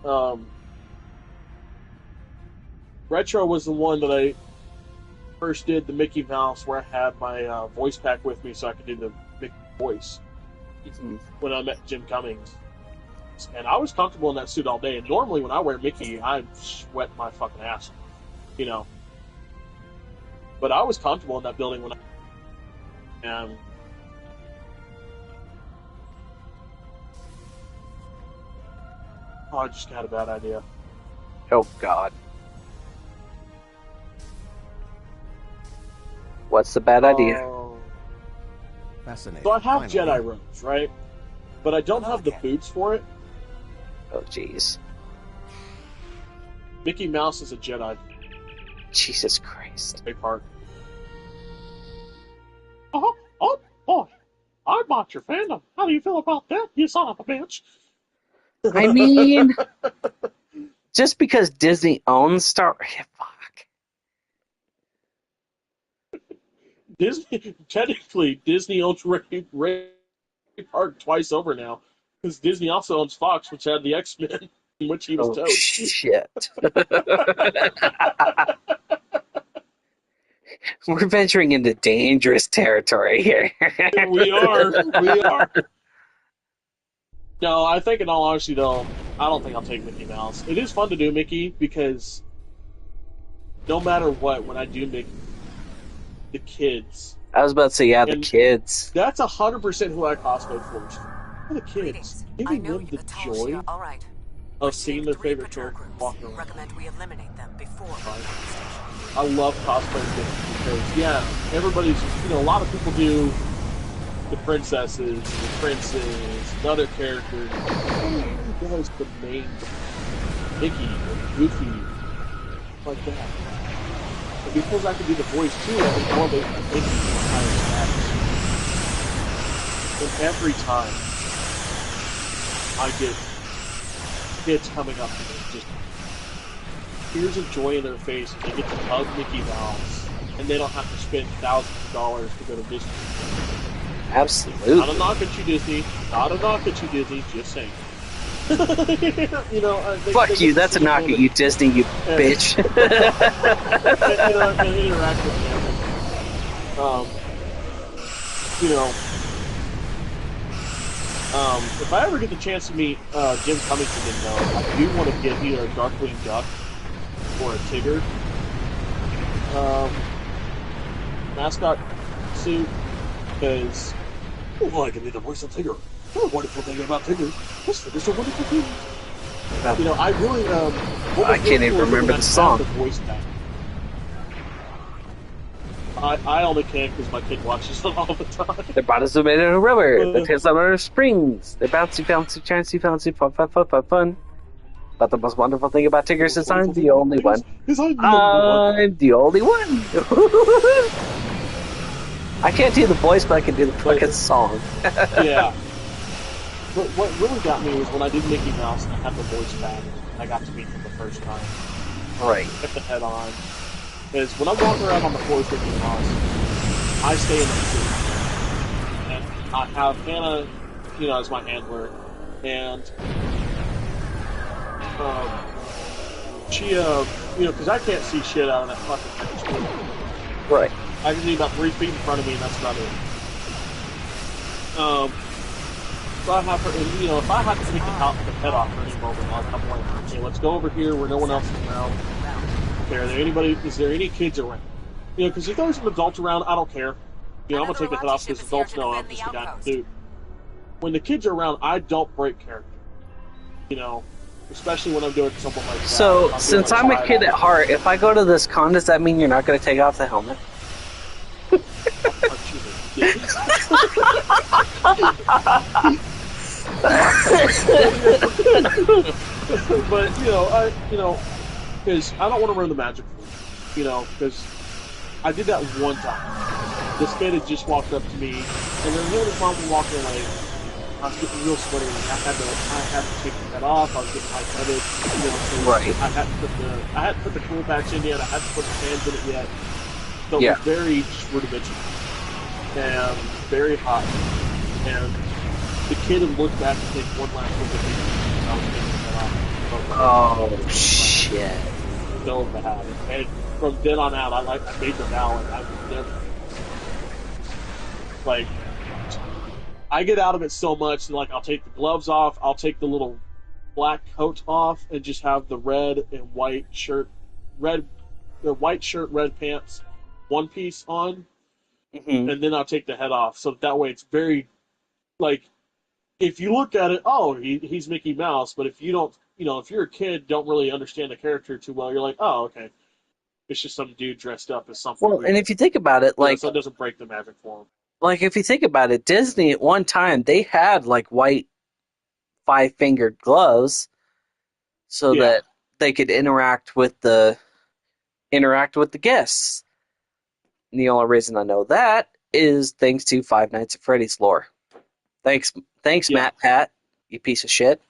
Retro was the one that I first did the Mickey Mouse, where I had my voice pack with me so I could do the Mickey voice when I met Jim Cummings. And I was comfortable in that suit all day. And normally when I wear Mickey, I sweat my fucking ass, you know. But I was comfortable in that building when and I just got a bad idea. Oh, God. What's the bad idea? Fascinating. So I have Jedi robes, right? But I don't have the boots for it. Oh, jeez. Mickey Mouse is a Jedi. Jesus Christ. Big part. Oh, boy. I bought your fandom. How do you feel about that, you son of a bitch? I mean, just because Disney owns Star... Fuck. Technically, Disney owns Ray Park twice over now. Because Disney also owns Fox, which had the X-Men, in which he was Toad. Shit. We're venturing into dangerous territory here. We are. No, I think in all honesty, though, I don't think I'll take Mickey Mouse. It is fun to do Mickey, because no matter what, when I do Mickey, the kids... I was about to say, yeah, the kids. That's 100% who I cosplay for. The kids. Giving them the joy of seeing their favorite character walk around. Recommend we eliminate them before. I love cosplaying because, yeah, everybody's, a lot of people do the princesses, the princes, and other characters. Nobody does the main Mickey or Goofy like that. And because I can do the voice too, I can elevate my Mickey to the higher status. And every time I get kids coming up to me, just tears of joy in their face, and they get to hug Mickey Mouse, and they don't have to spend thousands of dollars to go to Disney. Absolutely. Not a knock at you, Disney. Not a knock at you, Disney. Just saying. Fuck you. That's a knock at you, Disney. You bitch. And interact with them. If I ever get the chance to meet Jim Cummings again, though, I do want to get either a Darkwing Duck or a Tigger mascot suit, because I can be the voice of Tigger. The wonderful thing about Tigger is just a wonderful thing. I really I can't even remember the song. The voice back. I only can because my kid watches them all the time. Their bodies are made out of rubber. Their tails are made of springs. They're bouncy, bouncy, chancy, bouncy, fun, fun, fun, fun, fun. But the most wonderful thing about Tigger is I'm the only one. I'm the only one. I can't do the voice, but I can do the fucking song. Yeah. But what really got me was when I did Mickey Mouse and I had the voice back, and I got to meet him the first time. Right. Put the head on. Because when I'm walking around on the floors with Mickey Mouse, I stay in the suit. And I have Hannah, as my handler. And she, because I can't see shit out of that fucking screen. Right. I can see about 3 feet in front of me, and that's about it. So I have her, and if I have to take the head off for any moment, I'm like, okay, let's go over here where no one else is around. Okay, is there any kids around? Because if there's an adult around, I don't care. I'm gonna take the head off because adults know I'm just a guy dude. When the kids are around, I don't break character. Especially when I'm doing something like that. So, since I'm a kid at heart, if I go to this con, does that mean you're not going to take off the helmet? But because I don't want to ruin the magic for you, because I did that one time. This kid had just walked up to me, and then him and his mom were walking away. I was getting real sweaty. I had to take the head off. I was getting lightheaded. Right. I hadn't put the cool packs in yet. I hadn't put the fans in it yet. So it was very rudimentary and very hot. And the kid had looked back and taken one last look at me. I was taking the head off. Oh shit! known to have. And from then on out, I made the vow, and I would never. Like, I get out of it so much, and like I'll take the gloves off, I'll take the little black coat off, and just have the red and white shirt, red pants, one piece on, and then I'll take the head off. So that way, it's very like. If you look at it, oh, he's Mickey Mouse, but if you don't, if you're a kid, don't really understand the character too well, you're like, oh, okay, it's just some dude dressed up as something. Well, weird. And if you think about it, like, so it doesn't break the magic for him. Like, if you think about it, Disney at one time they had like white 5-fingered gloves, so that they could interact with the guests. And the only reason I know that is thanks to Five Nights at Freddy's lore. Thanks, Matt Pat, you piece of shit.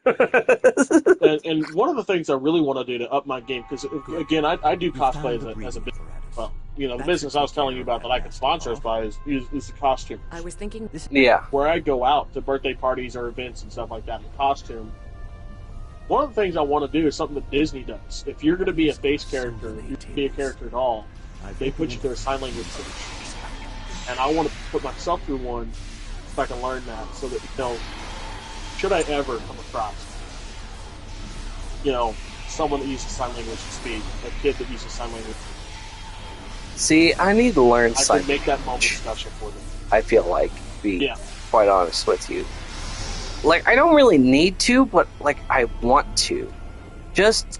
and one of the things I really want to do to up my game, because again, I do cosplay as a business. Well, the business I was telling you about that I could sponsor us by is the costume. I was thinking this. Yeah. Where I go out to birthday parties or events and stuff like that in costume. One of the things I want to do is something that Disney does. If you're going to be a face character, if you're going to be a character at all, they put you through a sign language course. And I want to put myself through one if I can learn that, so that, should I ever come across, someone that uses sign language to speak, a kid that uses sign language. See, I need to learn sign language. I can make that moment special for them. I feel like, to be quite honest with you. Like, I don't really need to, but, like, I want to. Just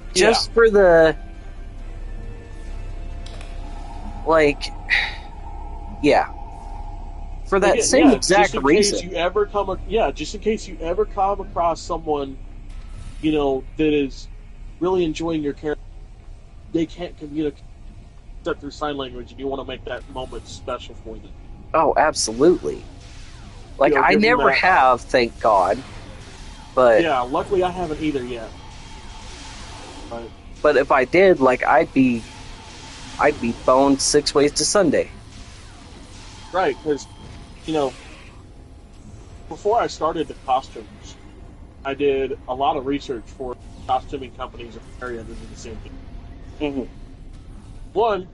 for the... Like... Yeah. For that exact reason. Just in case you ever come across someone, that is really enjoying your character, they can't communicate except through sign language, and you want to make that moment special for them. Oh, absolutely. Like, I never have, thank God. But yeah, luckily I haven't either yet. But if I did, like, I'd be boned 6 ways to Sunday. Right, because, before I started the costumes, I did a lot of research for costuming companies in the area that did the same thing. Mm-hmm. One,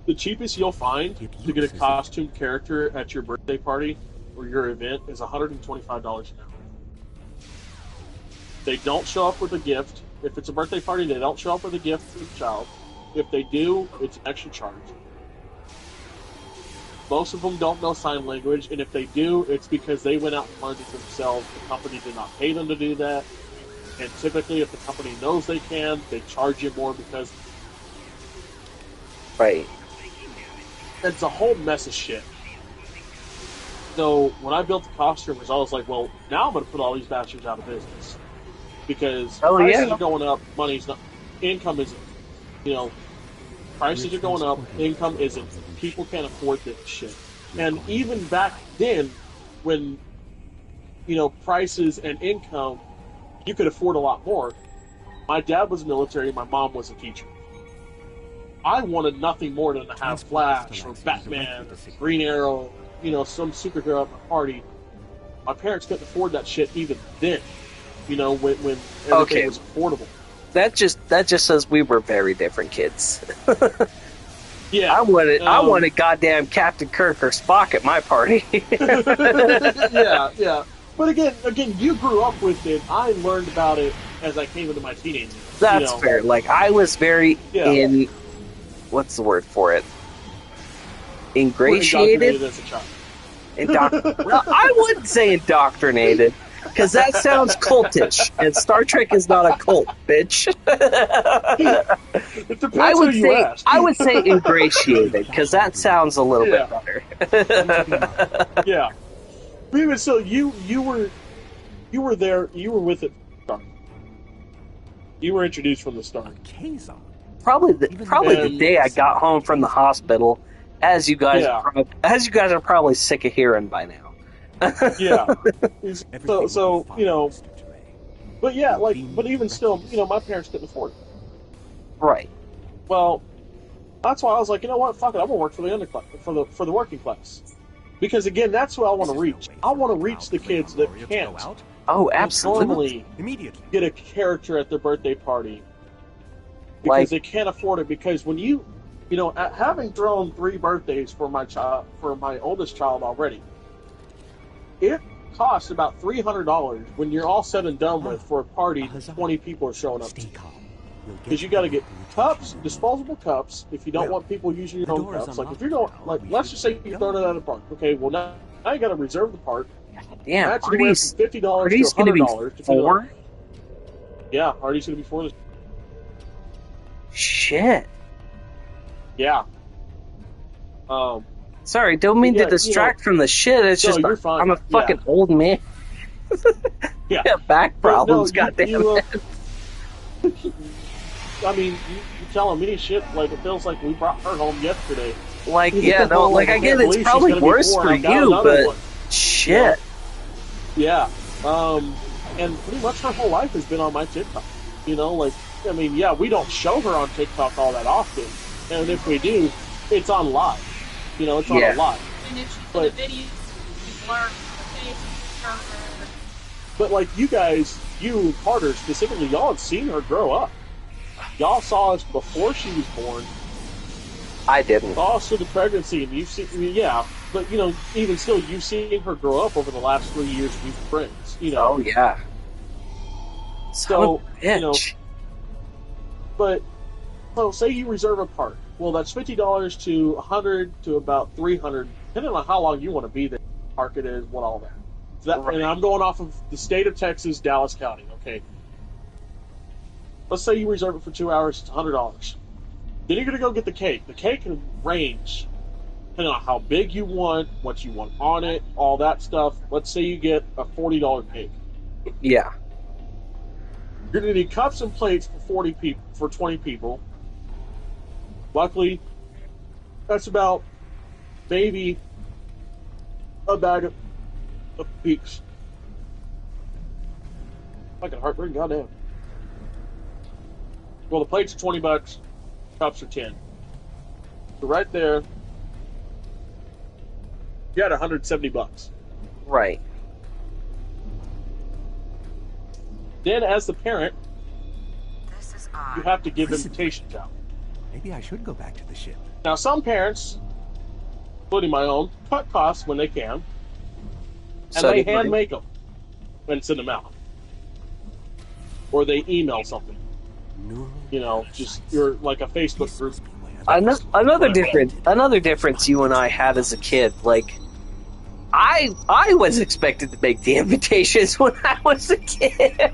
the cheapest you'll find to get a costumed character at your birthday party or your event is $125 an hour. They don't show up with a gift. If it's a birthday party, they don't show up with a gift for the child. If they do, it's an extra charge. Most of them don't know sign language, and if they do, it's because they went out and learned it themselves. The company did not pay them to do that. And typically, if the company knows they can, they charge you more because... Right. It's a whole mess of shit. So, when I built the costumes, I was like, well, now I'm going to put all these bastards out of business. Because prices are going up, money's not... Income isn't. Prices are going up, income isn't. People can't afford this shit. And even back then, when, prices and income, you could afford a lot more. My dad was military, my mom was a teacher. I wanted nothing more than to have Flash or Batman or Green Arrow, some superhero at my party. My parents couldn't afford that shit even then, when everything was affordable. That just says we were very different kids. Yeah, I wanted goddamn Captain Kirk or Spock at my party. yeah. But again, you grew up with it. I learned about it as I came into my teenage years. That's fair. Like, I was very what's the word for it? Ingratiated? As a child. Well, I wouldn't say indoctrinated, because that sounds cultish, and Star Trek is not a cult, bitch. It depends who you ask. I would say ingratiated, because that sounds a little bit better. Yeah. But even so, you were there, you were with it from the start. You were introduced from the start. Probably the day I got home from the hospital, as you guys are probably sick of hearing by now. Yeah. So but yeah, but even still, my parents couldn't afford it. Right. Well, that's why I was like, you know what, fuck it, I'm gonna work for the underclass, for the working class, because again, that's who I want to reach. I want to reach the kids that can't Oh, absolutely. Normally, Immediately. get a character at their birthday party because they can't afford it. Because when you know, having thrown 3 birthdays for my oldest child already, it costs about $300 when you're all said and done with for a party. 20 people are showing up. Because you got to get cups, disposable cups. If you don't want people using your own cups, like if you're going, like let's just say you're throwing it at a park. Okay, well now you got to reserve the park. Damn, that's anywhere from $50 to $100 to $4. Yeah, Artie's going to be 4. Shit. Yeah. Sorry, don't mean to distract from the shit. It's just I'm a fucking old man. Yeah. Back problems. Goddamn. I mean, you're telling me shit like it feels like we brought her home yesterday. Like, yeah, no, like I get it's probably worse for you, but shit. Yeah. And pretty much her whole life has been on my TikTok. You know, like, I mean, yeah, we don't show her on TikTok all that often, and if we do, it's on live. You know, it's on a live. And if she's in a video, you learn the face. But like you guys, you and Carter specifically, y'all have seen her grow up. Y'all saw us before she was born. I didn't. Also, the pregnancy, and you've seen, yeah, but you know, even still, you've seen her grow up over the last 3 years we've been friends. You know. Oh yeah. So you know, but so say you reserve a park. Well, that's $50 to $100 to about $300, depending on how long you want to be there. Park it is, what all that. So that, and I'm going off of the state of Texas, Dallas County. Okay. Let's say you reserve it for 2 hours, it's $100. Then you're going to go get the cake. The cake can range depending on how big you want, what you want on it, all that stuff. Let's say you get a $40 cake. Yeah. You're going to need cups and plates for 20 people. Luckily, that's about maybe a bag of peaks. Fucking heartbreaking, goddamn. Well, the plates are $20, cups are 10. So right there, you got $170. Right. Then, as the parent, you have to give invitations out. Maybe I should go back to the ship. Now, some parents, including my own, cut costs when they can, and they hand make them and send them out, or they email something. You know, just you're like a Facebook group. Another difference you and I had as a kid, like. I was expected to make the invitations when I was a kid.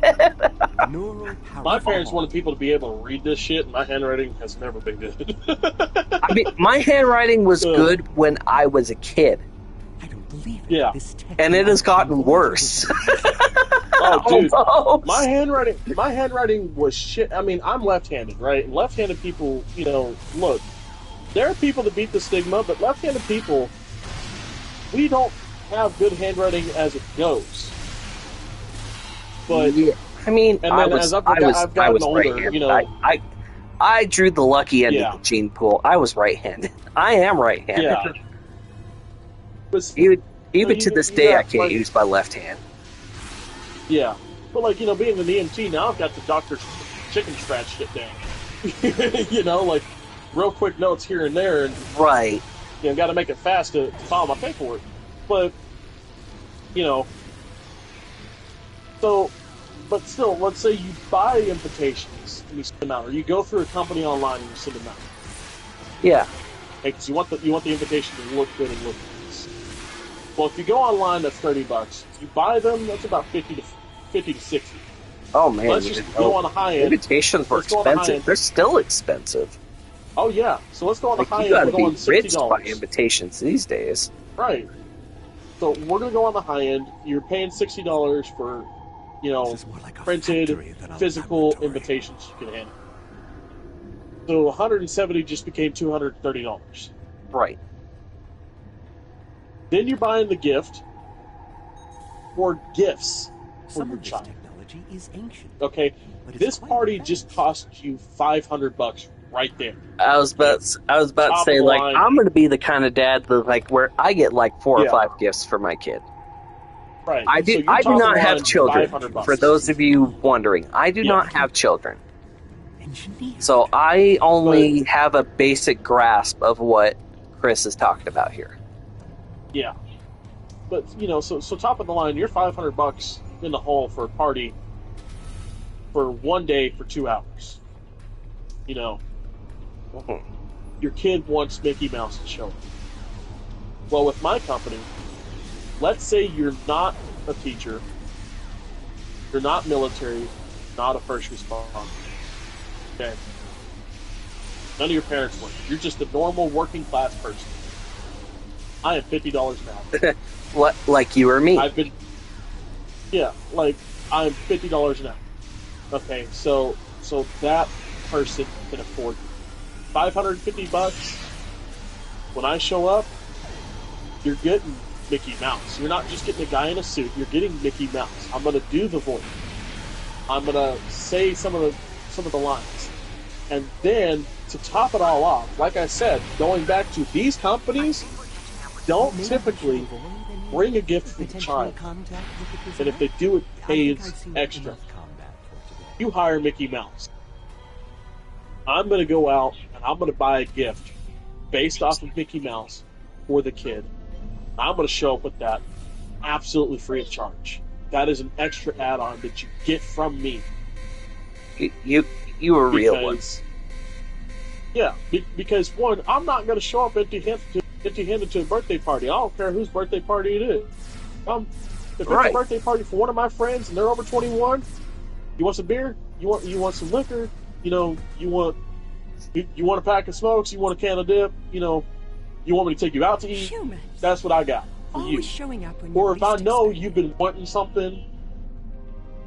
My parents wanted people to be able to read this shit, and my handwriting has never been good. I mean, my handwriting was good when I was a kid. I don't believe it. Yeah. And it has gotten worse. Oh, dude. My handwriting was shit. I mean, I'm left-handed, right? And left-handed people, you know, look, there are people that beat the stigma, but left-handed people, we don't have good handwriting as it goes. But yeah, I mean, and then as I've gotten older, you know, I drew the lucky end of the gene pool. I was right-handed. I am right-handed. Yeah. But, even to this day, I can't use my left hand. Yeah, but like, you know, being an EMT now, I've got the doctor's chicken scratch shit down. You know, like real quick notes here and there, and right. You know, got to make it fast to file my paperwork. But, you know, so, but still, let's say you buy invitations and you send them out, or you go through a company online and you send them out. Yeah. Because you want the invitation to look good and look nice. Well, if you go online, that's $30. If you buy them, that's about 50 to 60. Oh man, let's just go on the high end. Invitations were expensive. They're still expensive. Oh yeah, so let's go on the high end. You gotta be rich to buy invitations these days. Right. So we're gonna go on the high end. You're paying $60 for, you know, like printed physical invitations you can handle. So 170 just became $230. Right. Then you're buying the gift or gifts for your child. Technology is ancient. Okay, this party just cost you $500 right there. I was about to say, like, I'm going to be the kind of dad that, like, where I get like 4 or 5 gifts for my kid. Right. I do. So I do not have line, children. $500. For those of you wondering, I do not have children. So I only have a basic grasp of what Chris is talking about here. Yeah. But so top of the line, you're $500 in the hole for a party for one day for 2 hours. Your kid wants Mickey Mouse to show up. Well, with my company, let's say you're not a teacher, you're not military, not a first responder. Okay. None of your parents work. You're just a normal working class person. I am $50 an hour. What, like you or me? Like I'm $50 an hour. Okay, so that person can afford $550. When I show up, you're getting Mickey Mouse. You're not just getting a guy in a suit. You're getting Mickey Mouse. I'm gonna do the voice. I'm gonna say some of the lines, and then to top it all off, like I said, going back to these companies, don't typically bring a gift for the child, and if they do, it pays extra. You hire Mickey Mouse. I'm gonna go out and I'm gonna buy a gift based off of Mickey Mouse for the kid. I'm going to show up with that absolutely free of charge. That is an extra add-on that you get from me. You a real one. Yeah, because one, I'm not going to show up empty-handed to a birthday party. I don't care whose birthday party it is. If it's a birthday party for one of my friends and they're over 21, you want some beer? You want some liquor? You want a pack of smokes? You want a can of dip? You want me to take you out to eat? That's what I got for you. Or if I know you've been wanting something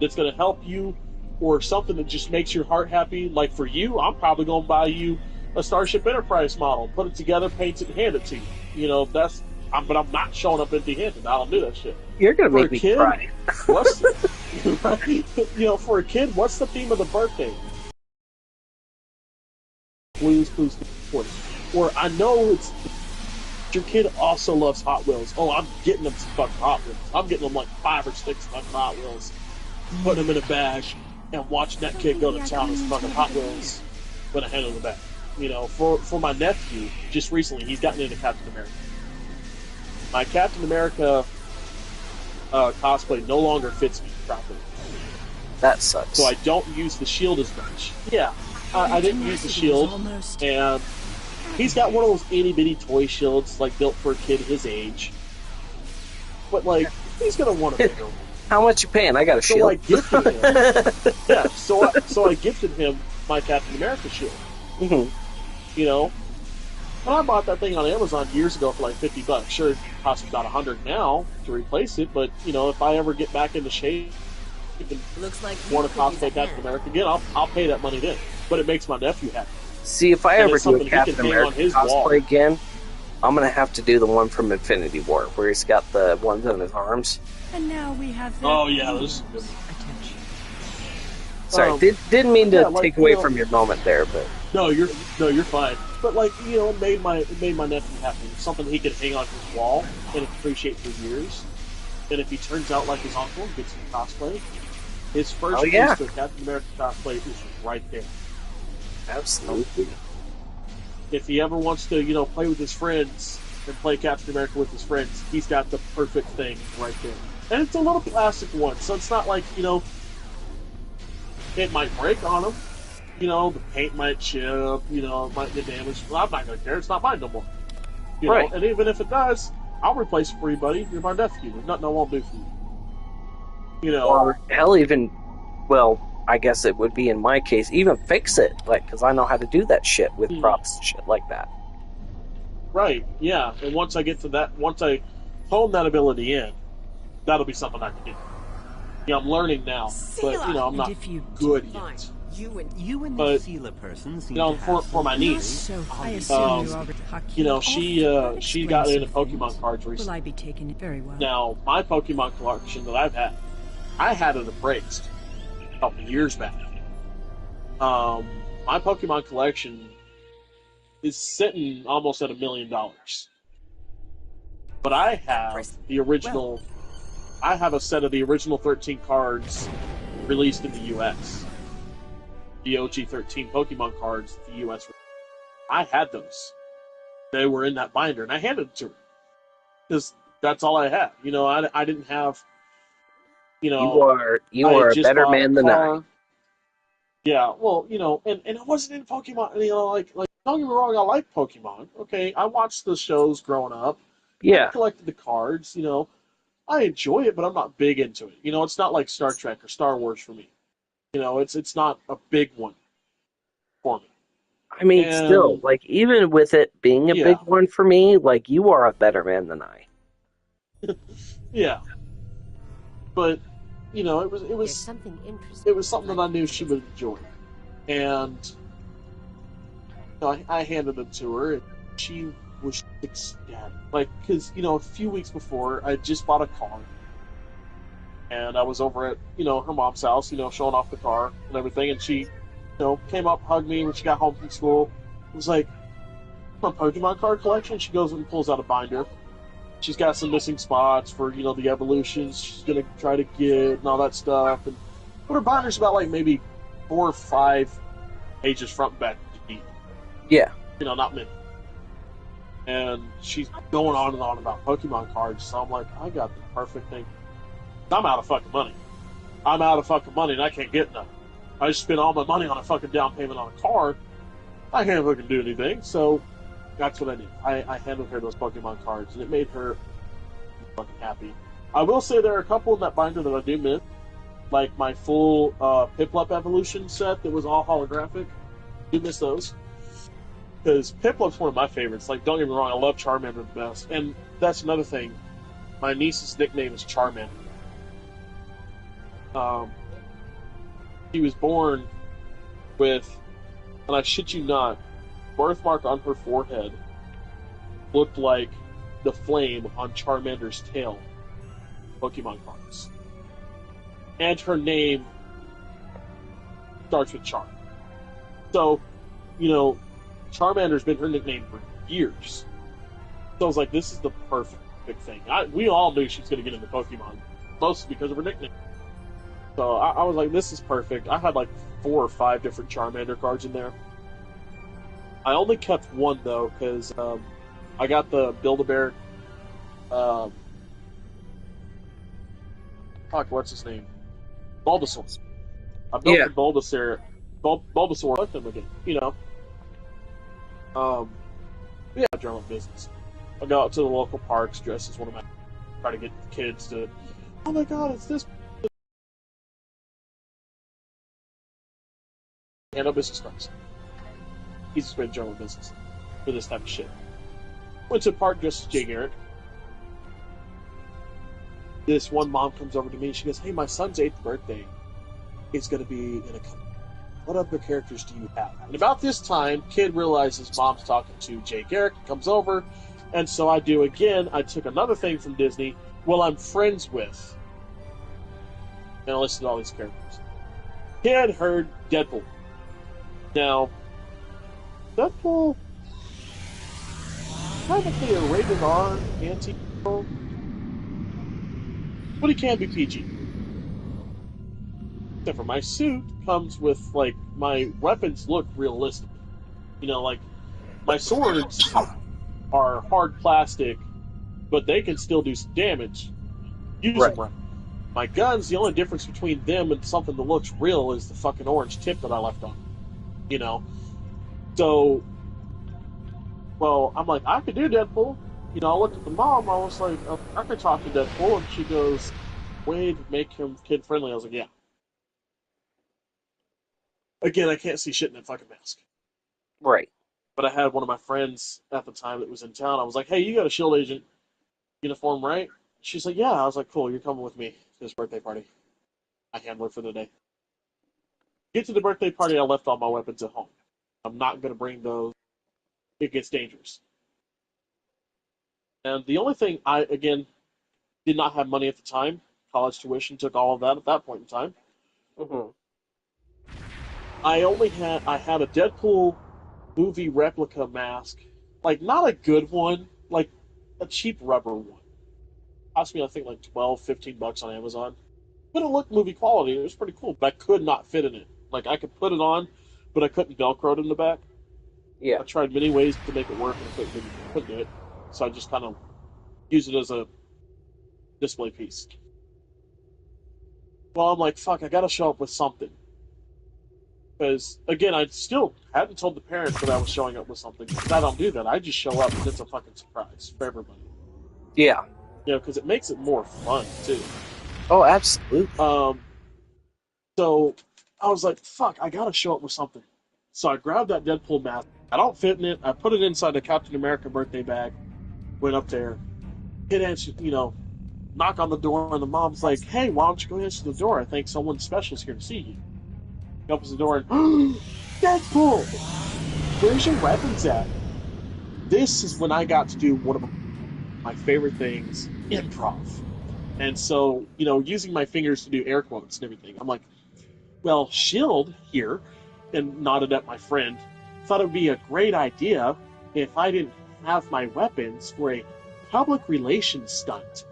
that's going to help you, or something that just makes your heart happy, like for you, I'm probably going to buy you a Starship Enterprise model, put it together, paint it, and hand it to you. But I'm not showing up empty-handed. I don't do that shit. You're going to make me cry. For a kid, what's the theme of the birthday? Blues, Clues, or I know your kid also loves Hot Wheels. Oh, I'm getting them some fucking Hot Wheels. I'm getting them like 5 or 6 fucking Hot Wheels. Putting them in a bag and watching that kid go to town with some fucking Hot Wheels with a hand in the bag. For my nephew, just recently, he's gotten into Captain America. My Captain America cosplay no longer fits me properly. That sucks. So I don't use the shield as much. Yeah, I didn't use the shield, and he's got one of those itty-bitty toy shields, like, built for a kid his age. But, like, he's gonna want a bigger one. How much you paying? I got a shield. So I gifted him. Yeah, so I gifted him my Captain America shield. Mm-hmm. And I bought that thing on Amazon years ago for like $50. Sure, it costs about $100 now to replace it, but, if I ever get back into shape and want to cosplay Captain America again, I'll pay that money then. But it makes my nephew happy. See, if I ever do a Captain America cosplay again, I'm going to have to do the one from Infinity War, where he's got the ones on his arms. And now we have Oh, yeah, this is good. Sorry, didn't mean to take away from your moment there, but... No, you're fine. But, it made my nephew happy. It's something he could hang on his wall and appreciate for years. And if he turns out like his uncle and gets some cosplay, his first piece of Captain America cosplay is right there. Absolutely. If he ever wants to, play with his friends and play Captain America with his friends, he's got the perfect thing right there. And it's a little plastic one, so it's not like, it might break on him. The paint might chip, it might get damaged. Well, I'm not going to care. It's not mine no more. Right. And even if it does, I'll replace it for you, buddy. You're my nephew. There's nothing I won't do for you. Or hell, even, I guess it would be in my case, even fix it, because I know how to do that shit with props and shit like that. Right, yeah. And once I get to that, once I hone that ability in, that'll be something I can do. I'm learning now, but, I'm not good yet. You and the Sela person seem to have for my niece, she got into Pokemon cards recently. Will I be taking it very well? Now, my Pokemon collection that I've had, I had it appraised a couple years back. My Pokemon collection is sitting almost at $1 million. But I have the original I have a set of the original 13 cards released in the U.S. The OG 13 Pokemon cards, the U.S. I had those. They were in that binder, and I handed them to her because that's all I had. I didn't have. You are a better man than I. Yeah, well, and I wasn't in Pokemon. Like don't get me wrong, I like Pokemon. Okay, I watched the shows growing up. Yeah. I collected the cards. I enjoy it, but I'm not big into it. It's not like Star Trek or Star Wars for me. It's not a big one for me. I mean, still, like, even with it being a big one for me, like, you are a better man than I. Yeah. But, it was There's something interesting. It was something that I knew she would enjoy. And I handed it to her, and she was ecstatic. Like, because, a few weeks before, I just bought a car. And I was over at, her mom's house, showing off the car and everything, and she came up, hugged me when she got home from school. It was like, my Pokemon card collection. She goes and pulls out a binder. She's got some missing spots for, the evolutions she's going to try to get and all that stuff. But her binder's about, like, maybe 4 or 5 pages front and back deep. Yeah. Not many. And she's going on and on about Pokemon cards, so I'm like, I got the perfect thing. I'm out of fucking money. And I can't get none. I just spent all my money on a fucking down payment on a car. I can't fucking do anything, so that's what I did. I handed her those Pokemon cards, and it made her fucking happy. I will say there are a couple in that binder that I do miss, like my full Piplup evolution set that was all holographic. I do miss those. Because Piplup's one of my favorites. Like, don't get me wrong, I love Charmander the best. And that's another thing. My niece's nickname is Charmander. She was born with, and I shit you not, birthmark on her forehead looked like the flame on Charmander's tail. Pokemon cards. And her name starts with Char. So, Charmander's been her nickname for years. So I was like, this is the perfect thing. We all knew she was going to get into Pokemon, mostly because of her nickname. So I was like, this is perfect. I had like 4 or 5 different Charmander cards in there. I only kept one, though, because I got the Build-A-Bear... what's his name? Bulbasaur. I built the Bulbasaur. Bulbasaur, let them again, Yeah, general business. I go out to the local parks, dress as one of my... Try to get kids to... Oh my god, it's this... And no business cards. He's just been general business for this type of shit. Went to the park dressed as Jay Garrick. This one mom comes over to me and she goes, hey, my son's 8th birthday is going to be in a company. What other characters do you have? And about this time, kid realizes mom's talking to Jay Garrick, comes over, and so I do again. I took another thing from Disney, I'm friends with. And I listed all these characters. Kid heard Deadpool. Now, Deadpool, technically a rated R anti-hero, but he can be PG. Except for my suit comes with, like, my weapons look realistic. Like, my swords are hard plastic, but they can still do some damage. Use them right. My guns, the only difference between them and something that looks real is the fucking orange tip that I left on. So, I'm like, I could do Deadpool. I looked at the mom, I was like, I could talk to Deadpool, and she goes, way to make him kid-friendly. I was like, yeah. Again, I can't see shit in that fucking mask. Right. But I had one of my friends at the time that was in town. I was like, hey, you got a Shield Agent uniform, right? She's like, yeah. I was like, cool, you're coming with me to this birthday party. I handle it for the day. Get to the birthday party, I left all my weapons at home. I'm not going to bring those. It gets dangerous. And the only thing I, again, did not have money at the time. College tuition took all of that at that point in time. Mm-hmm. I had a Deadpool movie replica mask. Like, not a good one, like a cheap rubber one. Cost me, I think, like $12, $15 on Amazon. But it looked movie quality. It was pretty cool, but I could not fit in it. Like, I could put it on, but I couldn't Velcro it in the back. Yeah. I tried many ways to make it work, and I couldn't do it. So I just kind of use it as a display piece. Well, I'm like, fuck, I gotta show up with something. Because, again, I still hadn't told the parents that I was showing up with something. Because I don't do that. I just show up and it's a fucking surprise for everybody. Yeah. You know, because it makes it more fun, too. Oh, absolutely. So I was like, fuck, I gotta show up with something. So I grabbed that Deadpool mask. I don't fit in it. I put it inside the Captain America birthday bag. Went up there. Kid answered, knock on the door, and the mom's like, hey, why don't you go answer the door? I think someone special's here to see you. He opens the door and, Deadpool! Where's your weapons at? This is when I got to do one of my favorite things, improv. And so, using my fingers to do air quotes and everything, I'm like, well, S.H.I.E.L.D. here, and nodded at my friend, thought it would be a great idea if I didn't have my weapons for a public relations stunt.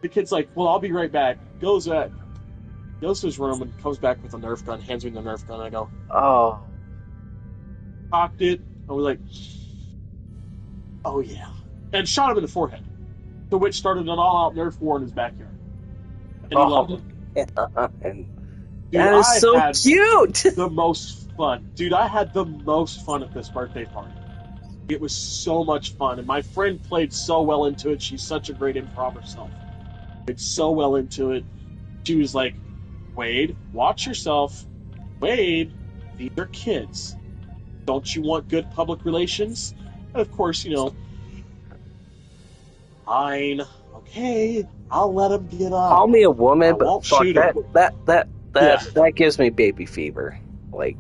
The kid's like, well, I'll be right back. Goes to his room and comes back with a Nerf gun, hands me the Nerf gun. I go, oh. Cocked it. I was like, oh yeah. And shot him in the forehead. To which started an all-out Nerf war in his backyard. And he loved it. And dude, that is so cute! The most fun. Dude, I had the most fun at this birthday party. It was so much fun. And my friend played so well into it. She's such a great improv herself. Played so well into it. She was like, Wade, watch yourself. Wade, these are kids. Don't you want good public relations? And of course, fine, okay, I'll let him get up. Call me a woman, I but won't fuck shoot that. him. That gives me baby fever. Like,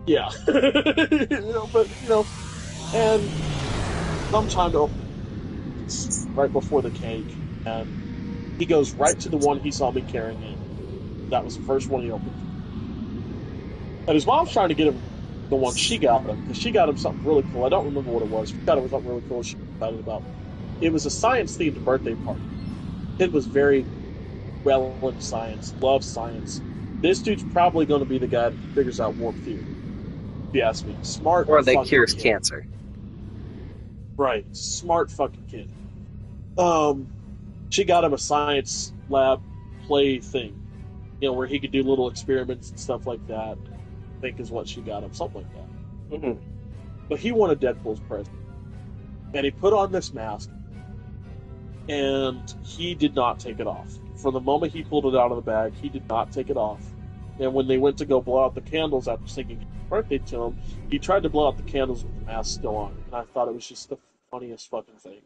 yeah, and sometime right before the cake, and he goes right to the one he saw me carrying in. That was the first one he opened. And his mom's trying to get him the one she got him, because she got him something really cool. I don't remember what it was. She got him something really cool she was excited about. It was a science-themed birthday party. Kid was very well into science, loves science. This dude's probably going to be the guy that figures out warp theory. If you ask me. Smart or that cures kid. cancer. Right. Smart fucking kid. She got him a science lab play thing. Where he could do little experiments and stuff like that. I think is what she got him. Something like that. Mm-hmm. But he wanted Deadpool's present. And he put on this mask. And he did not take it off. From the moment he pulled it out of the bag, he did not take it off. And when they went to go blow out the candles after singing happy birthday to him, he tried to blow out the candles with the mask still on. And I thought it was just the funniest fucking thing.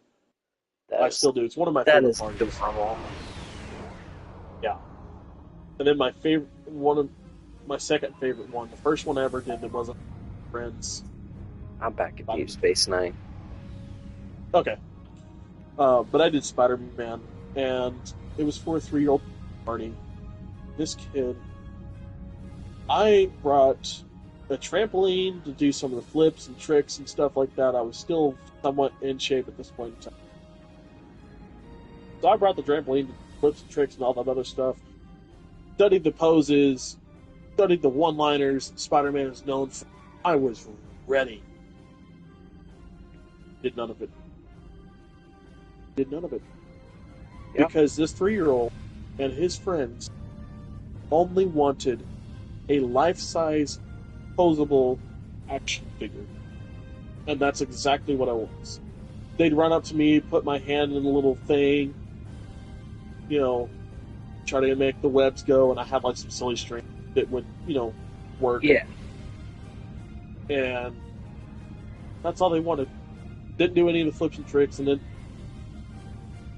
I still do. It's one of my favorite parties. Yeah. And then my second favorite one, the first one I ever did that wasn't friends. I'm back at Deep Space Nine. Okay. But I did Spider-Man, and it was for a 3-year-old party. This kid, I brought a trampoline to do some of the flips and tricks and stuff like that. I was still somewhat in shape at this point in time. So I brought the trampoline to flips and tricks and all that other stuff. Studied the poses, studied the one-liners Spider-Man is known for. I was ready. Did none of it. Yep. Because this 3-year-old and his friends only wanted a life-size, posable action figure. And that's exactly what I was. They'd run up to me, put my hand in a little thing, try to make the webs go, and I had like some silly string that would, work. Yeah. And that's all they wanted. Didn't do any of the flips and tricks, and then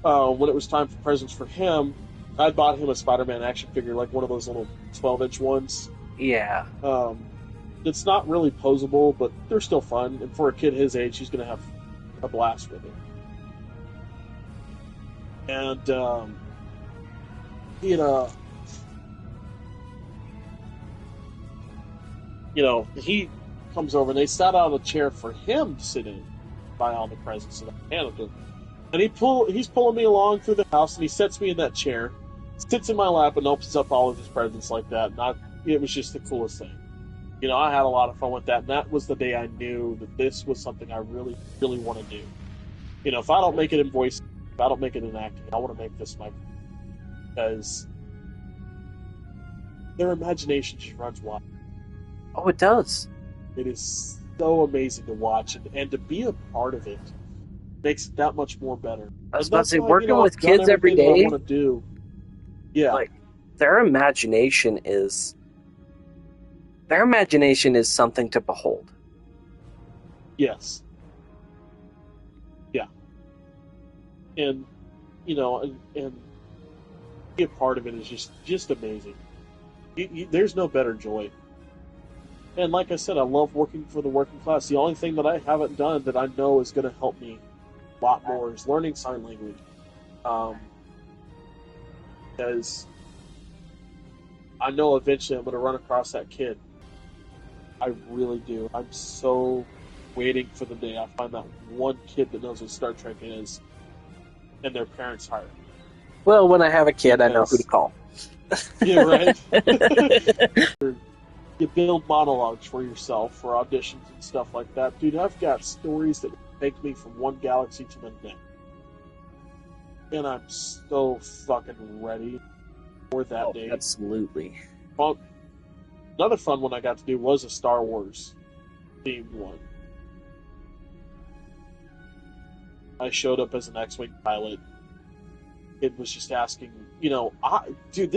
when it was time for presents for him, I bought him a Spider-Man action figure, like one of those little 12-inch ones. Yeah. It's not really posable, but they're still fun, and for a kid his age, he's going to have a blast with it. And, he comes over, and they sat out a chair for him to sit in, buy all the presents that I handed him. And he's pulling me along through the house, and he sets me in that chair, sits in my lap, and opens up all of his presents like that. And it was just the coolest thing. You know, I had a lot of fun with that, and that was the day I knew that this was something I really, really want to do. You know, if I don't make it in voice, if I don't make it in acting, I want to make this my career. Because their imagination just runs wild. Oh, it does. It is so amazing to watch, and to be a part of it makes it that much more better. I was about to say, working with kids every day, I want to do. Yeah, like their imagination is something to behold. Yes. Yeah. And you know, and be a part of it is just amazing. There's no better joy. And like I said, I love working for the working class. The only thing that I haven't done that I know is going to help me a lot more is learning sign language. Because I know eventually I'm going to run across that kid. I really do. I'm so waiting for the day I find that one kid that knows what Star Trek is, and their parents hire me. Well, when I have a kid, I know who to call. Yeah, right? You build monologues for yourself for auditions and stuff like that. Dude, I've got stories that take me from one galaxy to the next. And I'm so fucking ready for that day. Absolutely. Well, another fun one I got to do was a Star Wars themed one. I showed up as an X-Wing pilot. It was just asking, dude,